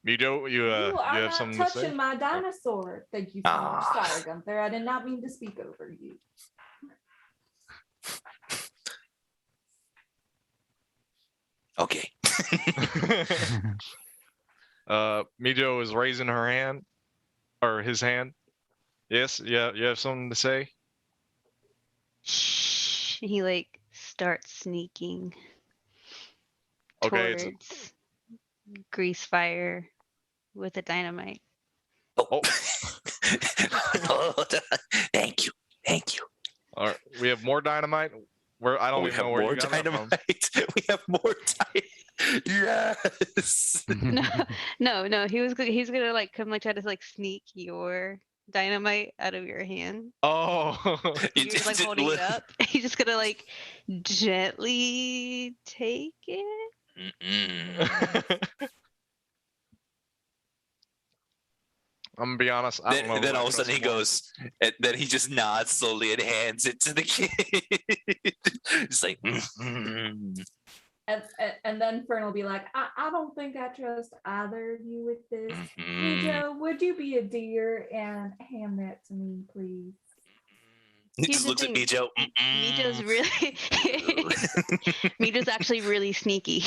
Speaker 5: Mijo, you
Speaker 4: Ooh, I'm
Speaker 5: have
Speaker 4: not
Speaker 5: something to say?
Speaker 4: touching my dinosaur. Thank you so much. Sorry, Gunther. I did not mean to speak over you.
Speaker 3: Okay.
Speaker 5: Mijo is raising her hand, or his hand. Yes, yeah, you have something to say?
Speaker 2: Shh. He like starts sneaking
Speaker 5: Okay,
Speaker 2: towards Greasefire with a dynamite.
Speaker 3: Oh. Thank you.
Speaker 5: all right, we have more dynamite. I don't
Speaker 3: We
Speaker 5: even
Speaker 3: have
Speaker 5: know where
Speaker 3: more
Speaker 5: you got that from.
Speaker 3: dynamite. We have more dynamite. Yes.
Speaker 2: No. He's gonna like come like try to like sneak your dynamite out of your hand.
Speaker 5: Oh,
Speaker 2: You're just like holding it up. He's just gonna like gently take it.
Speaker 3: Mm-mm.
Speaker 5: I'm gonna be honest. I don't know.
Speaker 3: Then
Speaker 5: who I
Speaker 3: all of a sudden
Speaker 5: trust
Speaker 3: he
Speaker 5: more.
Speaker 3: goes, and then he just nods slowly and hands it to the kid. It's like,
Speaker 4: And then Fern will be like, I don't think I trust either of you with this. Mijo, would you be a dear and hand that to me, please?
Speaker 3: He
Speaker 2: Here's
Speaker 3: just
Speaker 2: the
Speaker 3: looks at
Speaker 2: thing.
Speaker 3: Mijo.
Speaker 2: Mijo's really Mijo's actually really sneaky.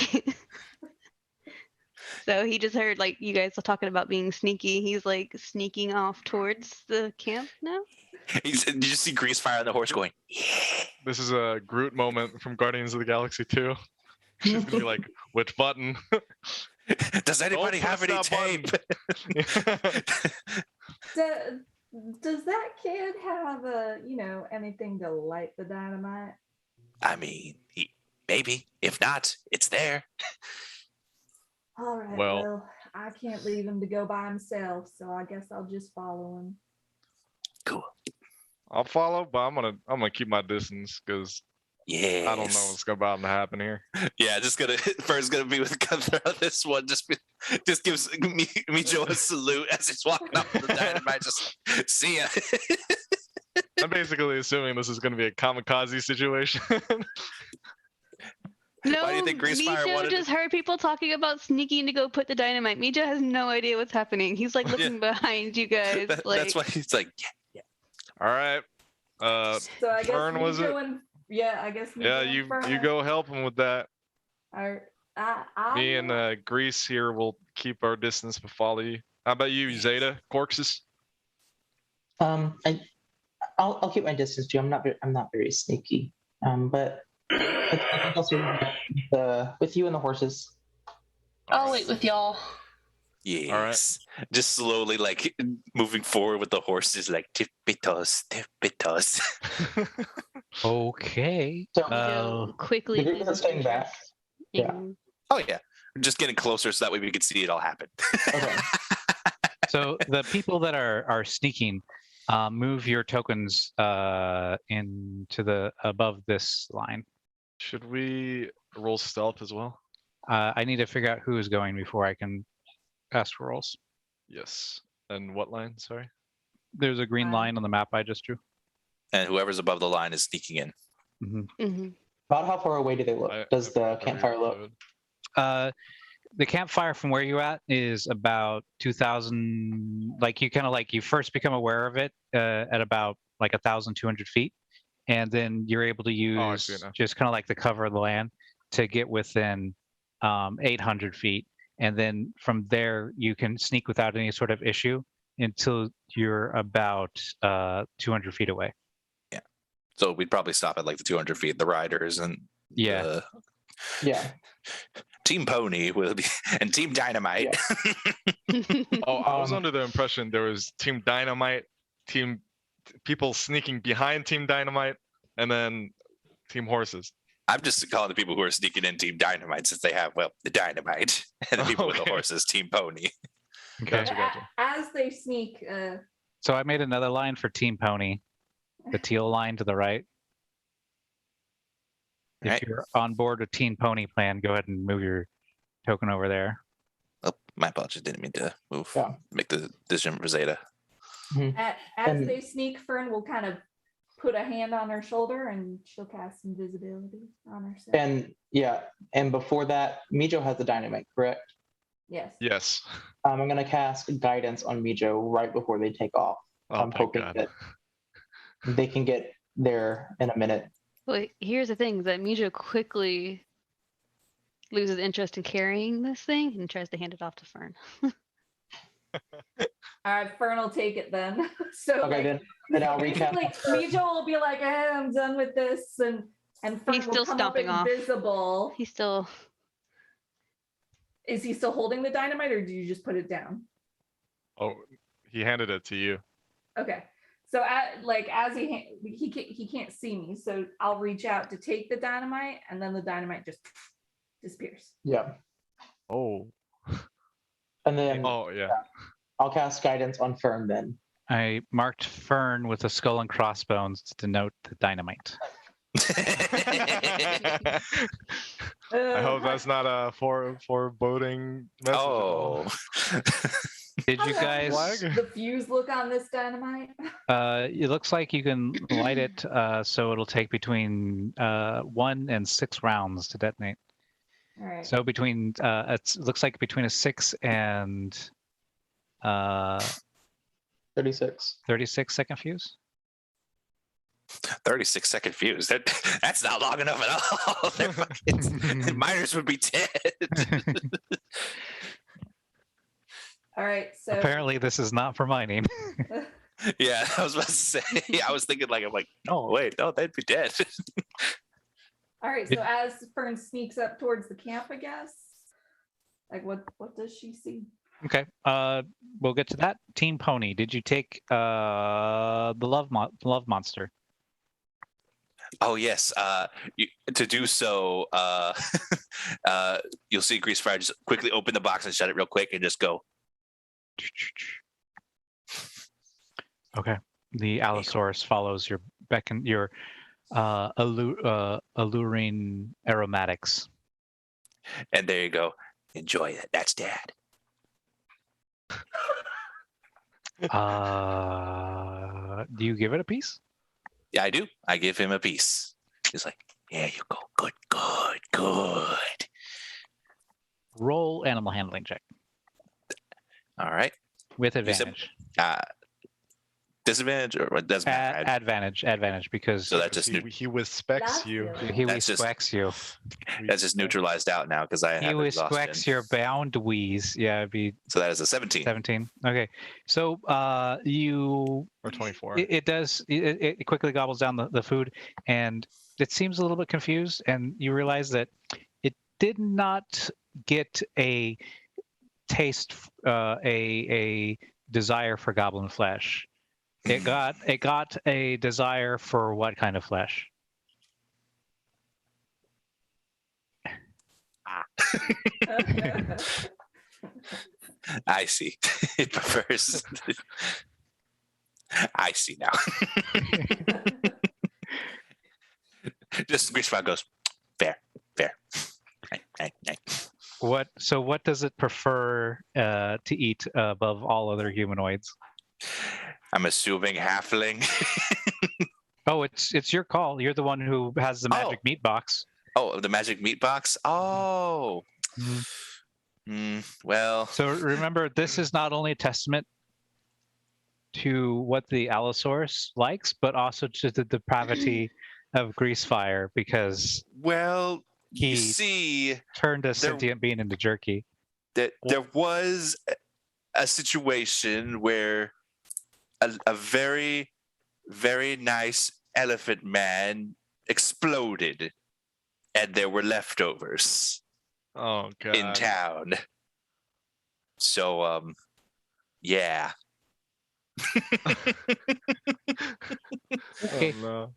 Speaker 2: So he just heard like you guys were talking about being sneaky. He's like sneaking off towards the camp now.
Speaker 3: You just see Greasefire on the horse going,
Speaker 5: This is a Groot moment from Guardians of the Galaxy 2. She's gonna be like, which button?
Speaker 3: does anybody
Speaker 5: Don't
Speaker 3: have any
Speaker 5: press that
Speaker 3: tape?
Speaker 4: Does that kid have anything to light the dynamite?
Speaker 3: I mean, maybe. If not, it's there.
Speaker 4: All right,
Speaker 5: Well-
Speaker 4: well, I can't leave him to go by himself, so I guess I'll just follow him.
Speaker 3: Cool.
Speaker 5: I'll follow, but I'm gonna keep my distance because
Speaker 3: Yes.
Speaker 5: I don't know what's about to happen here.
Speaker 3: Yeah, Fern's gonna be with Gunther on this one. Just gives Mijo a salute as he's walking up the dynamite. Just see ya.
Speaker 5: I'm basically assuming this is gonna be a kamikaze situation.
Speaker 2: No,
Speaker 3: Why do you think Greasefire
Speaker 2: Mijo
Speaker 3: wanted
Speaker 2: just heard people talking about sneaking to go put the dynamite. Mijo has no idea what's happening. He's like looking behind you guys.
Speaker 3: That's why he's like,
Speaker 5: All right.
Speaker 4: So I guess
Speaker 5: Fern, was it?
Speaker 4: Mijo and I guess Mijo
Speaker 5: Yeah,
Speaker 4: and
Speaker 5: you
Speaker 4: Fern
Speaker 5: go help him with that.
Speaker 4: are
Speaker 5: Me and Grease here will keep our distance but follow you. How about you, Zeta? Corxus?
Speaker 7: I'll keep my distance too. I'm not very sneaky. But I think also with you and the horses.
Speaker 8: I'll wait with y'all.
Speaker 3: yes.
Speaker 5: All right.
Speaker 3: Just slowly, like moving forward with the horses, like tippy-toes.
Speaker 1: Okay.
Speaker 7: So
Speaker 2: Mijo quickly.
Speaker 7: the group isn't staying back. Yeah.
Speaker 3: Oh yeah, just getting closer so that way we can see it all happen.
Speaker 7: Okay.
Speaker 1: So the people that are sneaking, Move your tokens into the above this line.
Speaker 5: Should we roll stealth as well?
Speaker 1: I need to figure out who is going before I can ask for rolls.
Speaker 5: Yes. And what line? Sorry.
Speaker 1: There's a green line on the map I just drew.
Speaker 3: And whoever's above the line is sneaking in.
Speaker 2: Mm-hmm.
Speaker 7: About how far away do they look? Does the campfire look?
Speaker 1: The campfire from where you're at is about 2,000. Like you first become aware of it at about like 1,200 feet, and then you're able to use just kind of like the cover of the land to get within 800 feet, and then from there you can sneak without any sort of issue until you're about 200 feet away.
Speaker 3: Yeah. So we'd probably stop at like the 200 feet. The riders and
Speaker 1: yeah.
Speaker 3: Team Pony will be and Team Dynamite.
Speaker 5: Yeah. I was under the impression there was Team Dynamite, people sneaking behind Team Dynamite, and then Team Horses.
Speaker 3: I'm just calling the people who are sneaking in Team Dynamite since they have the Dynamite, and the people with the horses Team Pony.
Speaker 1: Okay.
Speaker 5: Gotcha.
Speaker 4: As they sneak.
Speaker 1: So I made another line for Team Pony, the teal line to the right. If you're on board with Team Pony plan, go ahead and move your token over there.
Speaker 3: Oh, my apologies. Didn't mean to move.
Speaker 7: Yeah.
Speaker 3: Make the decision for Zeta.
Speaker 4: As they sneak, Fern will kind of put a hand on her shoulder and she'll cast invisibility on herself.
Speaker 7: And before that, Mijo has the dynamite, correct?
Speaker 4: Yes.
Speaker 5: Yes.
Speaker 7: I'm going to cast guidance on Mijo right before they take off. I'm hoping that they can get there in a minute.
Speaker 2: Well, here's the thing: that Mijo quickly loses interest in carrying this thing and tries to hand it off to Fern.
Speaker 4: All right, Fern will take it then. So
Speaker 7: okay, then I'll recap.
Speaker 4: Mijo will be like, I'm done with this, and Fern
Speaker 2: He's
Speaker 4: will
Speaker 2: still
Speaker 4: come
Speaker 2: stomping
Speaker 4: up
Speaker 2: off.
Speaker 4: invisible.
Speaker 2: Is
Speaker 4: he still holding the dynamite, or do you just put it down?
Speaker 5: Oh, he handed it to you.
Speaker 4: Okay. So as he can't see me, so I'll reach out to take the dynamite, and then the dynamite just disappears.
Speaker 7: Yeah.
Speaker 5: Oh.
Speaker 7: And then I'll cast guidance on Fern then.
Speaker 1: I marked Fern with a skull and crossbones to denote the dynamite.
Speaker 5: I hope that's not a foreboding message.
Speaker 3: Oh.
Speaker 1: Did you guys?
Speaker 4: The fuse look on this dynamite?
Speaker 1: It looks like you can light it, so it'll take between 1 and 6 rounds to detonate.
Speaker 4: All right.
Speaker 1: So between it looks like between a 6 and
Speaker 7: 36
Speaker 1: second fuse.
Speaker 3: 36-second fuse. That's not long enough at all. Miners would be dead.
Speaker 4: All right. So
Speaker 1: apparently, this is not for mining.
Speaker 3: Yeah, I was about to say. I was thinking no, they'd be dead.
Speaker 4: All right. So as Fern sneaks up towards the camp, I guess. What does she see?
Speaker 1: Okay. We'll get to that. Team Pony, did you take the love monster?
Speaker 3: Oh yes. To do so, you'll see Greasefire just quickly open the box and shut it real quick and just go.
Speaker 1: Okay. The Allosaurus follows your alluring aromatics.
Speaker 3: And there you go. Enjoy it. That's Dad.
Speaker 1: Do you give it a piece?
Speaker 3: Yeah, I do. I give him a piece. He's like, "Yeah, you go. Good.
Speaker 1: Roll animal handling check
Speaker 3: All right.
Speaker 1: with advantage.
Speaker 3: Disadvantage or what doesn't matter?
Speaker 1: Advantage because
Speaker 3: So that just
Speaker 5: he respects you.
Speaker 1: he
Speaker 3: That's
Speaker 1: respects you.
Speaker 3: that's just neutralized out now because I have
Speaker 1: He respects
Speaker 3: exhaustion.
Speaker 1: your boundaries. Yeah, it'd be
Speaker 3: So that is a 17.
Speaker 1: 17. Okay, so you
Speaker 5: Or 24.
Speaker 1: it quickly gobbles down the food, and it seems a little bit confused, and you realize that it did not get a taste, a desire for goblin flesh. It got a desire for what kind of flesh?
Speaker 3: I see. It prefers. I see now. Just Grishma goes, fair. Right.
Speaker 1: What does it prefer to eat above all other humanoids?
Speaker 3: I'm assuming halfling.
Speaker 1: Oh, it's your call. You're the one who has the magic meat box.
Speaker 3: Oh, the magic meat box? Oh. Well.
Speaker 1: So remember, this is not only a testament to what the Allosaurus likes, but also to the depravity of Greasefire, because
Speaker 3: Well,
Speaker 1: he
Speaker 3: you see,
Speaker 1: turned a sentient being into jerky.
Speaker 3: that there was a situation where a very, very nice elephant man exploded, and there were leftovers
Speaker 5: Oh god.
Speaker 3: in town. So, yeah.
Speaker 1: Okay.
Speaker 5: Oh, no.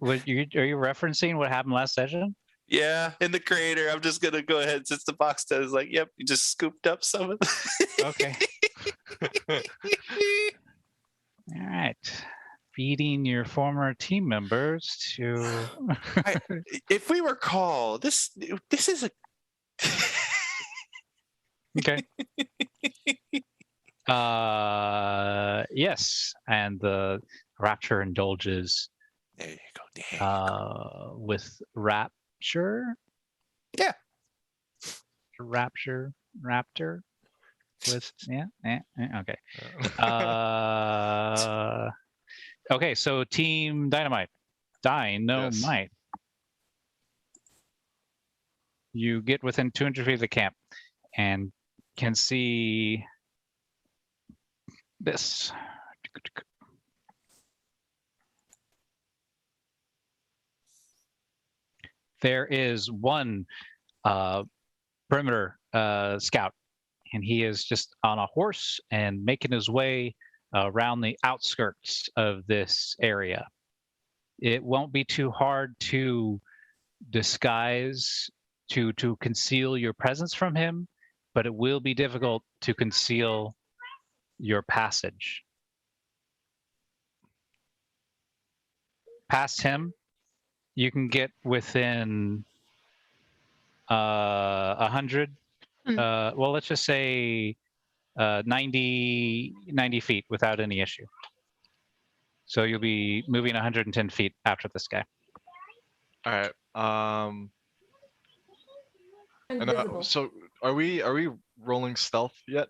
Speaker 1: Are you referencing what happened last session?
Speaker 3: Yeah, in the crater. I'm just gonna go ahead since the box does like, yep, you just scooped up some of
Speaker 1: Okay. All right. Feeding your former team members to.
Speaker 3: If we recall, this is a
Speaker 1: Okay. Yes, and the rapture indulges
Speaker 3: there you go.
Speaker 1: with rapture.
Speaker 3: Yeah.
Speaker 1: Raptor with okay. Okay, so Team Dynamite. Dynamite. You get within 200 feet of the camp and can see this. There is one perimeter scout, and he is just on a horse and making his way around the outskirts of this area. It won't be too hard to disguise, to conceal your presence from him, but it will be difficult to conceal your passage. Past him, you can get within 100. Well, let's just say 90 feet without any issue. So you'll be moving 110 feet after this guy.
Speaker 5: All right.
Speaker 4: Invisible.
Speaker 5: So are we rolling stealth yet?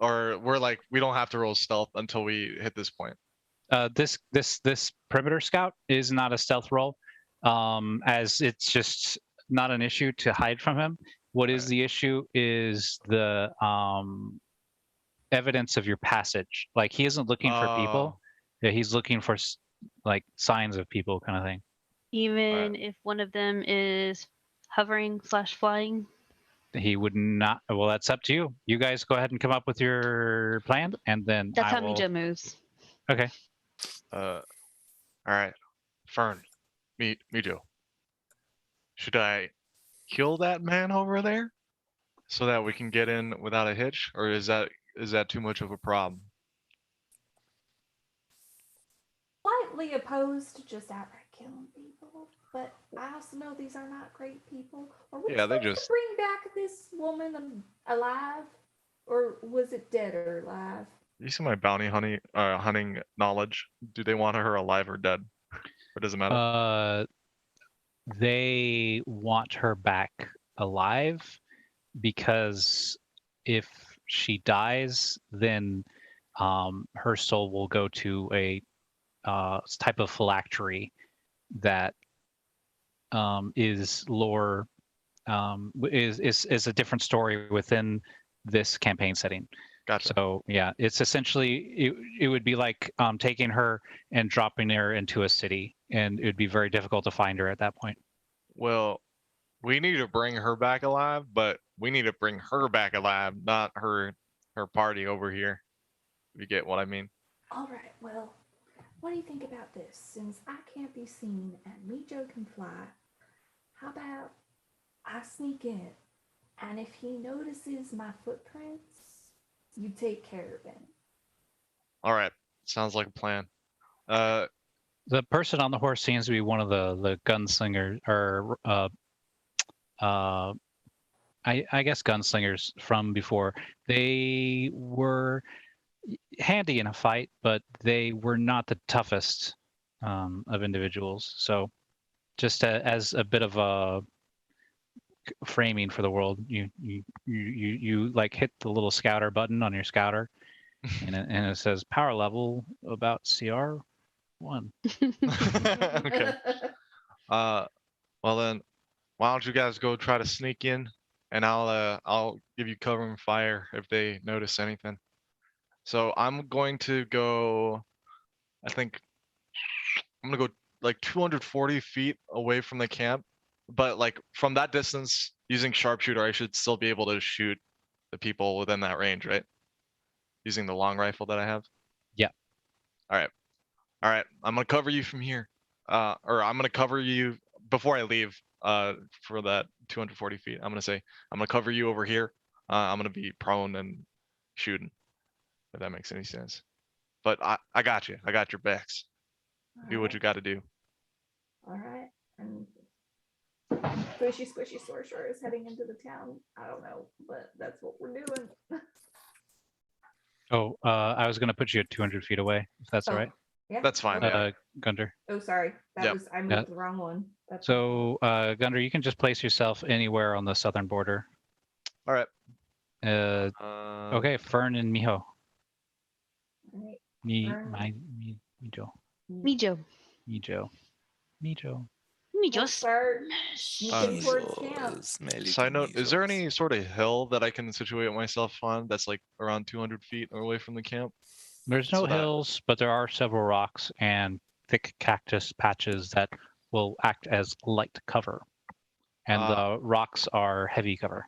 Speaker 5: Or we don't have to roll stealth until we hit this point?
Speaker 1: This perimeter scout is not a stealth roll, as it's just not an issue to hide from him. What is the issue is the evidence of your passage. Like, he isn't looking for people. Yeah, he's looking for like signs of people, kind of thing.
Speaker 2: Even if one of them is hovering/flying.
Speaker 1: He would not. Well, that's up to you. You guys go ahead and come up with your plan, and then
Speaker 2: That's
Speaker 1: I
Speaker 2: how
Speaker 1: will...
Speaker 2: Mija moves.
Speaker 1: Okay.
Speaker 5: All right. Fern, Mijo. Should I kill that man over there so that we can get in without a hitch, or is that too much of a problem?
Speaker 4: Slightly opposed to just outright killing people, but I also know these are not great people. Are we
Speaker 5: Yeah, they
Speaker 4: supposed
Speaker 5: just-
Speaker 4: to bring back this woman alive, or was it dead or alive?
Speaker 5: You see my bounty hunting knowledge? Do they want her alive or dead? Or does it matter?
Speaker 1: They want her back alive, because if she dies, then her soul will go to a type of phylactery that is lore, is a different story within this campaign setting.
Speaker 5: Gotcha.
Speaker 1: So yeah, it's essentially, it would be like taking her and dropping her into a city, and it would be very difficult to find her at that point.
Speaker 5: Well, we need to bring her back alive, but we need to bring her back alive, not her party over here. If you get what I mean.
Speaker 4: All right, well, what do you think about this? Since I can't be seen and Mijo can fly, how about I sneak in, and if he notices my footprints, You take care of him.
Speaker 5: All right. Sounds like a plan.
Speaker 1: The person on the horse seems to be one of the gunslingers, or I guess gunslingers from before. They were handy in a fight, but they were not the toughest of individuals. So, just as a bit of a framing for the world, you like hit the little scouter button on your scouter, and it says power level about CR1.
Speaker 5: Okay. Well then, why don't you guys go try to sneak in, and I'll give you cover and fire if they notice anything. So I'm going to go. I think I'm gonna go like 240 feet away from the camp, but like from that distance, using sharpshooter, I should still be able to shoot the people within that range, right? Using the long rifle that I have.
Speaker 1: Yeah.
Speaker 5: All right. I'm gonna cover you from here, or I'm gonna cover you before I leave. For that 240 feet, I'm gonna cover you over here. I'm gonna be prone and shooting, if that makes any sense. But I got you. I got your backs. Do what you got to do.
Speaker 4: All right. And squishy sorcerer is heading into the town. I don't know, but that's what we're doing.
Speaker 1: Oh, I was gonna put you at 200 feet away, if that's all right.
Speaker 4: Yeah.
Speaker 5: That's fine. Yeah.
Speaker 1: Gunter.
Speaker 4: Oh, sorry.
Speaker 5: Yep.
Speaker 4: I moved the wrong one. That's
Speaker 1: So, Gunter, you can just place yourself anywhere on the southern border.
Speaker 5: All right.
Speaker 1: Okay, Fern and Miho.
Speaker 4: all right.
Speaker 1: Mijo.
Speaker 2: Mijo.
Speaker 4: We'll start sneaking towards camp.
Speaker 5: Side note: is there any sort of hill that I can situate myself on that's like around 200 feet away from the camp?
Speaker 1: There's no
Speaker 5: So that-
Speaker 1: hills, but there are several rocks and thick cactus patches that will act as light cover. And the rocks are heavy cover.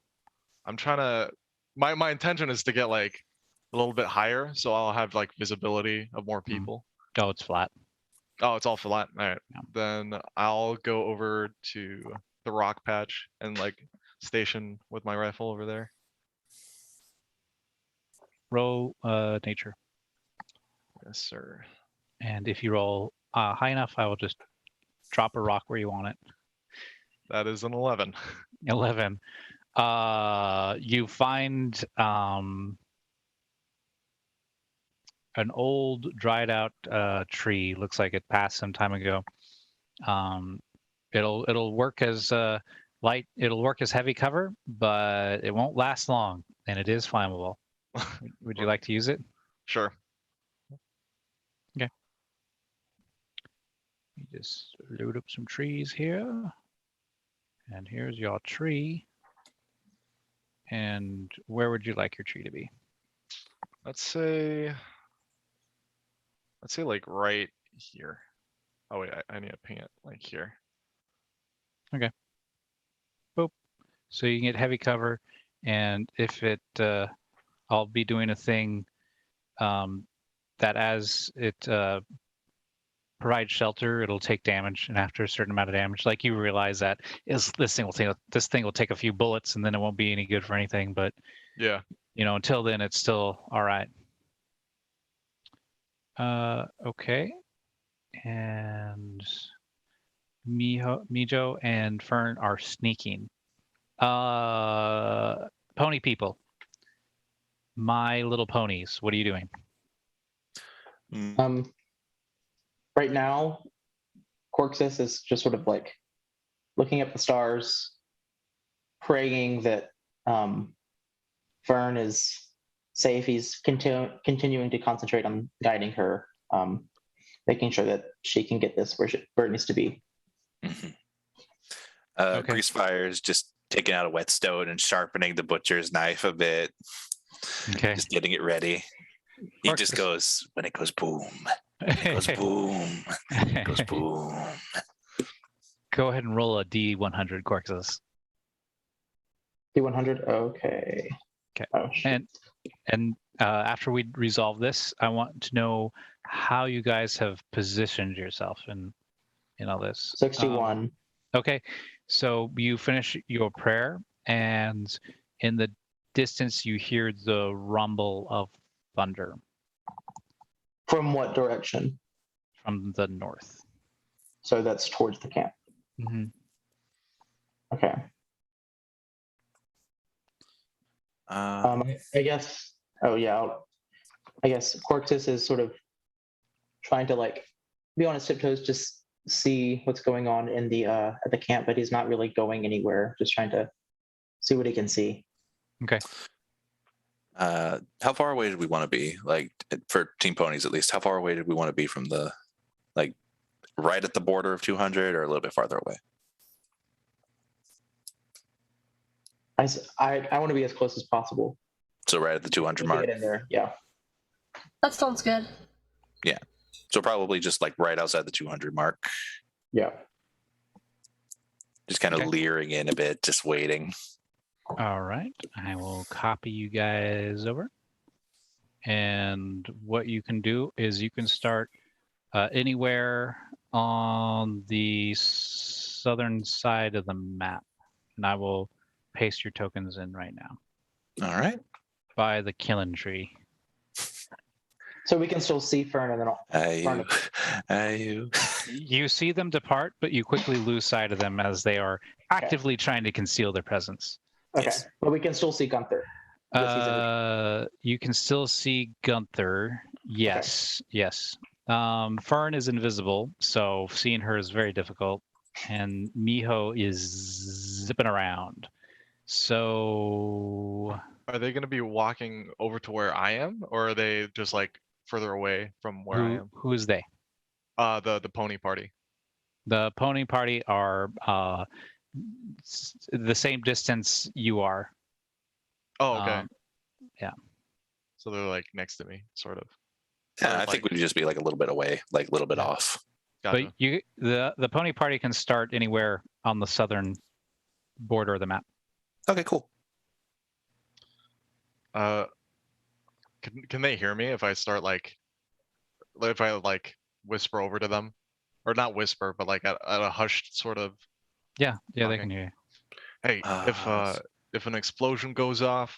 Speaker 5: I'm trying to. My intention is to get like a little bit higher, so I'll have like visibility of more people.
Speaker 1: Oh, it's flat.
Speaker 5: Oh, it's all flat. All right.
Speaker 1: Yeah.
Speaker 5: Then I'll go over to the rock patch and like station with my rifle over there.
Speaker 1: Roll nature.
Speaker 5: Yes, sir.
Speaker 1: And if you roll high enough, I will just drop a rock where you want it.
Speaker 5: That is an 11.
Speaker 1: 11. You find an old dried out tree. Looks like it passed some time ago. It'll work as light. It'll work as heavy cover, but it won't last long, and it is flammable. Would you like to use it?
Speaker 5: Sure.
Speaker 1: Okay. You just load up some trees here, and here's your tree. And where would you like your tree to be?
Speaker 5: Let's say like right here. Oh wait, I need to ping it like here.
Speaker 1: Okay. Boop. So you can get heavy cover, and if it, I'll be doing a thing that as it provides shelter, it'll take damage, and after a certain amount of damage, like you realize that this thing will take a few bullets, and then it won't be any good for anything. But
Speaker 5: Yeah.
Speaker 1: until then, it's still all right. Okay. And Mijo and Fern are sneaking. Pony people. My Little Ponies, what are you doing?
Speaker 7: Right now, Corxus is just sort of like looking at the stars, praying that Fern is safe. He's continuing to concentrate on guiding her, making sure that she can get this where it needs to be.
Speaker 1: Okay.
Speaker 3: Greasefire is just taking out a whetstone and sharpening the butcher's knife a bit.
Speaker 1: Okay.
Speaker 3: Just getting it ready. He
Speaker 1: Corxus.
Speaker 3: just goes, when it goes boom, it goes boom, it goes boom.
Speaker 1: Go ahead and roll a D100, Corxus.
Speaker 7: D100? Okay.
Speaker 1: Okay.
Speaker 7: Oh, shit.
Speaker 1: And after we resolve this, I want to know how you guys have positioned yourself in all this.
Speaker 7: 61.
Speaker 1: Okay, so you finish your prayer, and in the distance, you hear the rumble of thunder
Speaker 7: From what direction?
Speaker 1: from the north.
Speaker 7: So that's towards the camp.
Speaker 1: Mm-hmm.
Speaker 7: Okay. I guess. Oh yeah. I guess Corctus is sort of trying to like be on his tiptoes, just see what's going on in the at the camp, but he's not really going anywhere. Just trying to see what he can see.
Speaker 1: Okay.
Speaker 3: How far away did we want to be? Like for Team Ponies, at least, how far away did we want to be from the, like, right at the border of 200, or a little bit farther away?
Speaker 7: I want to be as close as possible.
Speaker 3: So right at the 200
Speaker 7: To
Speaker 3: mark.
Speaker 7: get in there. Yeah.
Speaker 8: That sounds good.
Speaker 3: Yeah. So probably just like right outside the 200 mark.
Speaker 7: Yeah.
Speaker 3: Just kind of
Speaker 1: Okay.
Speaker 3: leering in a bit, just waiting.
Speaker 1: All right. I will copy you guys over. And what you can do is you can start anywhere on the southern side of the map. And I will paste your tokens in right now.
Speaker 3: All right.
Speaker 1: By the killing tree.
Speaker 7: So we can still see Fern and then
Speaker 1: You see them depart, but you quickly lose sight of them as they are actively trying to conceal their presence.
Speaker 7: Okay.
Speaker 3: Yes.
Speaker 7: But we can still see Gunther.
Speaker 1: You can still see Gunther. Yes, yes. Fern is invisible, so seeing her is very difficult. And Miho is zipping around. So
Speaker 5: Are they going to be walking over to where I am, or are they just like further away from where I am?
Speaker 1: who is they?
Speaker 5: The pony party.
Speaker 1: The pony party are the same distance you are.
Speaker 5: Oh, okay.
Speaker 1: Yeah.
Speaker 5: So they're like next to me, sort of.
Speaker 3: Yeah, I think we'd just be like a little bit away, like a little bit off.
Speaker 5: Gotcha.
Speaker 1: But the pony party can start anywhere on the southern border of the map.
Speaker 3: Okay, cool.
Speaker 5: Can they hear me if I start if I like whisper over to them, or not whisper, but like at a hushed sort of?
Speaker 1: Yeah, they
Speaker 5: Okay.
Speaker 1: can hear you.
Speaker 5: Hey, if an explosion goes off,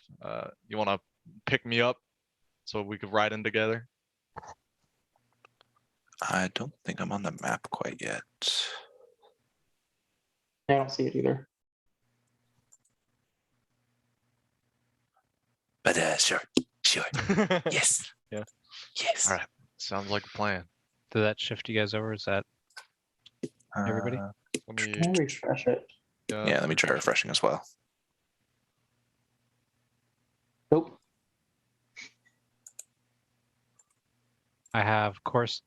Speaker 5: you want to pick me up so we could ride in together?
Speaker 3: I don't think I'm on the map quite yet.
Speaker 7: I don't see it either.
Speaker 3: But sure. Yes.
Speaker 5: Yeah.
Speaker 3: Yes.
Speaker 5: All right. Sounds like a plan.
Speaker 1: Did that shift you guys over? Is that everybody?
Speaker 5: Let me,
Speaker 7: Can I refresh it?
Speaker 3: Yeah, let me try refreshing as well.
Speaker 7: Nope.
Speaker 1: I have Corex,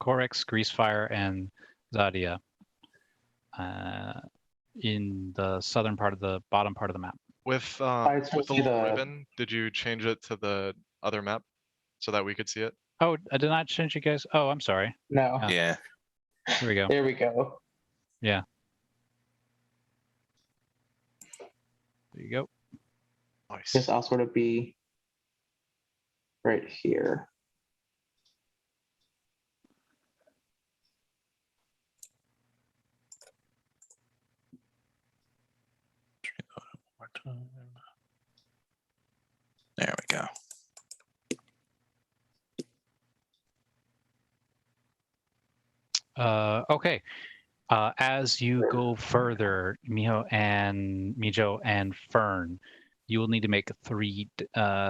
Speaker 1: Greasefire, and Zadia in the southern part of the bottom part of the map.
Speaker 5: with
Speaker 7: still
Speaker 5: the
Speaker 7: see
Speaker 5: little
Speaker 7: the-
Speaker 5: ribbon, did you change it to the other map so that we could see it?
Speaker 1: Oh, I did not change you guys. Oh, I'm sorry.
Speaker 7: No.
Speaker 3: Yeah.
Speaker 1: Here we go.
Speaker 7: There we go.
Speaker 1: There you go.
Speaker 5: Nice.
Speaker 7: Guess I'll sort of be right here.
Speaker 3: There we go.
Speaker 1: Okay. As you go further, Mijo and Fern, you will need to make 3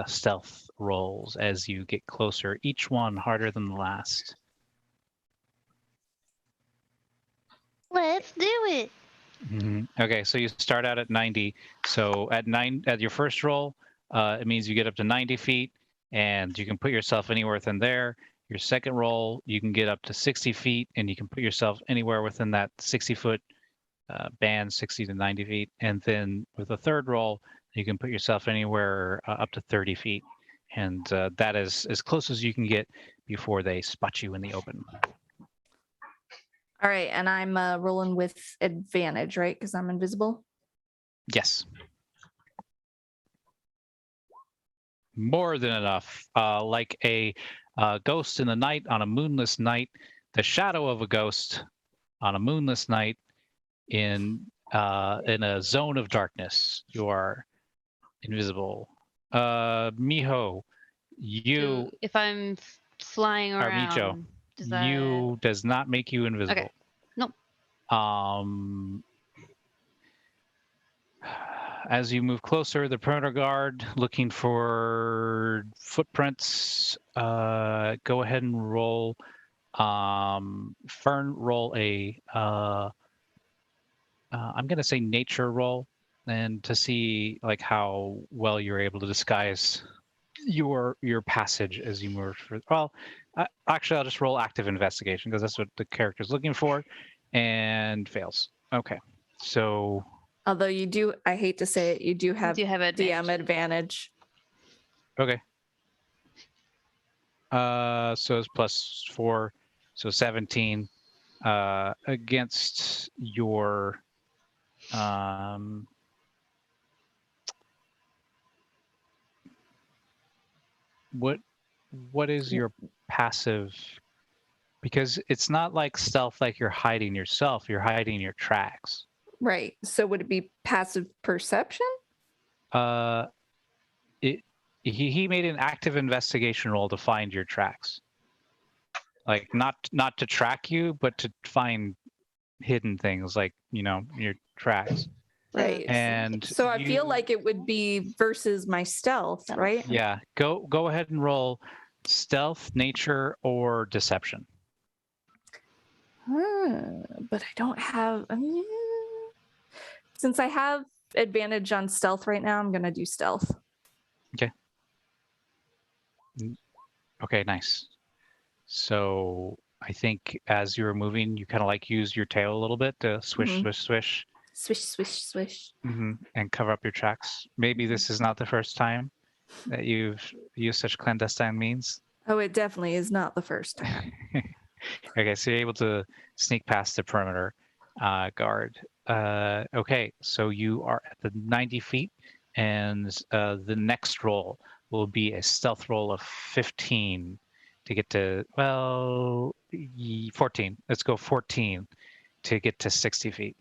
Speaker 1: stealth rolls as you get closer, each one harder than the last.
Speaker 2: Let's do it.
Speaker 1: Okay, so you start out at 90. So at your first roll, it means you get up to 90 feet, and you can put yourself anywhere within there. Your second roll, you can get up to 60 feet, and you can put yourself anywhere within that 60-foot band, 60 to 90 feet. And then with the third roll, you can put yourself anywhere up to 30 feet. And that is as close as you can get before they spot you in the open.
Speaker 4: All right, and I'm rolling with advantage, right? Because I'm invisible.
Speaker 1: Yes. More than enough. Like a ghost in the night on a moonless night, the shadow of a ghost on a moonless night in a zone of darkness. You are invisible. Miho, you
Speaker 2: So if I'm flying
Speaker 1: Or
Speaker 2: around,
Speaker 1: Micho,
Speaker 2: does that...
Speaker 1: you does not make you invisible.
Speaker 2: Okay. Nope.
Speaker 1: As you move closer, the perimeter guard looking for footprints. Go ahead and roll. Fern, roll a. I'm gonna say nature roll, and to see like how well you're able to disguise your passage as you move. Well, actually, I'll just roll active investigation because that's what the character's looking for, and fails. Okay, so.
Speaker 4: Although you do, I hate to say it, you do have
Speaker 2: advantage.
Speaker 4: DM advantage.
Speaker 1: Okay. So it's +4, so 17 against your what is your passive? Because it's not like stealth, like you're hiding yourself, you're hiding your tracks.
Speaker 4: Right. So would it be passive perception?
Speaker 1: He made an active investigation roll to find your tracks. Like not to track you, but to find hidden things like, your tracks.
Speaker 4: Right.
Speaker 1: And
Speaker 4: so I feel like it would be versus my stealth, right?
Speaker 1: Yeah. Go ahead and roll stealth, nature, or deception.
Speaker 4: But I don't have. Since I have advantage on stealth right now, I'm gonna do stealth.
Speaker 1: Okay, nice. So I think as you were moving, you kind of like use your tail a little bit to swish,
Speaker 4: Mhm.
Speaker 1: swish, swish.
Speaker 4: Swish, swish, swish.
Speaker 1: And cover up your tracks. Maybe this is not the first time that you've used such clandestine means.
Speaker 4: Oh, it definitely is not the first time.
Speaker 1: Okay, so you're able to sneak past the perimeter guard. Okay, so you are at the 90 feet, and the next roll will be a stealth roll of 15 to get to, 14. Let's go 14 to get to 60 feet.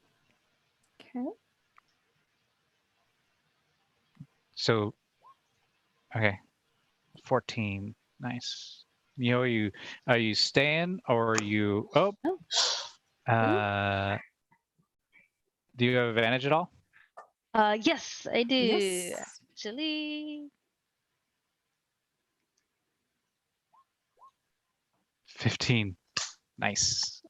Speaker 4: Okay.
Speaker 1: So, okay, 14. Nice. Are you staying or are you? Oh. Do you have advantage at all?
Speaker 2: Yes, I do.
Speaker 4: Yes.
Speaker 2: Actually.
Speaker 1: 15. Nice.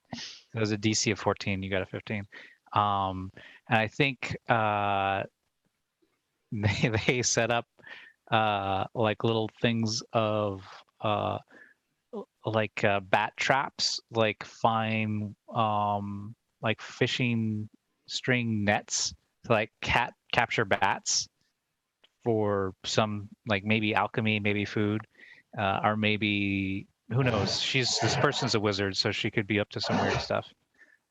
Speaker 1: That was a DC of 14. You got a 15. And I think they set up like little things of like bat traps, like fine like fishing string nets to like capture bats for some, like maybe alchemy, maybe food, or maybe who knows. This person's a wizard, so she could be up to some weird stuff.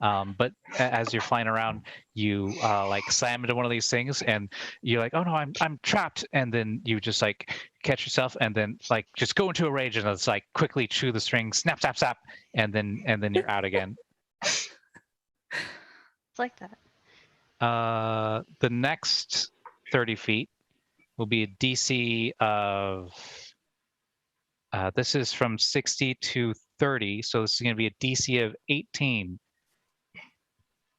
Speaker 1: But as you're flying around, you like slam into one of these things, and you're like, "Oh no, I'm trapped!" And then you just like catch yourself, and then like just go into a rage, and it's like quickly chew the string, snap, snap, snap, and then you're out again.
Speaker 2: It's like that.
Speaker 1: The next 30 feet will be a DC of. This is from 60 to 30, so this is going to be a DC of 18.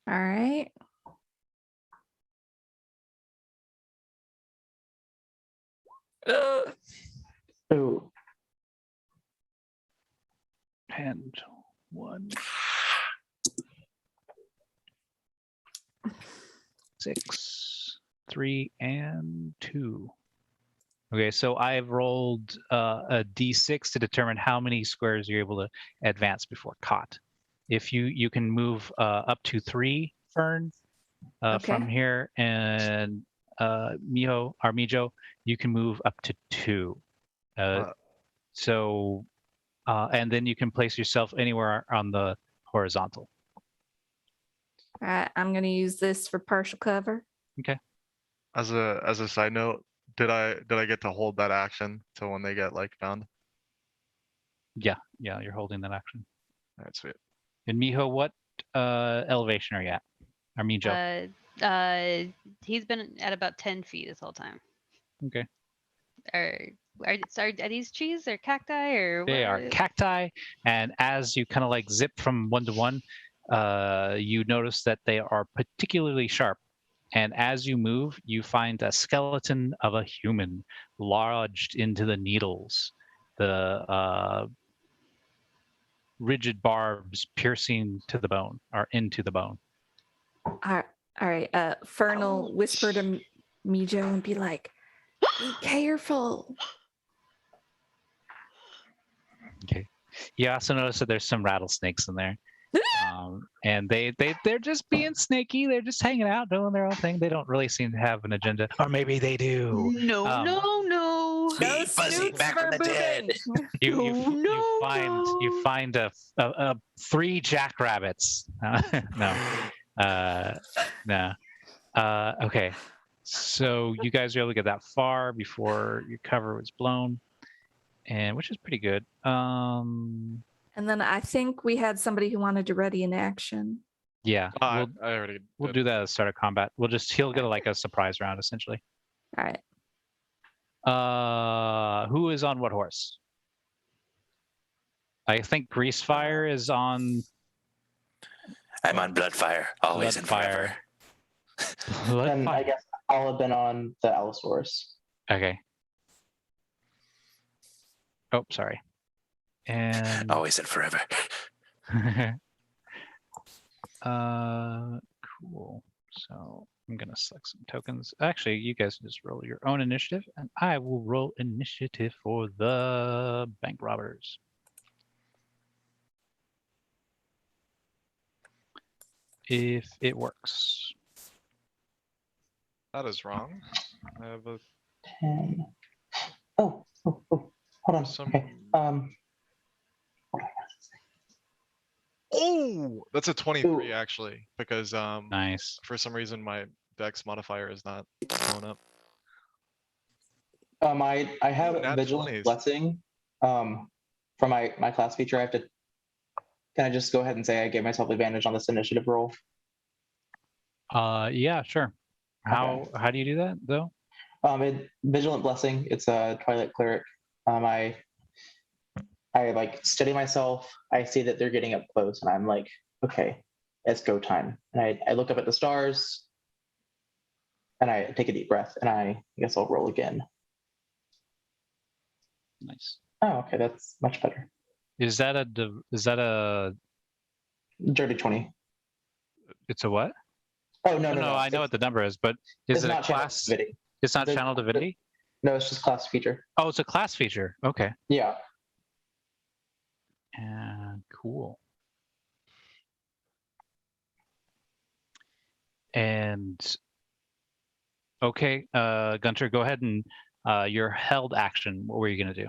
Speaker 4: All right.
Speaker 7: Ooh.
Speaker 1: And 1, 6, 3, and 2. Okay, so I've rolled a d6 to determine how many squares you're able to advance before caught. If you can move up to 3, Fern, from here, and Mijo, you can move up to 2. So, and then you can place yourself anywhere on the horizontal.
Speaker 4: All right, I'm gonna use this for partial cover.
Speaker 1: Okay.
Speaker 5: As a side note, did I get to hold that action till when they get like found?
Speaker 1: Yeah, you're holding that action.
Speaker 5: All right, sweet.
Speaker 1: And Miho, what elevation are you at? Or Mijo?
Speaker 2: He's been at about 10 feet this whole time.
Speaker 1: Okay.
Speaker 2: Are these trees or cacti or
Speaker 1: They
Speaker 2: what
Speaker 1: are cacti, and as you kind of like zip from one to one, you notice that they are particularly sharp. And as you move, you find a skeleton of a human lodged into the needles. The rigid barbs piercing to the bone, or into the bone.
Speaker 4: All right. Fern will whisper to Mijo and be like, "Be careful."
Speaker 1: Okay. You also notice that there's some rattlesnakes in there. And they're just being snaky. They're just hanging out, doing their own thing. They don't really seem to have an agenda, or maybe they do.
Speaker 2: No.
Speaker 3: Me, Fuzzy, back from the dead.
Speaker 1: You find a 3 jackrabbits. No. Okay. So you guys are able to get that far before your cover was blown, and which is pretty good.
Speaker 4: And then I think we had somebody who wanted to ready in action.
Speaker 1: Yeah,
Speaker 5: I already.
Speaker 1: we'll do that at the start of combat. He'll get like a surprise round essentially.
Speaker 4: All right.
Speaker 1: Who is on what horse? I think Greasefire is on.
Speaker 3: I'm on Bloodfire, always and forever.
Speaker 7: And I guess I'll have been on the Allosaurus.
Speaker 1: Okay. Oh, sorry. And
Speaker 3: Always and forever.
Speaker 1: cool. So I'm gonna select some tokens. Actually, you guys can just roll your own initiative, and I will roll initiative for the bank robbers. If it works.
Speaker 5: That is wrong. I have a
Speaker 7: 10. Oh, hold on.
Speaker 5: some.
Speaker 7: Okay.
Speaker 5: Oh, that's a 23 actually, because
Speaker 1: Nice.
Speaker 5: for some reason my Dex modifier is not going up.
Speaker 7: I have
Speaker 5: Nat
Speaker 7: Vigilant
Speaker 5: 20s.
Speaker 7: Blessing. For my class feature, I have to. Can I just go ahead and say I gave myself advantage on this initiative roll?
Speaker 1: Yeah, sure. How do you do that though?
Speaker 7: Vigilant Blessing. It's a Twilight Cleric. I like steady myself. I see that they're getting up close, and I'm like, okay, it's go time. And I look up at the stars, and I take a deep breath, and I guess I'll roll again.
Speaker 1: Nice.
Speaker 7: Oh, okay, that's much better.
Speaker 1: Is that a
Speaker 7: Dirty 20.
Speaker 1: It's a what?
Speaker 7: Oh no!
Speaker 1: I know what the number is, but is
Speaker 7: It's
Speaker 1: it a
Speaker 7: not Channel
Speaker 1: class?
Speaker 7: Divinity.
Speaker 1: It's not
Speaker 7: The-
Speaker 1: channel divinity.
Speaker 7: No, it's just class feature.
Speaker 1: Oh, it's a class feature. Okay.
Speaker 7: Yeah.
Speaker 1: Cool. And okay, Gunter, go ahead and your held action. What were you gonna do?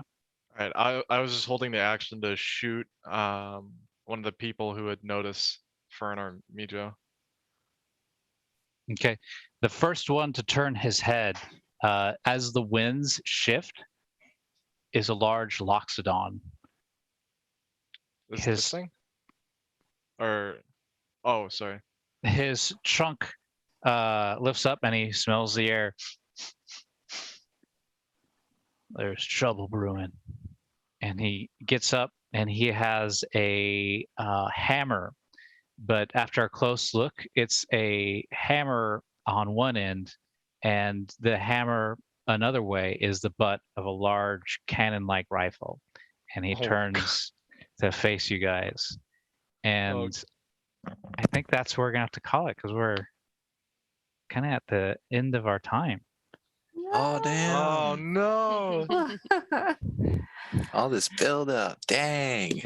Speaker 5: All right, I was just holding the action to shoot one of the people who had noticed Fern or Mijo.
Speaker 1: Okay, the first one to turn his head as the winds shift is a large loxodon.
Speaker 5: Is
Speaker 1: His-
Speaker 5: this thing? Or, oh, sorry.
Speaker 1: His trunk lifts up and he smells the air. There's trouble brewing. And he gets up and he has a hammer. But after a close look, it's a hammer on one end, and the hammer another way is the butt of a large cannon-like rifle. And he
Speaker 5: Oh,
Speaker 1: turns to face you guys. And I think that's where we're gonna have to call it, because we're kind of at the end of our time.
Speaker 3: Oh damn!
Speaker 5: Oh no!
Speaker 3: All this build up. Dang.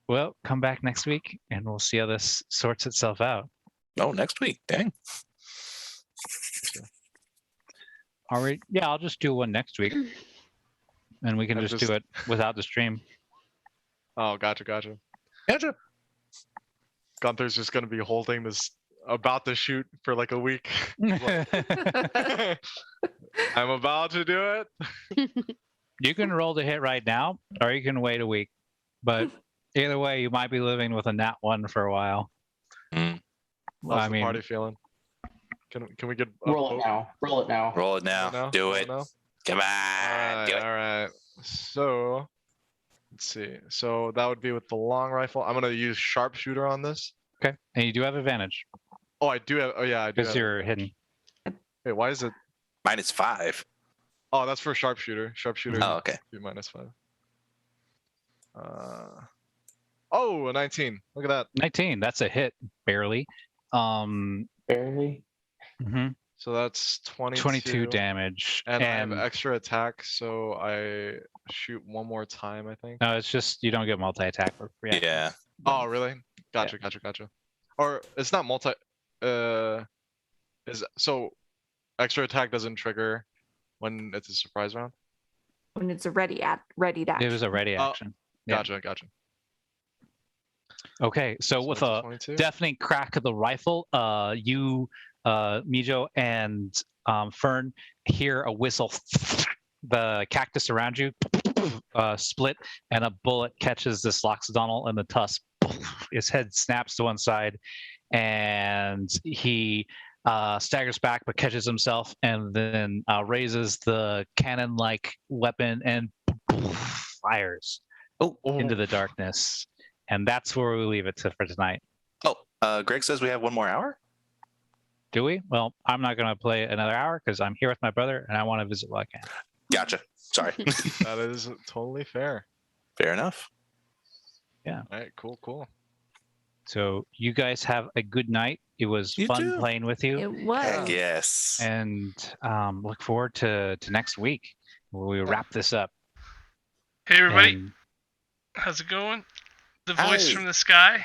Speaker 1: Well, come back next week and we'll see how this sorts itself out.
Speaker 3: Oh, next week. Dang.
Speaker 1: All right. Yeah, I'll just do one next week. And we can
Speaker 5: I
Speaker 1: just
Speaker 5: just-
Speaker 1: do it without the stream.
Speaker 5: Oh, gotcha.
Speaker 3: Gotcha.
Speaker 5: Gunther's just gonna be holding this, about to shoot for like a week. I'm about to do it.
Speaker 1: You can roll the hit right now, or you can wait a week. But either way, you might be living with a nat 1 for a while.
Speaker 3: Mm.
Speaker 1: Well,
Speaker 5: How's
Speaker 1: I
Speaker 5: the
Speaker 1: mean,
Speaker 5: party feeling? Can we get a
Speaker 7: Roll it
Speaker 5: vote?
Speaker 7: now. Roll it now.
Speaker 3: Roll it now.
Speaker 5: now?
Speaker 3: Do
Speaker 5: Roll
Speaker 3: it.
Speaker 5: it now?
Speaker 3: Come on. Do it.
Speaker 5: All right. So, let's see. So that would be with the long rifle. I'm gonna use sharpshooter on this.
Speaker 1: Okay. And you do have advantage
Speaker 5: Oh, I do have. Oh, yeah, I do.
Speaker 1: because
Speaker 5: Have,
Speaker 1: you're hidden.
Speaker 5: wait, why is it?
Speaker 3: -5.
Speaker 5: Oh, that's for sharpshooter. Sharpshooter.
Speaker 3: Oh, okay.
Speaker 5: Be -5. Oh, a 19. Look at that.
Speaker 1: 19. That's a hit, barely.
Speaker 7: Barely.
Speaker 1: Mhm.
Speaker 5: So that's 22.
Speaker 1: 22 damage.
Speaker 5: And I have extra attack, so I shoot one more time, I think.
Speaker 1: No, it's just you don't get multi-attack for free.
Speaker 3: Yeah.
Speaker 5: Oh, really? Gotcha. Or it's not multi. Is so extra attack doesn't trigger when it's a surprise round.
Speaker 4: When it's a ready to action.
Speaker 1: It was a ready action. Yeah.
Speaker 5: Gotcha.
Speaker 1: Okay, so with a
Speaker 5: 22.
Speaker 1: deafening crack of the rifle, you, Mijo, and Fern hear a whistle. The cactus around you split, and a bullet catches this Loxodontal in the tusk. His head snaps to one side, and he staggers back but catches himself, and then raises the cannon-like weapon and fires into the darkness. And that's where we leave it for tonight.
Speaker 3: Oh, Greg says we have one more hour?
Speaker 1: Do we? Well, I'm not going to play another hour because I'm here with my brother and I want to visit while I can.
Speaker 3: Gotcha. Sorry.
Speaker 5: That is totally fair.
Speaker 3: Fair enough.
Speaker 5: All right, cool.
Speaker 1: So you guys have a good night. It was
Speaker 3: You
Speaker 1: fun
Speaker 3: too.
Speaker 1: playing with you.
Speaker 4: It was.
Speaker 3: Heck yes.
Speaker 1: And look forward to next week where we wrap this up.
Speaker 6: Hey everybody,
Speaker 1: And
Speaker 6: how's it going? The voice
Speaker 3: Hi.
Speaker 6: from the sky.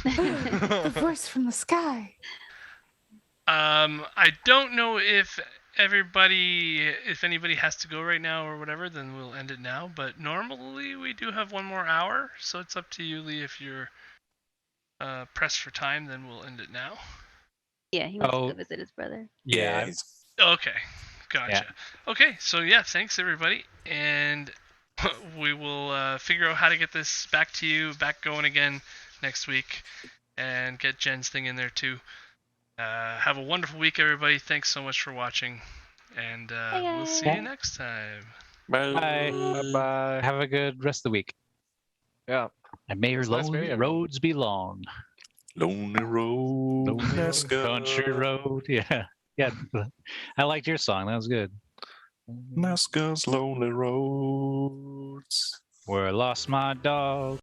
Speaker 4: The voice from the sky.
Speaker 6: I don't know if anybody has to go right now or whatever, then we'll end it now. But normally we do have one more hour, so it's up to you, Lee. If you're pressed for time, then we'll end it now.
Speaker 2: Yeah, he wants to
Speaker 1: Oh.
Speaker 2: go visit his brother.
Speaker 1: yeah,
Speaker 3: he's-
Speaker 6: Okay, gotcha. Okay, so yeah, thanks everybody, and we will figure out how to get this back to you, back going again next week, and get Jen's thing in there too. Have a wonderful week, everybody. Thanks so much for watching, and we'll see you next time.
Speaker 1: Bye.
Speaker 5: Bye.
Speaker 1: Have a good rest of the week.
Speaker 5: Yeah.
Speaker 1: And may your
Speaker 5: It's nice meeting
Speaker 1: lonely
Speaker 5: everyone.
Speaker 1: roads be long.
Speaker 3: Lonely road. NESKA.
Speaker 1: Country road. Yeah. Yeah. I liked your song. That was good.
Speaker 3: NESKA's lonely roads.
Speaker 1: Where I lost my dog.